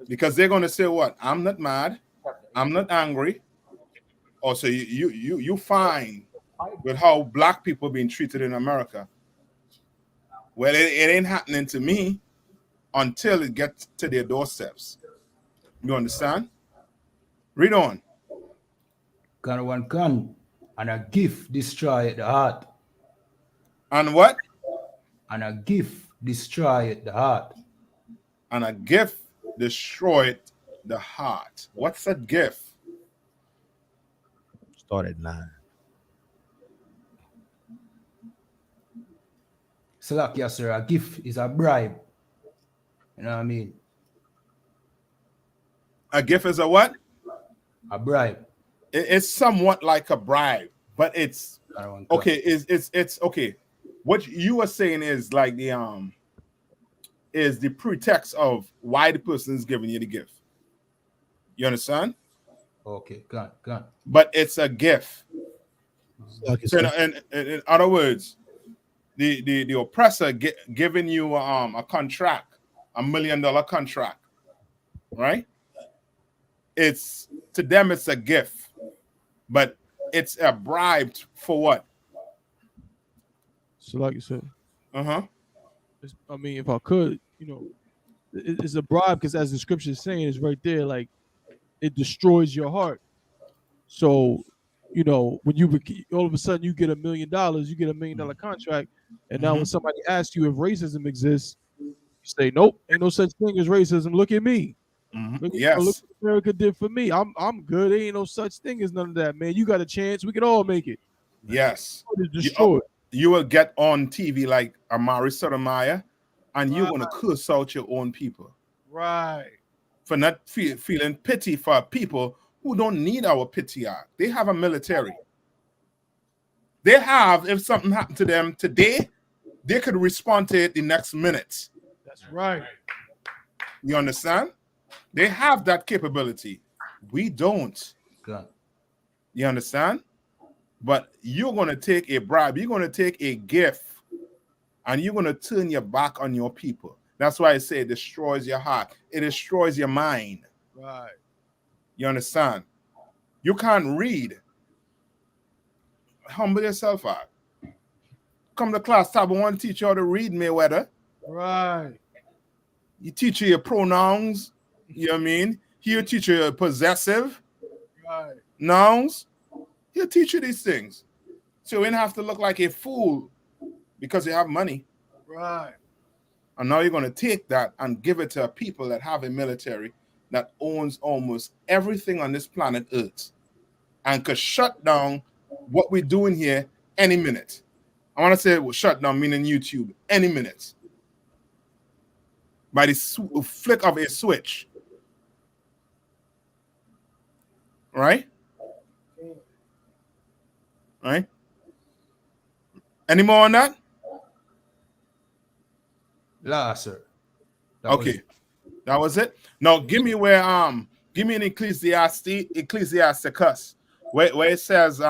Because they're going to say what? I'm not mad. I'm not angry. Or so you fine with how black people being treated in America. Well, it ain't happening to me. until it gets to their doorsteps. You understand? Read on. Can one can and a gift destroy the heart. And what? And a gift destroy the heart. And a gift destroyed the heart. What's a gift? Start at 9. So like yes, sir, a gift is a bribe. You know what I mean? A gift is a what? A bribe. It's somewhat like a bribe, but it's okay. It's okay. What you are saying is like the pretext of why the person is giving you the gift. You understand? Okay, got it. But it's a gift. Okay, So in other words, the oppressor giving you a contract, $1 million contract, right? It's to them it's a gift, but it's a bribe for what? So like you said, I mean, if I could, it's a bribe because as the scripture is saying, it's right there, like it destroys your heart. So, when you all of a sudden you get $1 million, you get $1 million contract, and now when somebody asks you if racism exists, you say, "Nope, ain't no such thing as racism. Look at me. Look Yes. what America did for me. I'm good. There ain't no such thing as none of that, man. You got a chance. We can all make it." Yes. It's destroyed. You will get on TV like Amari Sotomayor, and you're going to curse out your own people. Right. For not feeling pity for people who don't need our pity. They have a military. They have, if something happened to them today, they could respond to it the next minute. That's right. You understand? They have that capability. We don't. God. You understand? But you're going to take a bribe. You're going to take a gift, and you're going to turn your back on your people. That's why I say it destroys your heart. It destroys your mind. Right. You understand? You can't read. Humble yourself out. Come to class, Tab 1, teach you how to read, Mayweather. Right. You teach you your pronouns. You know what I mean? He'll teach you your possessive nouns. He'll teach you these things. So you don't have to look like a fool because you have money. Right. And now you're going to take that and give it to a people that have a military that owns almost everything on this planet Earth and could shut down what we're doing here any minute. I want to say it will shut down, meaning YouTube, any minute. By the flick of a switch. Right? Right? Any more on that? La, sir. Okay. That was it. Now give me an Ecclesiasticus where it says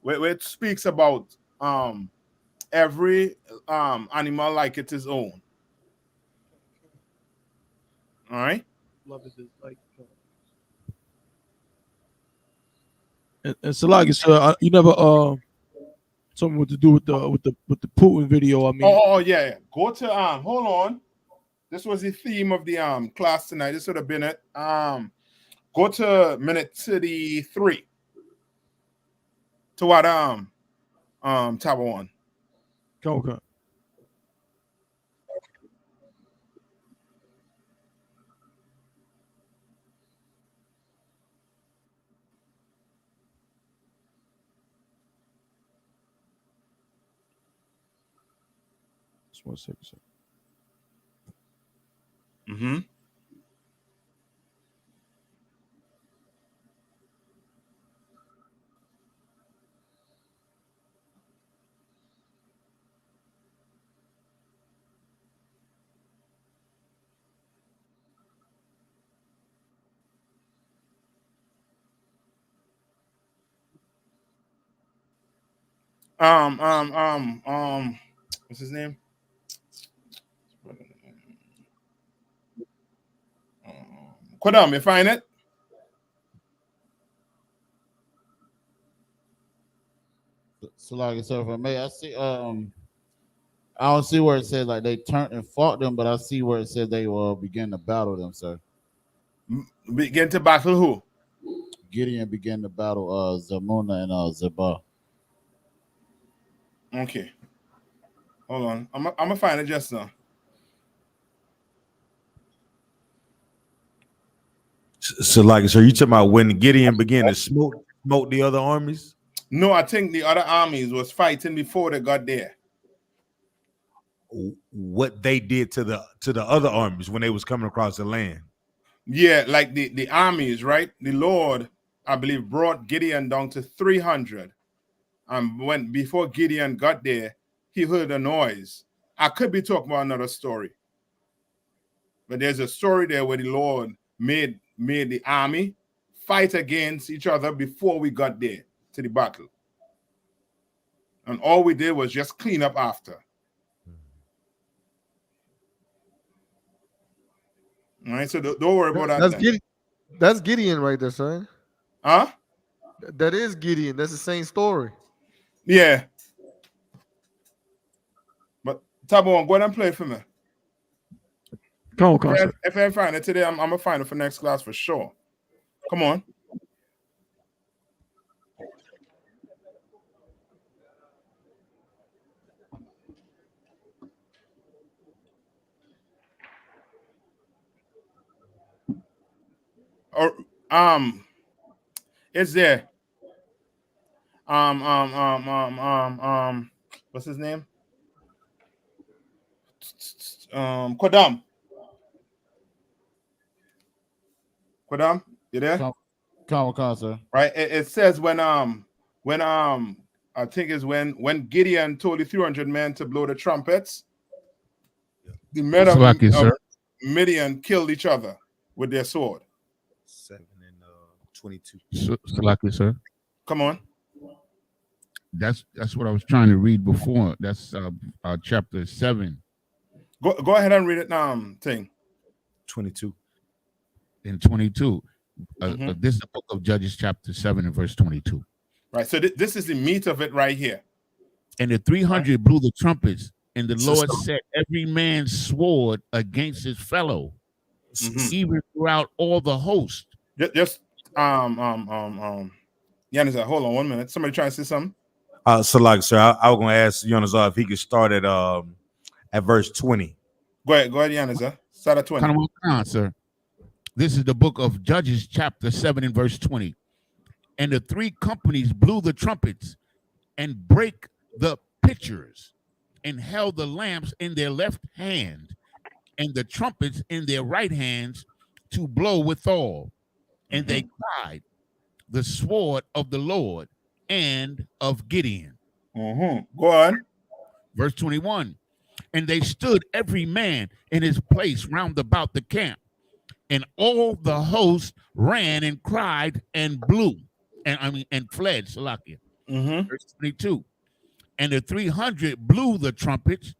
where it speaks about every animal like it is own. All right. Love it. Like, and Salagi, sir, you never told me what to do with the Putin video. I mean, Oh yeah. Go to hold on. This was the theme of the class tonight. This would have been it. Go to minute 33. To what Tab 1. Okay. Just 1 second, sir. Mm-hmm. What's his name? Kodam, you find it? So like I said, for me, I see I don't see where it says like they turned and fought them, but I see where it says they began to battle them, sir. Begin to battle who? Gideon began to battle Zamuna and Zebah. Okay. Hold on. I'm gonna find it just now. So you talking about when Gideon began to smoke the other armies? No, I think the other armies was fighting before they got there. What they did to the other armies when they was coming across the land? Yeah, like the armies, right? The Lord, I believe, brought Gideon down to 300. And before Gideon got there, he heard a noise. I could be talking about another story, but there's a story there where the Lord made the army fight against each other before we got there to the battle, and all we did was just clean up after. All right, so don't worry about that. That's Gideon right there, son. Huh? That is Gideon. That's the same story. Yeah. But Tabo, go ahead and play for me. Come on, if I find it today, I'm gonna find it for next class for sure. Come on. Or it's there. What's his name? Kodam, you there? Come, sir. Right. It says when I think it's when Gideon told the 300 men to blow the trumpets, the men of Midian killed each other with their sword. 7 and 22. Salaki, sir. Come on. That's what I was trying to read before. That's chapter 7. Go ahead and read it now. 22. In 22. This is the book of Judges, chapter 7 and verse 22. Right. So this is the meat of it right here. And the 300 blew the trumpets, and the Lord set every man's sword against his fellow, even throughout all the host. Just Yanazar, hold on 1 minute. Somebody trying to say something? Sir, I was gonna ask Yanazar if he could start at verse 20. Go ahead, Yanazar. Start at 20. Come on, sir. This is the book of Judges, chapter 7 and verse 20. And the 3 companies blew the trumpets and brake the pitchers and held the lamps in their left hand and the trumpets in their right hands to blow withal. And they cried, the sword of the Lord and of Gideon. Go on. Verse 21. And they stood every man in his place round about the camp. And all the host ran and cried and blew, and fled. Salakia. Verse 22. And the 300 blew the trumpets,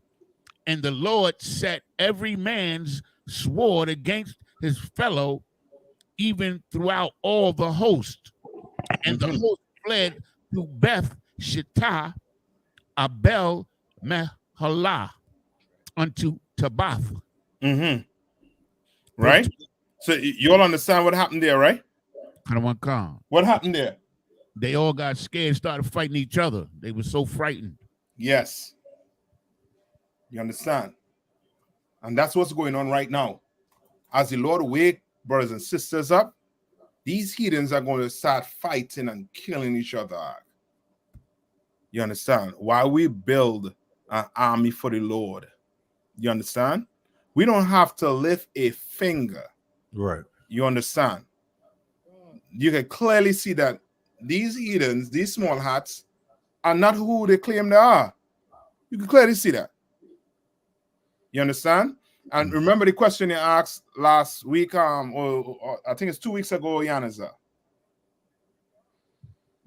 and the Lord set every man's sword against his fellow, even throughout all the host. And the host fled to Beth Shittah, Abel Meholah, unto Tabath. Right? So you all understand what happened there, right? What happened there? They all got scared, started fighting each other. They were so frightened. Yes. You understand? And that's what's going on right now. As the Lord wake brothers and sisters up, these heathens are going to start fighting and killing each other. You understand? While we build an army for the Lord. You understand? We don't have to lift a finger. Right. You understand? You can clearly see that these heathens, these small hats, are not who they claim they are. You can clearly see that. You understand? And remember the question you asked last week, or I think it's 2 weeks ago, Yanaza.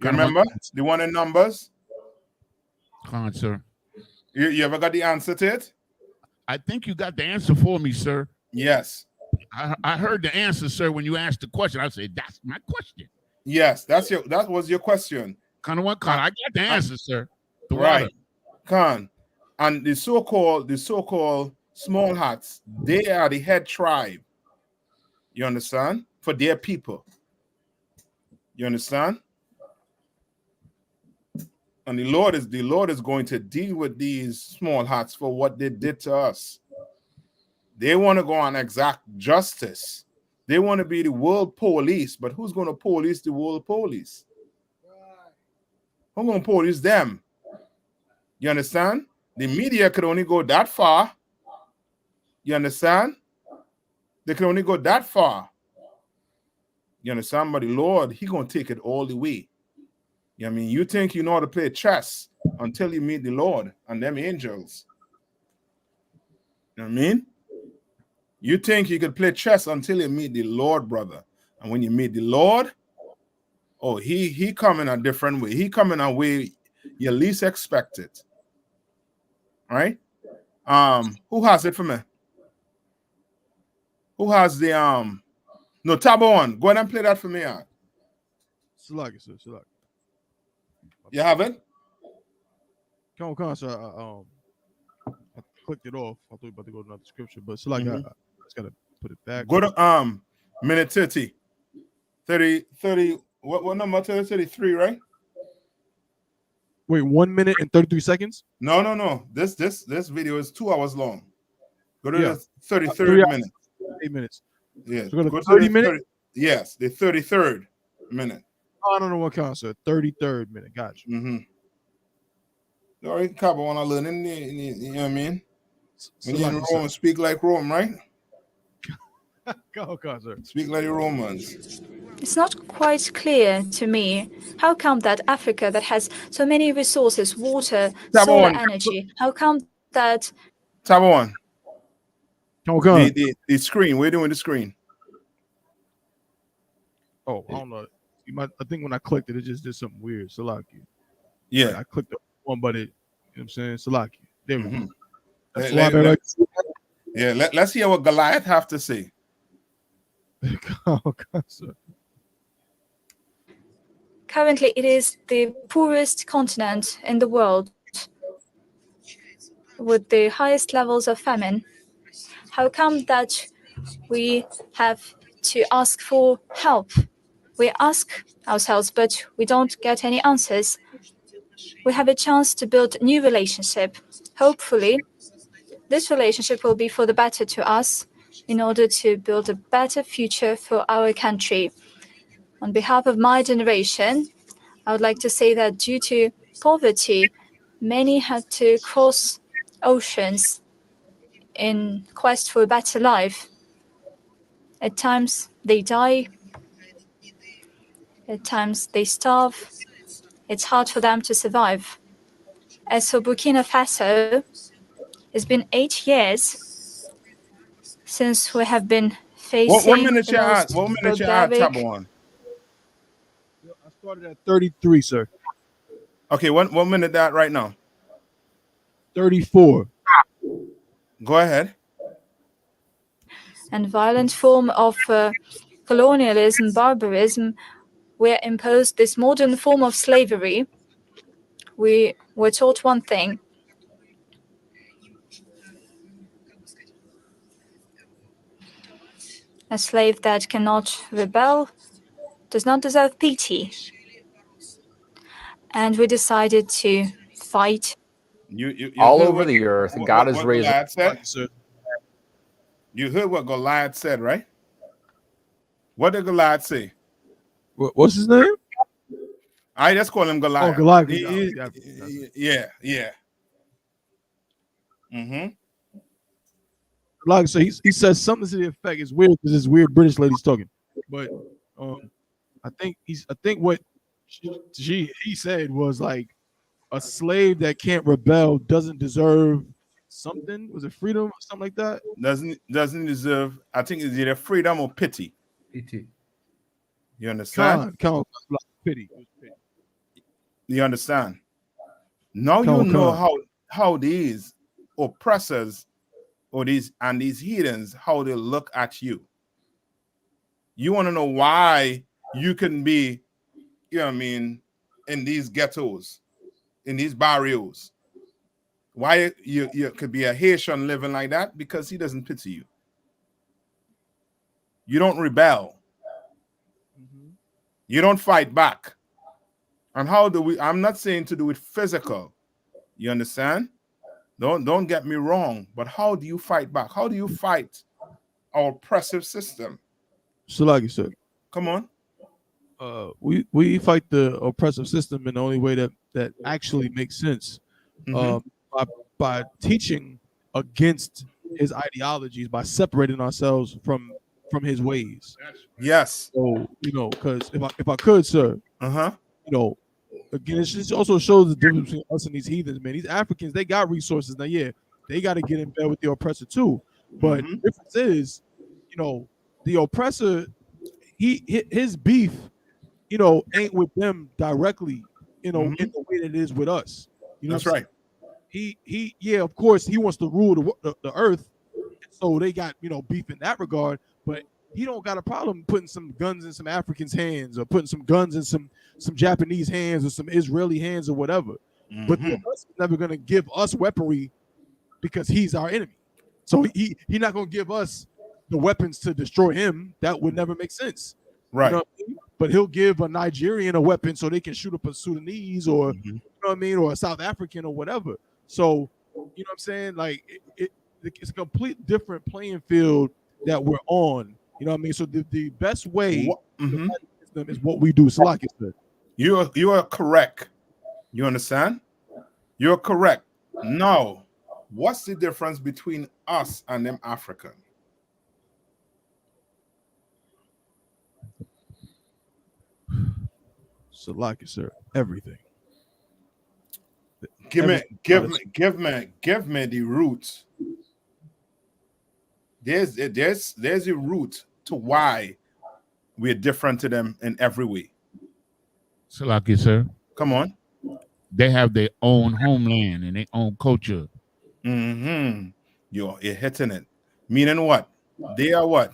You remember the one in Numbers? Sir. You ever got the answer to it? I think you got the answer for me, sir. Yes. I heard the answer, sir, when you asked the question. I said, that's my question. Yes, that was your question. I got the answer, sir. Right. Khan. And the so-called small hats, they are the head tribe. You understand? For their people. You understand? And the Lord is going to deal with these small hats for what they did to us. They want to go on exact justice. They want to be the world police, but who's going to police the world police? Who's going to police them? You understand? The media could only go that far. You understand? They can only go that far. You understand? But the Lord, He gonna take it all the way. You know what I mean? You think you know how to play chess until you meet the Lord and them angels. You know what I mean? You think you could play chess until you meet the Lord, brother. And when you meet the Lord, oh, he come in a different way. He come in a way you least expect it. Right? Who has it for me? Who has the no, Tabo one? Go ahead and play that for me. Salaki, sir. Salaki. You have it? Come on, sir. I clicked it off. I thought we were about to go to another scripture, but Salaki, I just gotta put it back. Go to minute 30. 30, what number? 33, right? Wait, 1 minute and 33 seconds? No. This video is 2 hours long. Go to the 33rd 3 hours, minute. 8 minutes. Yeah. So go to Go 30 the minutes? yes, the 33rd minute. Oh, I don't know what counts, sir. 33rd minute. Gotcha. All right, Cabo want to learn, you know what I mean? When you're in Salaki, sir. Rome, speak like Rome, right? Go, sir. Speak like the Romans. It's not quite clear to me how come that Africa that has so many resources, water, solar energy, how come that Tabo one. Okay. The screen. We're doing the screen. Oh, I don't know. I think when I clicked it, it just did something weird. Salaki. Yeah. Like I clicked the one, but it, you know what I'm saying? Salaki. There we go. That's Let's hear what Goliath have to say. currently it is the poorest continent in the world with the highest levels of famine? How come that we have to ask for help? We ask ourselves, but we don't get any answers. We have a chance to build a new relationship. Hopefully, this relationship will be for the better to us in order to build a better future for our country. On behalf of my generation, I would like to say that due to poverty, many had to cross oceans in quest for a better life. At times they die, at times they starve. It's hard for them to survive. As for Burkina Faso, it's been 8 years since we have been facing What minute the you most at? What minute you at, barbaric. Tabo one? I started at 33, sir. Okay, what minute that right now? 34. Go ahead. And violent form of colonialism, barbarism, were imposed this modern form of slavery. We were taught one thing. A slave that cannot rebel does not deserve pity. And we decided to fight. You All heard over what- the earth, what- God what- is what raising. Goliath said? You heard what Goliath said, right? What did Goliath say? What's his name? I just call him Goliath. Oh, Goliath. Yeah. Mm-hmm. Like so, he says something to the effect. It's weird because this weird British lady's talking, but I think what he said was like a slave that can't rebel doesn't deserve something. Was it freedom or something like that? Doesn't deserve. I think it's either freedom or pity. Pity. You understand? Pity. You understand? Now you know how these oppressors or these heathens, how they look at you. You want to know why you can be, you know what I mean, in these ghettos, in these barrios. Why you could be a Haitian living like that? Because he doesn't pity you. You don't rebel. You don't fight back. And how do we? I'm not saying to do it physical. You understand? Don't get me wrong. But how do you fight back? How do you fight our oppressive system? So like you said, come on. We fight the oppressive system in the only way that actually makes sense. By teaching against his ideologies, by separating ourselves from his ways. Yes. So because if I could, sir, again, it just also shows the difference between us and these heathens, man. These Africans, they got resources. Now, yeah, they got to get in bed with the oppressor too. But the difference is, the oppressor, his beef, ain't with them directly, in the way that it is with us. That's right. He of course, he wants to rule the earth, so they got beef in that regard. But he don't got a problem putting some guns in some Africans' hands, or putting some guns in some Japanese hands, or some Israeli hands, or whatever. But the oppressor is never gonna give us weaponry because he's our enemy. So he not gonna give us the weapons to destroy him. That would never make sense. Right. You know what I mean? But he'll give a Nigerian a weapon so they can shoot up a Sudanese, or you know what I mean, or a South African, or whatever. So you know what I'm saying? Like it's a complete different playing field that we're on. You know what I mean? So the best way to fight them is what we do. Salaki said. You are correct. You understand? You're correct. Now, what's the difference between us and them African? Salaki, sir. Everything. Give me the roots. There's a root to why we're different to them in every way. Salaki, sir. Come on. They have their own homeland and their own culture. You're hitting it. Meaning what? They are what?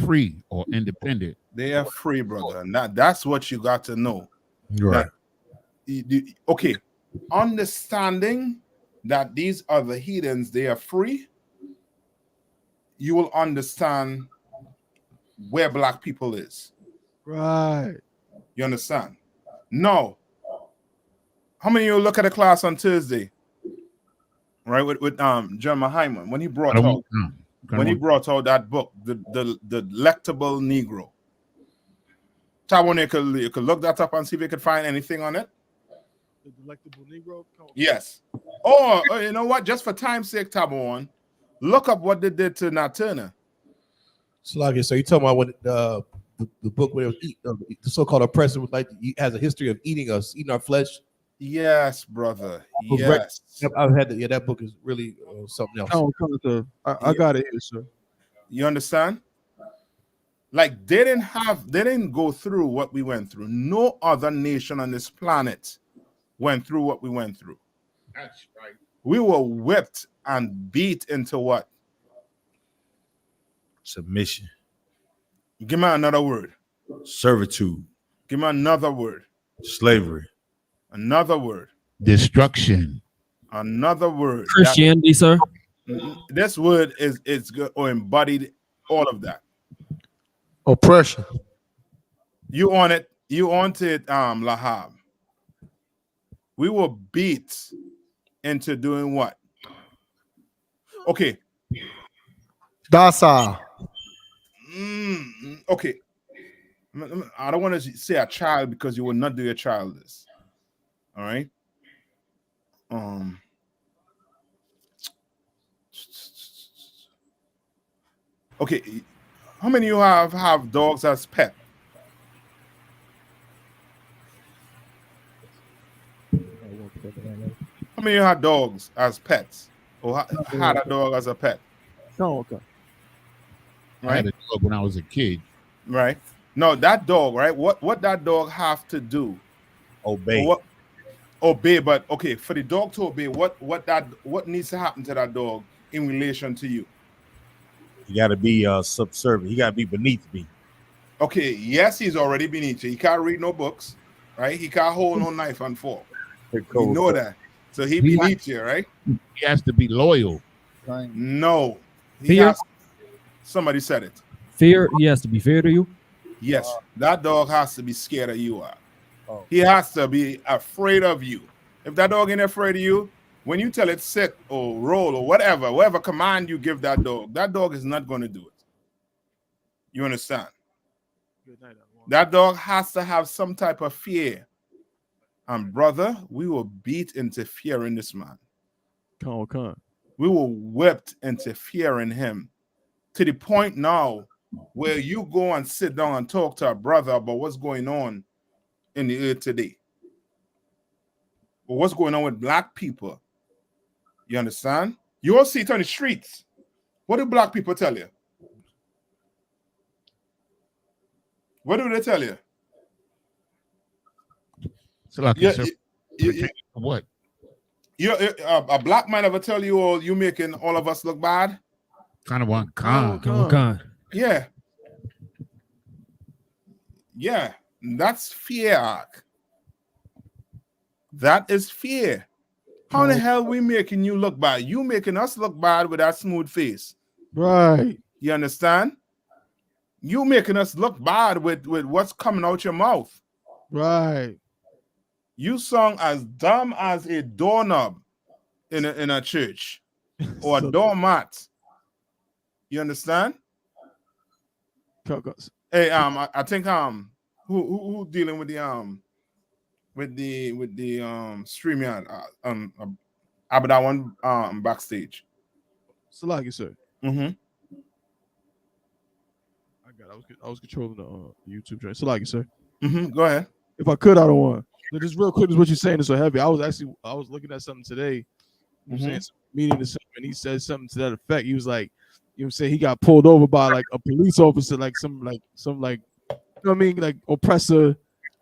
Free or independent. They are free, brother. And that's what you got to know. Right. Okay. Understanding that these are the heathens, they are free, you will understand where black people is. Right. You understand? No. How many of you look at a class on Thursday? Right, with Jeremiah Hyman, when he brought out that book, the Delectable Negro. Tabone, you could look that up and see if you could find anything on it. The Delectable Negro? Yes. Or you know what? Just for time's sake, Tabone, look up what they did to Nat Turner. So you talking about when the book where it was the so-called oppressor has a history of eating our flesh? Yes, brother. Yes. I've had that book is really something else. I got it here, sir. You understand? Like they didn't go through what we went through. No other nation on this planet went through what we went through. That's right. We were whipped and beat into what? Submission. Give me another word. Servitude. Give me another word. Slavery. Another word. Destruction. Another word. Christianity, sir. This word is good or embodied all of that. Oppression. You on it, Lahab. We were beat into doing what? Okay. Docile. Okay. I don't want to say a child because you will not do your child this. All right. Okay. How many of you have dogs as pet? How many of you had dogs as pets? Or had a dog as a pet? Oh, okay. I had a dog when I was a kid. Right. No, that dog, right? What that dog have to do? Obey. Obey, but okay, for the dog to obey, what needs to happen to that dog in relation to you? He got to be subservient. He got to be beneath me. Okay, yes, he's already beneath you. He can't read no books, right? He can't hold no knife and fork. We know that. So he beneath you, right? He has to be loyal. No. He Fear? has, somebody said it. Fear. He has to be fair to you. Yes, that dog has to be scared of you. Oh. He has to be afraid of you. If that dog ain't afraid of you, when you tell it sit or roll or whatever command you give that dog is not going to do it. You understand? That dog has to have some type of fear. And brother, we were beat into fearing this man. Con. We were whipped into fearing him to the point now where you go and sit down and talk to a brother about what's going on in the earth today. Or what's going on with black people. You understand? You all see it on the streets. What do black people tell you? What do they tell you? So like what? A black man ever tell you, "Oh, you making all of us look bad"? Kind of one con. Yeah. Yeah. That's fear, Ark. That is fear. How in the hell we making you look bad? You making us look bad with that smooth face. Right. You understand? You making us look bad with what's coming out your mouth. Right. You sung as dumb as a doorknob in a church or a doormat. You understand? Hey, I think who dealing with the StreamYard about that one backstage. Salagi, sir. Mm-hmm. I was controlling the YouTube channel. Salagi, sir. Mm-hmm. Go ahead. If I could, I don't want. Just real quick, is what you're saying is so heavy. I was looking at something today. You know, saying some meeting to something, and he said something to that effect. He was like, you know, saying he got pulled over by like a police officer, like some you know what I mean, like oppressor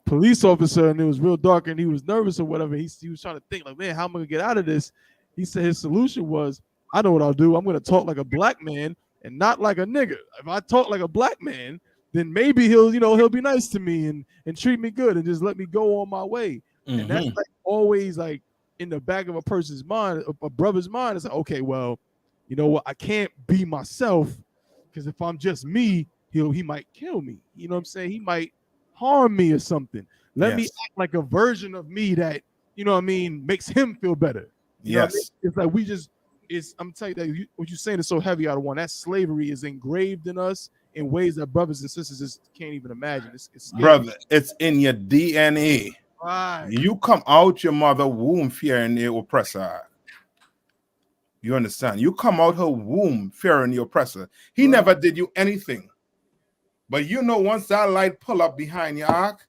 police officer, and it was real dark, and he was nervous or whatever. He was trying to think like, man, how am I gonna get out of this? He said his solution was, I know what I'll do. I'm gonna talk like a black man and not like a nigga. If I talk like a black man, then maybe he'll be nice to me and treat me good and just let me go on my way. And that's like always like in the back of a person's mind, a brother's mind. It's like, okay, well, you know what? I can't be myself because if I'm just me, he might kill me. You know what I'm saying? He might harm me or something. Let me act like a version of me that, you know what I mean, makes him feel better. You know what I mean? It's like I'm telling you that what you're saying is so heavy out of one. That slavery is engraved in us in ways that brothers and sisters just can't even imagine. It's scary. Brother, it's in your DNA. Right. You come out your mother womb fearing the oppressor. You understand? You come out her womb fearing the oppressor. He never did you anything. But you know, once that light pull up behind your ark,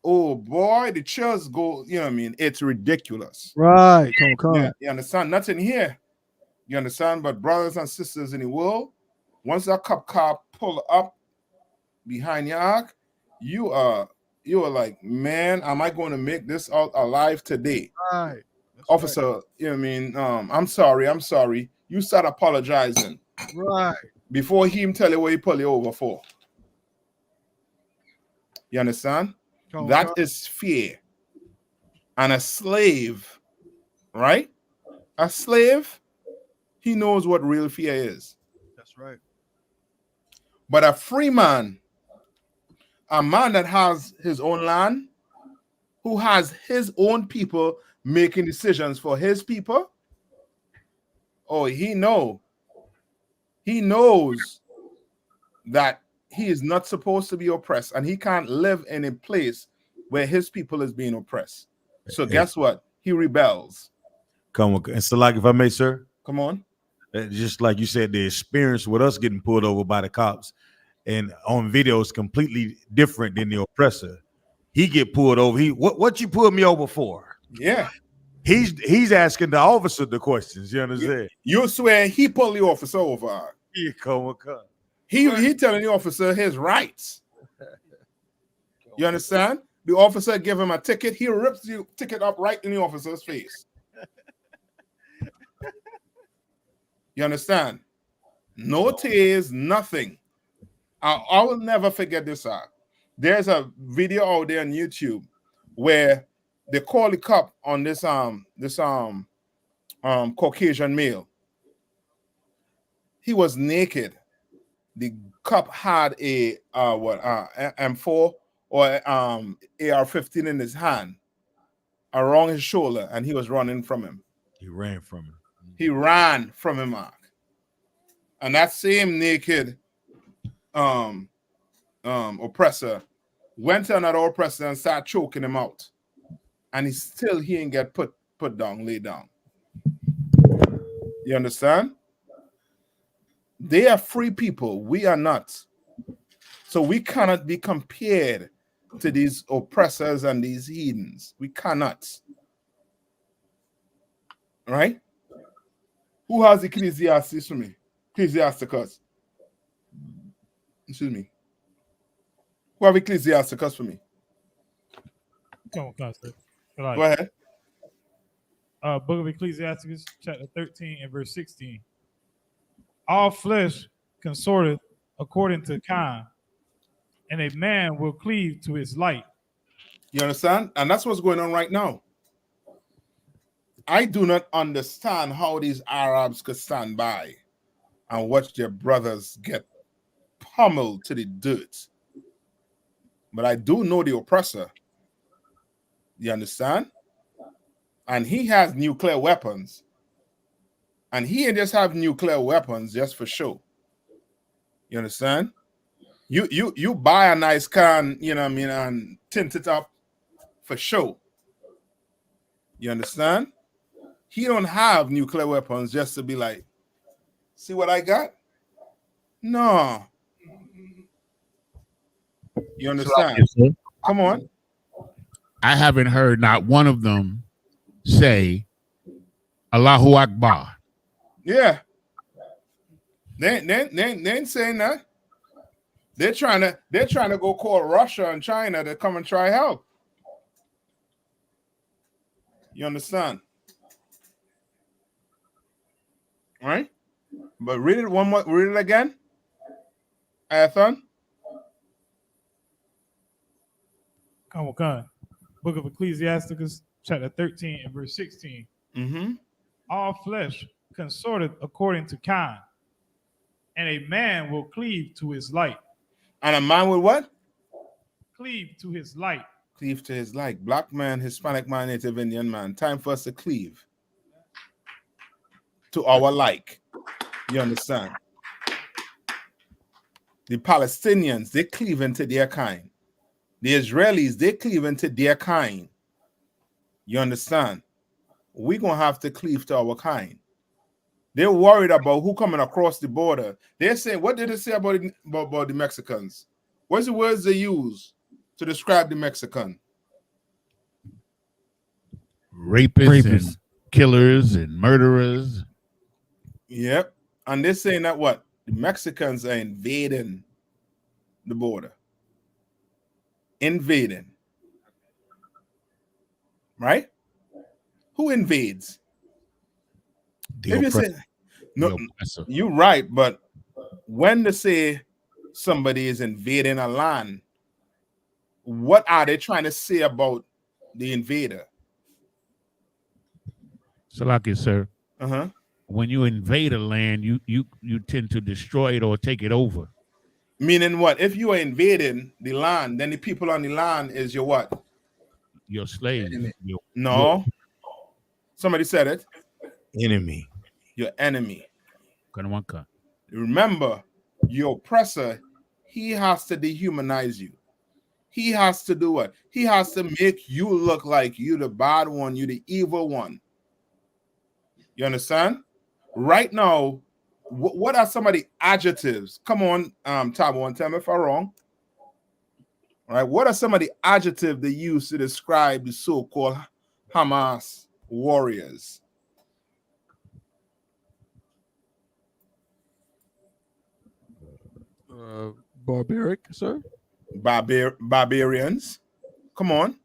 oh boy, the chills go, you know what I mean? It's ridiculous. Right. Come. Yeah, you understand? Nothing here. You understand? But brothers and sisters in the world, once that cop car pull up behind your ark, you are like, man, am I going to make this out alive today? Right. Officer, you know what I mean? I'm sorry. You start apologizing. Right. Before him tell you what he pull you over for. You understand? That is fear. And a slave, right? A slave, he knows what real fear is. That's right. But a free man, a man that has his own land, who has his own people making decisions for his people, oh, he knows that he is not supposed to be oppressed, and he can't live in a place where his people is being oppressed. So guess what? He rebels. Come on. And so, like, if I may, sir. Come on. Just like you said, the experience with us getting pulled over by the cops and on video is completely different than the oppressor. He get pulled over. What you pulled me over for? Yeah. He's asking the officer the questions. You understand? You swear he pulled the officer over. Yeah, come. He telling the officer his rights. You understand? The officer give him a ticket. He rips the ticket up right in the officer's face. You understand? No tears, nothing. I will never forget this. There's a video out there on YouTube where they call the cop on this Caucasian male. He was naked. The cop had a M4 or AR-15 in his hand around his shoulder, and he was running from him. He ran from him. He ran from him, Mark. And that same naked oppressor went to another oppressor and started choking him out. And he ain't get put down, laid down. You understand? They are free people. We are not. So we cannot be compared to these oppressors and these heathens. We cannot. Right? Who has Ecclesiastes for me? Ecclesiasticus. Excuse me. Who have Ecclesiasticus for me? Come on, sir. Go ahead. Book of Ecclesiasticus, chapter 13 and verse 16. All flesh consorteth according to kind, and a man will cleave to his light. You understand? And that's what's going on right now. I do not understand how these Arabs could stand by and watch their brothers get pummeled to the dirt. But I do know the oppressor. You understand? And he has nuclear weapons. And he ain't just have nuclear weapons just for show. You understand? You buy a nice car, you know what I mean, and tint it up for show. You understand? He don't have nuclear weapons just to be like, see what I got? No. You understand? Come on. I haven't heard not one of them say Allahu Akbar. Yeah. They ain't saying that. They're trying to go call Russia and China to come and try help. You understand? Right? But read it one more, read it again. Athan. Come on. Book of Ecclesiasticus, chapter 13 and verse 16. Mm-hmm. All flesh consorteth according to kind, and a man will cleave to his light. And a man will what? Cleave to his light. Cleave to his light. Black man, Hispanic man, Native Indian man. Time for us to cleave to our like. You understand? The Palestinians, they cleave into their kind. The Israelis, they cleave into their kind. You understand? We're going to have to cleave to our kind. They're worried about who coming across the border. They're saying, what did they say about the Mexicans? What's the words they use to describe the Mexican? Rapists. And killers and murderers. Yep. And they're saying that what? The Mexicans are invading the border. Invading. Right? Who invades? If you say, no, you're right, but when they say somebody is invading a land, what are they trying to say about the invader? Salaki, sir. Uh-huh. When you invade a land, you tend to destroy it or take it over. Meaning what? If you are invading the land, then the people on the land is your what? Your slave. No. Somebody said it. Enemy. Your enemy. Remember, your oppressor, he has to dehumanize you. He has to do what? He has to make you look like you the bad one, you the evil one. You understand? Right now, what are some of the adjectives? Come on, Tabo, and tell me if I'm wrong. All right, what are some of the adjectives they use to describe the so-called Hamas warriors? Barbaric, sir. Barbarians. Come on.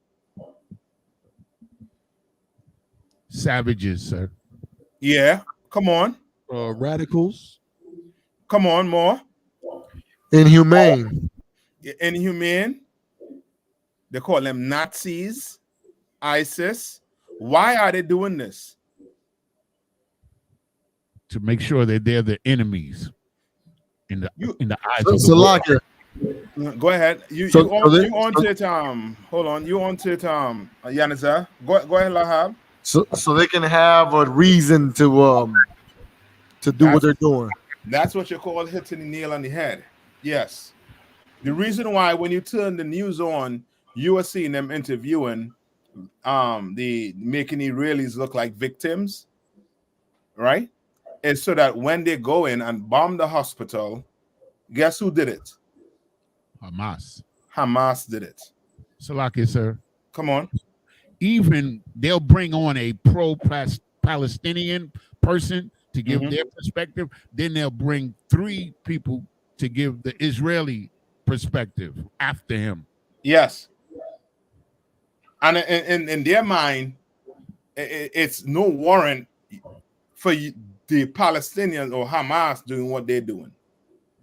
Savages, sir. Yeah, come on. Radicals. Come on, more. Inhumane. Inhumane. They call them Nazis. ISIS. Why are they doing this? To make sure that they're the enemies in the eyes So, of the world. Salakia, Go ahead. You on to it. Hold on. You on to it. Yaniza. Go ahead, Lahab. so they can have a reason to do what they're doing. That's what you call hitting the nail on the head. Yes. The reason why when you turn the news on, you are seeing them interviewing the making Israelis look like victims, right? Is so that when they go in and bomb the hospital, guess who did it? Hamas. Hamas did it. Salakia, sir. Come on. Even they'll bring on a pro-Palestinian person to give their perspective. Then they'll bring 3 people to give the Israeli perspective after him. Yes. And in their mind, it's no warrant for the Palestinians or Hamas doing what they're doing.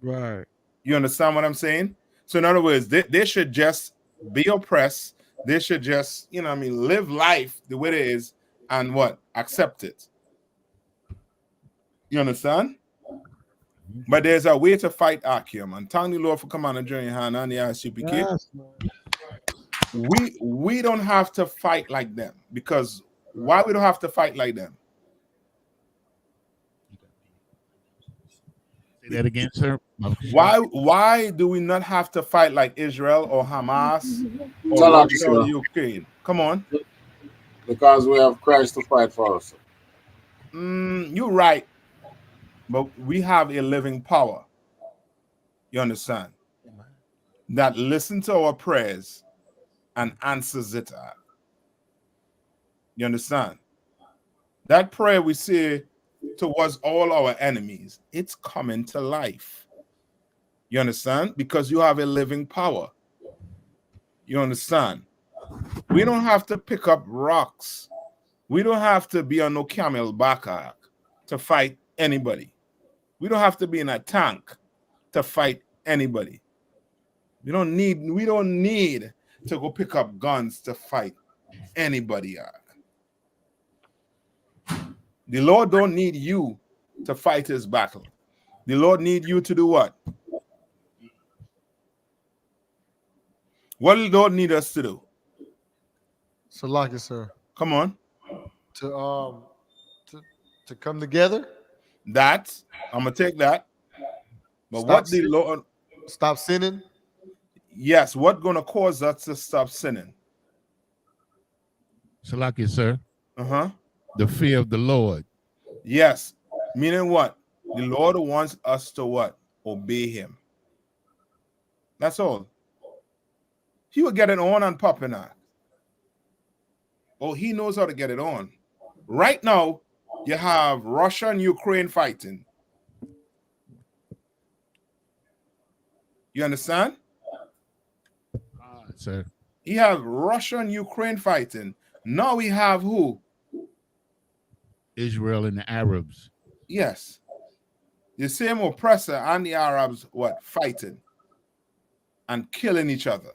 Right. You understand what I'm saying? So in other words, they should just be oppressed. They should just, live life the way it is and accept it. You understand? But there's a way to fight Akim. And thank the Lord for coming and joining hand on the Isupk. Yes, We don't have to fight like them, because why we don't have to fight like them? Say that again, sir. Why do we not have to fight like Israel or Hamas or Tell us, Russia or sir. Ukraine? Come on. Because we have Christ to fight for us. You're right. But we have a living power. You understand? That listens to our prayers and answers it. You understand? That prayer we say towards all our enemies, it's coming to life. You understand? Because you have a living power. You understand? We don't have to pick up rocks. We don't have to be on no camel back to fight anybody. We don't have to be in a tank to fight anybody. We don't need to go pick up guns to fight anybody. The Lord don't need you to fight his battle. The Lord need you to do what? What does the Lord need us to do? Salakia, sir. Come on. To come together. That I'm gonna take that. But what the Lord stop sinning? Yes, what's gonna cause us to stop sinning? Salakia, sir. Uh-huh. The fear of the Lord. Yes. Meaning what? The Lord wants us to what? Obey him. That's all. He will get it on and popping out. Oh, he knows how to get it on. Right now, you have Russia and Ukraine fighting. You understand? Sir. You have Russia and Ukraine fighting. Now we have who? Israel and the Arabs. Yes. The same oppressor and the Arabs fighting and killing each other.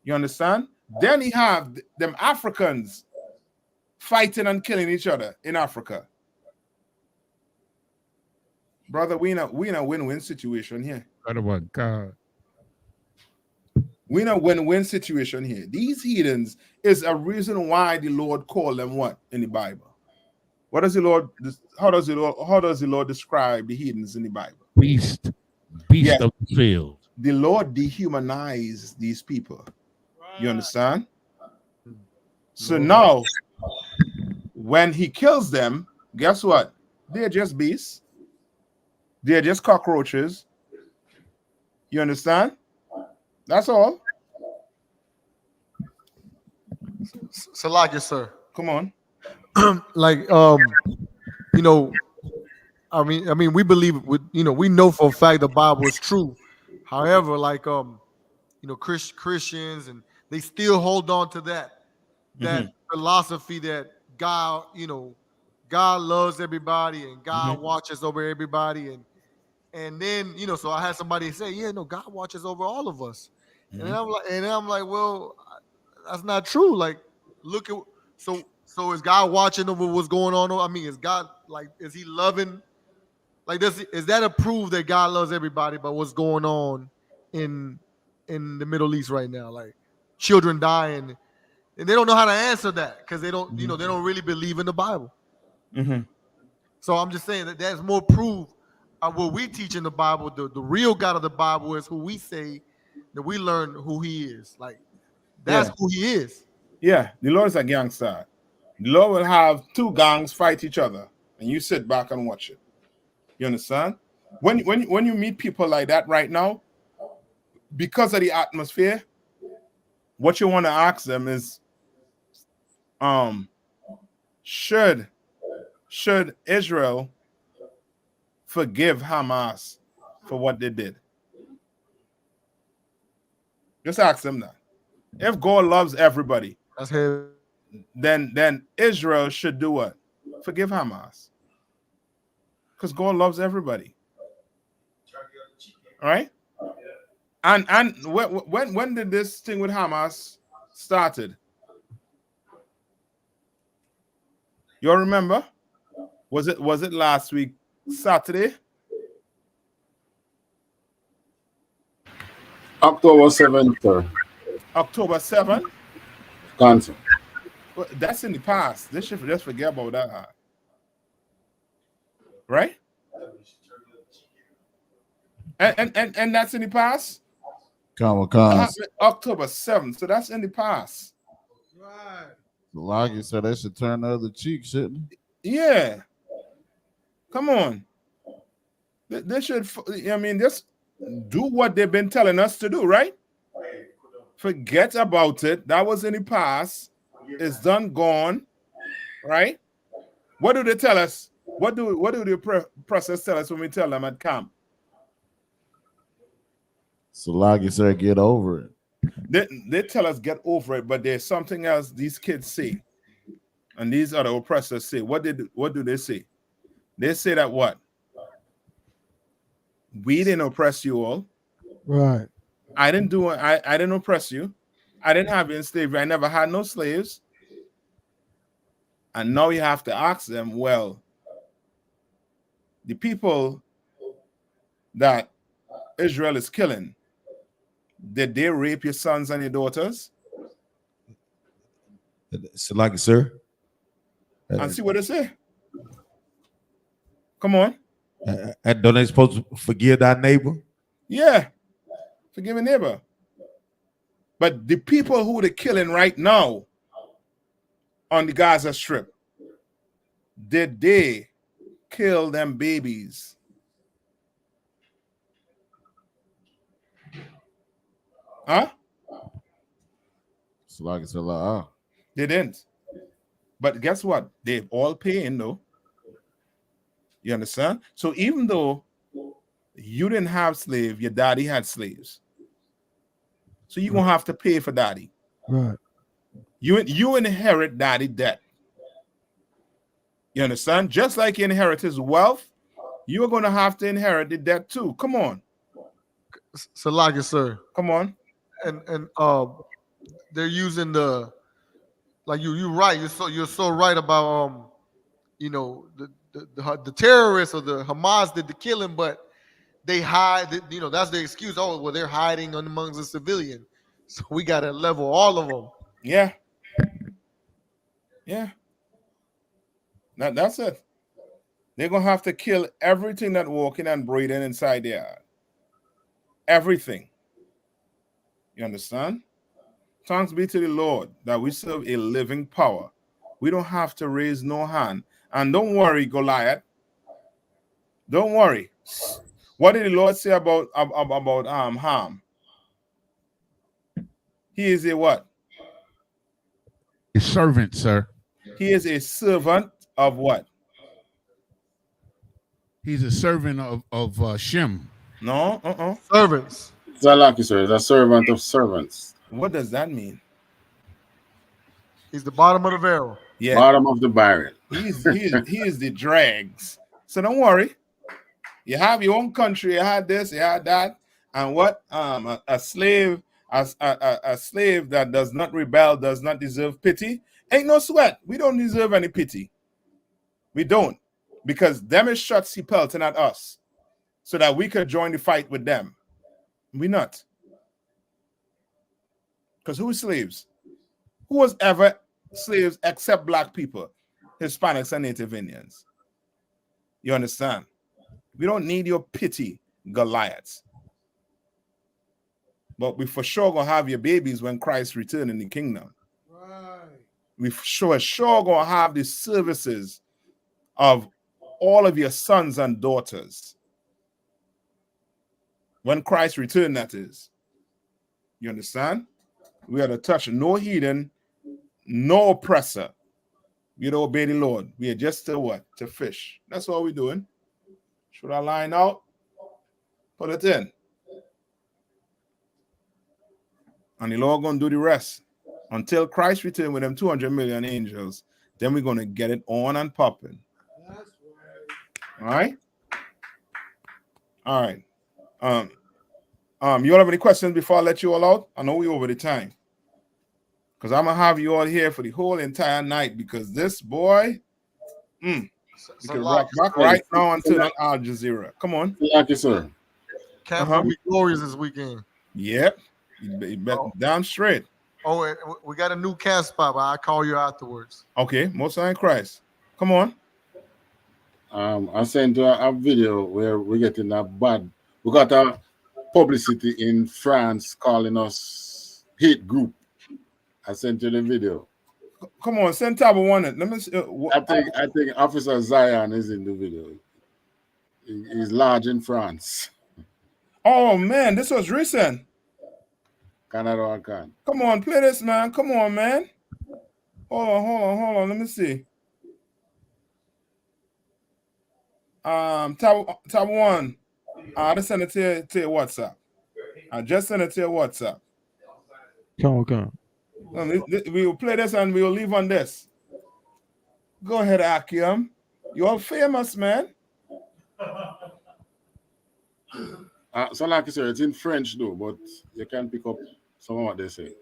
You understand? Then you have them Africans fighting and killing each other in Africa. Brother, we in a win-win situation here. God. We in a win-win situation here. These heathens is a reason why the Lord called them what in the Bible? What does the Lord? How does the Lord describe the heathens in the Bible? Beast yes. Of the field. The Lord dehumanized these people. You understand? So now, when he kills them, guess what? They're just beasts. They're just cockroaches. You understand? That's all. Salakia, sir. Come on. I mean, we believe we know for a fact the Bible is true. However, Christians and they still hold on to that philosophy that God loves everybody and God watches over everybody and then so I had somebody say, God watches over all of us. And I'm like, well, that's not true. Like, look at so is God watching over what's going on? I mean, is God like, is he loving? Like, is that a proof that God loves everybody? But what's going on in the Middle East right now? Like, children dying, and they don't know how to answer that because they don't, they don't really believe in the Bible. Mm-hmm. So I'm just saying that there's more proof of what we teach in the Bible. The real God of the Bible is who we say that we learn who he is. Like, that's who he is. Yeah, the Lord is a gangster. The Lord will have two gangs fight each other, and you sit back and watch it. You understand? When you meet people like that right now, because of the atmosphere, what you want to ask them is, should Israel forgive Hamas for what they did? Just ask them that. If God loves everybody, then Israel should do what? Forgive Hamas. Because God loves everybody. All right? And when did this thing with Hamas started? You all remember? Was it last week Saturday? October 7th. October 7th? Cancel. Well, that's in the past. They should just forget about that. Right? And that's in the past? October 7th. So that's in the past. Right. Like you said, they should turn the other cheek, shouldn't they? Yeah. Come on. They should, I mean, just do what they've been telling us to do, right? Forget about it. That was in the past. It's done, gone, right? What do they tell us? What do the process tell us when we tell them at camp? So like you said, get over it. They tell us get over it, but there's something else these kids say, and these other oppressors say. What do they say? They say that what? We didn't oppress you all. Right. I didn't oppress you. I didn't have you in slavery. I never had no slaves. And now you have to ask them, well, the people that Israel is killing, did they rape your sons and your daughters? Salaki, sir. And see what they say. Come on. And don't they supposed to forgive thy neighbor? Yeah. Forgive a neighbor. But the people who they're killing right now on the Gaza Strip, did they kill them babies? Huh? So like it's a lot. They didn't. But guess what? They're all paying though. You understand? So even though you didn't have slaves, your daddy had slaves. So you're gonna have to pay for daddy. Right. You inherit daddy debt. You understand? Just like you inherit his wealth, you're gonna have to inherit the debt too. Come on. Salaki, sir. Come on. And they're using the, like you're right. You're so right about the terrorists or the Hamas did the killing, but they hide. That's their excuse. Oh, well, they're hiding amongst the civilian, so we got to level all of them. Yeah. Yeah. That's it. They're gonna have to kill everything that walking and breathing inside there. Everything. You understand? Thanks be to the Lord that we serve a living power. We don't have to raise no hand. And don't worry, Goliath. Don't worry. What did the Lord say about Ham? He is a what? A servant, sir. He is a servant of what? He's a servant of Shem. No, servants. Zalaki, sir, is a servant of servants. What does that mean? He's the bottom of the barrel. Yeah. Bottom of the barrel. He is the dregs. So don't worry. You have your own country. You had this, you had that. And what? A slave a slave that does not rebel does not deserve pity. Ain't no sweat. We don't deserve any pity. We don't. Because them is shots he pelting at us so that we could join the fight with them. We not. Because who is slaves? Who was ever slaves except black people, Hispanics, and Native Indians? You understand? We don't need your pity, Goliaths. But we for sure gonna have your babies when Christ return in the kingdom. Right. We for sure gonna have the services of all of your sons and daughters. When Christ return, that is. You understand? We are to touch no heathen, no oppressor. We don't obey the Lord. We are just to what? To fish. That's all we're doing. Should I line out? Put it in. And the Lord gonna do the rest. Until Christ return with them 200 million angels, then we're gonna get it on and popping. That's right. All right. You all have any questions before I let you all out? I know we over the time. Because I'm gonna have you all here for the whole entire night because this boy, we can rock back right now until Al Jazeera. Come on. Thank you, sir. Camp will be glorious this weekend. Yep. You bet down straight. Oh, and we got a new camp spot, but I'll call you afterwards. Okay, Most High in Christ. Come on. I sent a video where we're getting a bad. We got a publicity in France calling us hate group. I sent you the video. Come on, send Tabo one. Let me see. I think Officer Zion is in the video. He's large in France. Oh man, this was recent. Canada or can. Come on, play this, man. Come on, man. Hold on. Let me see. Tab one. I just sent it to your WhatsApp. I just sent it to your WhatsApp. Come on. We will play this and we will leave on this. Go ahead, Akim. You're all famous, man. So like you said, it's in French though, but you can pick up some of what they say.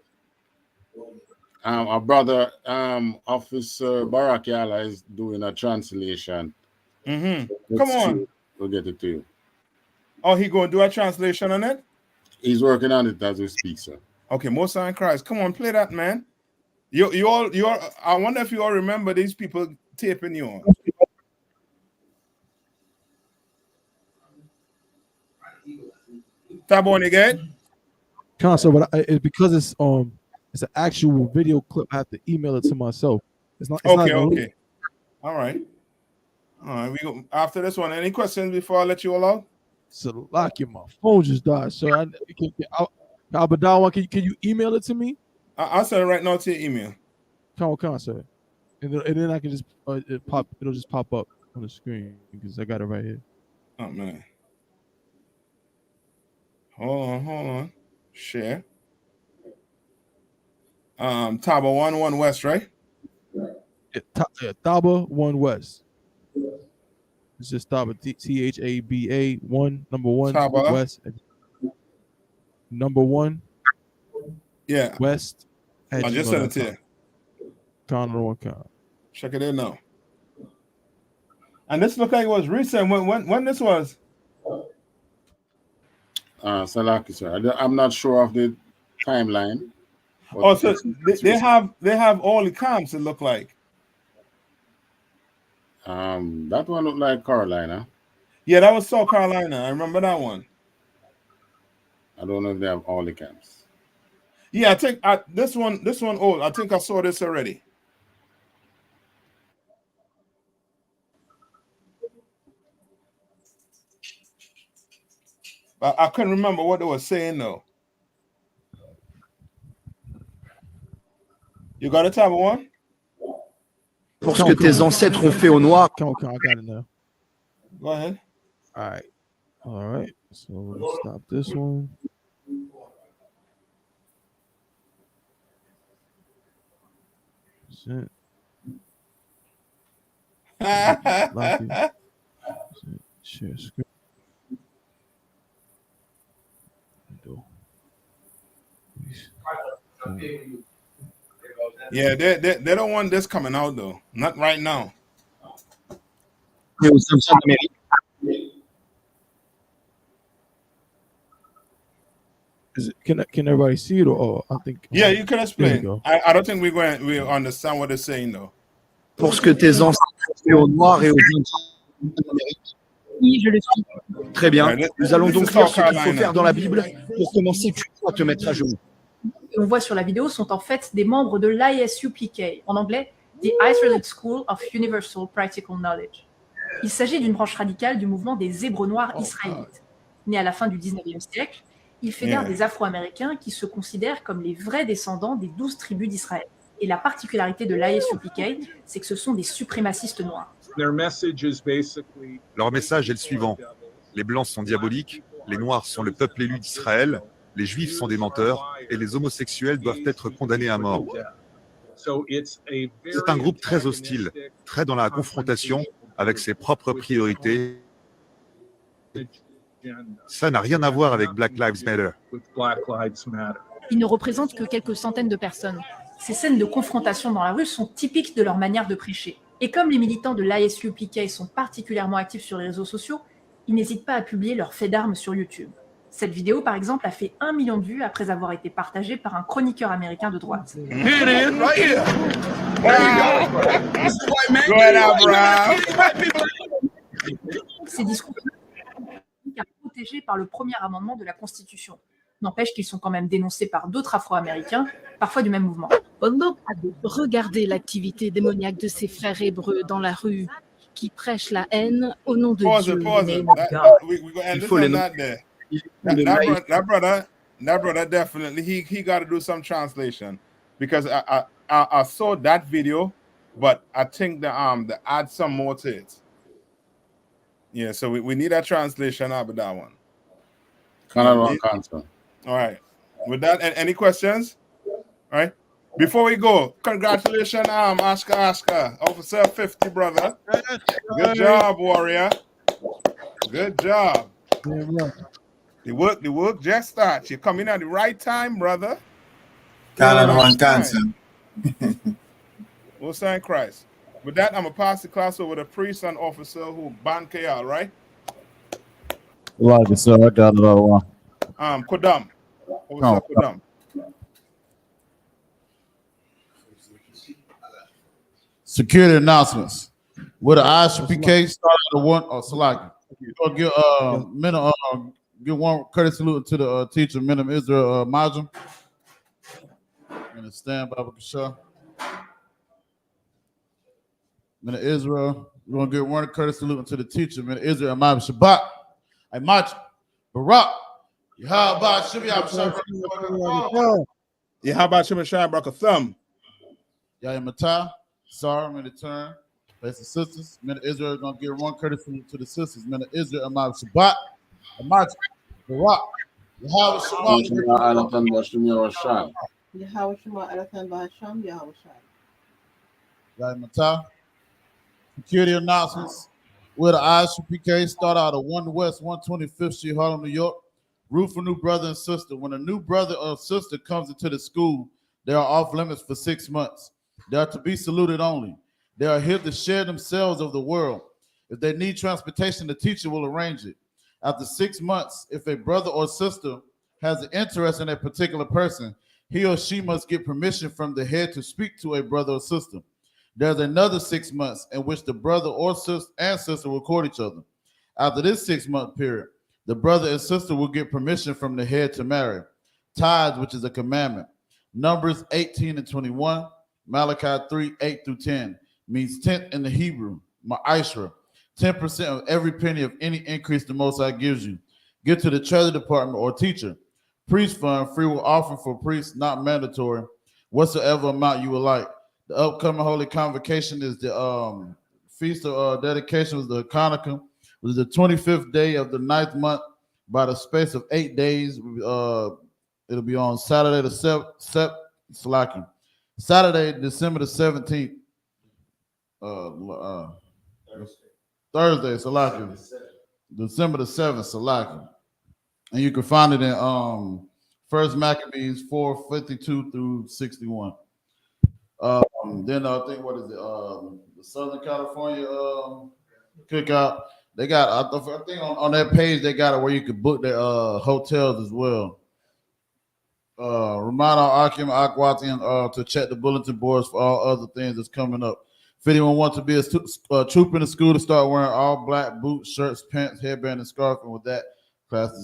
Our brother, Officer Barakiala, is doing a translation. Mm-hmm. Come on. We'll get it to you. Oh, he going to do a translation on it? He's working on it as we speak, sir. Okay, Most High in Christ. Come on, play that, man. You all. I wonder if you all remember these people taping you on. Tab on again. Console, but it's because it's an actual video clip. I have to email it to myself. It's not. Okay. All right. We go after this one. Any questions before I let you all out? So lock your my phone just died. So Albadawa, can you email it to me? I'll send it right now to your email. Come on, sir. And then I can just it'll just pop up on the screen because I got it right here. Oh man. Hold on. Share. Taba 1 West, right? Yeah, Taba 1 West. It's just Taba THABA 1 number 1 Taba. West. Number 1. Yeah. West. I just sent it to you. Con. Check it in now. And this look like it was recent. When this was? Salaki, sir. I'm not sure of the timeline. Oh, so they have all the camps. It look like. That one looked like Carolina. Yeah, that was South Carolina. I remember that one. I don't know if they have all the camps. Yeah, I think this one old. I think I saw this already. I couldn't remember what they were saying though. You got a type of one? Pour ce que tes ancêtres ont fait au noir. Come on, I got it now. Go ahead. All right. So let's stop this one. Share screen. Yeah, they don't want this coming out though. Not right now. Is it, can everybody see it or I think Yeah, you can there you explain. go. I don't think we understand what they're saying though. Pour ce que tes ancêtres ont fait aux Noirs et aux Indiens d'Amérique. Oui, je le suis. Très bien. Right, Nous allons this is donc lire South ce qu'il faut Carolina. faire dans la Bible. Pour commencer, tu dois te mettre à genoux. On voit sur la vidéo sont en fait des membres de l'ISUPK, en anglais The Israelite School of Universal Practical Knowledge. Il s'agit d'une branche radicale du mouvement des Hébreux noirs israélites. Né à la fin du 19e siècle, il fédère des Afro-Américains qui se considèrent comme les vrais descendants des 12 tribus d'Israël. Et la particularité de l'ISUPK, c'est que ce sont des suprémacistes noirs. Leur message est le suivant. Les Blancs sont diaboliques, les Noirs sont le peuple élu d'Israël, les Juifs sont des menteurs et les homosexuels doivent être condamnés à mort. C'est un groupe très hostile, très dans la confrontation avec ses propres priorités. Ça n'a rien à voir avec Black Lives Matter. Ils ne représentent que quelques centaines de personnes. Ces scènes de confrontation dans la rue sont typiques de leur manière de prêcher. Et comme les militants de l'ISUPK sont particulièrement actifs sur les réseaux sociaux, ils n'hésitent pas à publier leurs faits d'armes sur YouTube. Cette vidéo, par exemple, a fait 1 million de vues après avoir été partagée par un chroniqueur américain de droite. Ces discours sont protégés par le premier amendement de la Constitution. N'empêche qu'ils sont quand même dénoncés par d'autres Afro-Américains, parfois du même mouvement. Regardez l'activité démoniaque de ces frères hébreux dans la rue qui prêchent la haine au nom de Dieu. Il faut les nommer. That brother definitely he got to do some translation because I saw that video, but I think the add some more to it. Yeah, so we need a translation out of that one. All right. With that, any questions? All right. Before we go, congratulations, Oscar, Officer 50, brother. Good job, warrior. Good job. The work just starts. You're coming at the right time, brother. We'll sign Christ. With that, I'm going to pass the class over to priest and officer who ban KL, right? Like it, sir. I got it all. Kodam. Officer Kodam. Security announcements. With the ISPK started at one Salaki. Give give one courtesy salute to the teacher, Minimum Israel Majum. Stand by Bakasha. Minna Israel. We're gonna give one courtesy salute to the teacher, Minna Israel Majum Shabbat. I match Barak. Yehabah Shibiyah Shibiyah Brakathum. Yaya Matah. Sorry, I'm gonna turn. Face the sisters. Minna Israel is gonna give one courtesy to the sisters. Minna Israel Amab Shabbat. Amab Barak. Yahweh Shema. Yaya Matah. Security announcements. With the ISPK start out of 1 West 125th Street, Harlem, New York. Root for new brother and sister. When a new brother or sister comes into the school, they are off limits for 6 months. They are to be saluted only. They are here to share themselves of the world. If they need transportation, the teacher will arrange it. After 6 months, if a brother or sister has an interest in a particular person, he or she must get permission from the head to speak to a brother or sister. There's another 6 months in which the brother or sister will court each other. After this 6-month period, the brother and sister will get permission from the head to marry. Tithes, which is a commandment. Numbers 18 and 21, Malachi 3, 8 through 10, means tenth in the Hebrew, ma'ashra, 10% of every penny of any increase the Most High gives you. Give to the treasury department or teacher. Priest fund, free will offering for priests, not mandatory, whatsoever amount you would like. The upcoming Holy Convocation is the Feast of Dedication, was the Hanukkah, which is the 25th day of the 9th month by the space of 8 days. It'll be on Saturday the 7th, Saturday, December the 17th. Thursday, Salaki. December the 7th, Salaki. And you can find it in First Maccabees 4:52 through 61. Then I think what is it? The Southern California cookout. They got I think on that page they got it where you could book the hotels as well. Remind our Akim Akwatian to check the bulletin boards for all other things that's coming up. If anyone wants to be a troop in the school to start wearing all black boots, shirts, pants, headband, and scarf, and with that, class is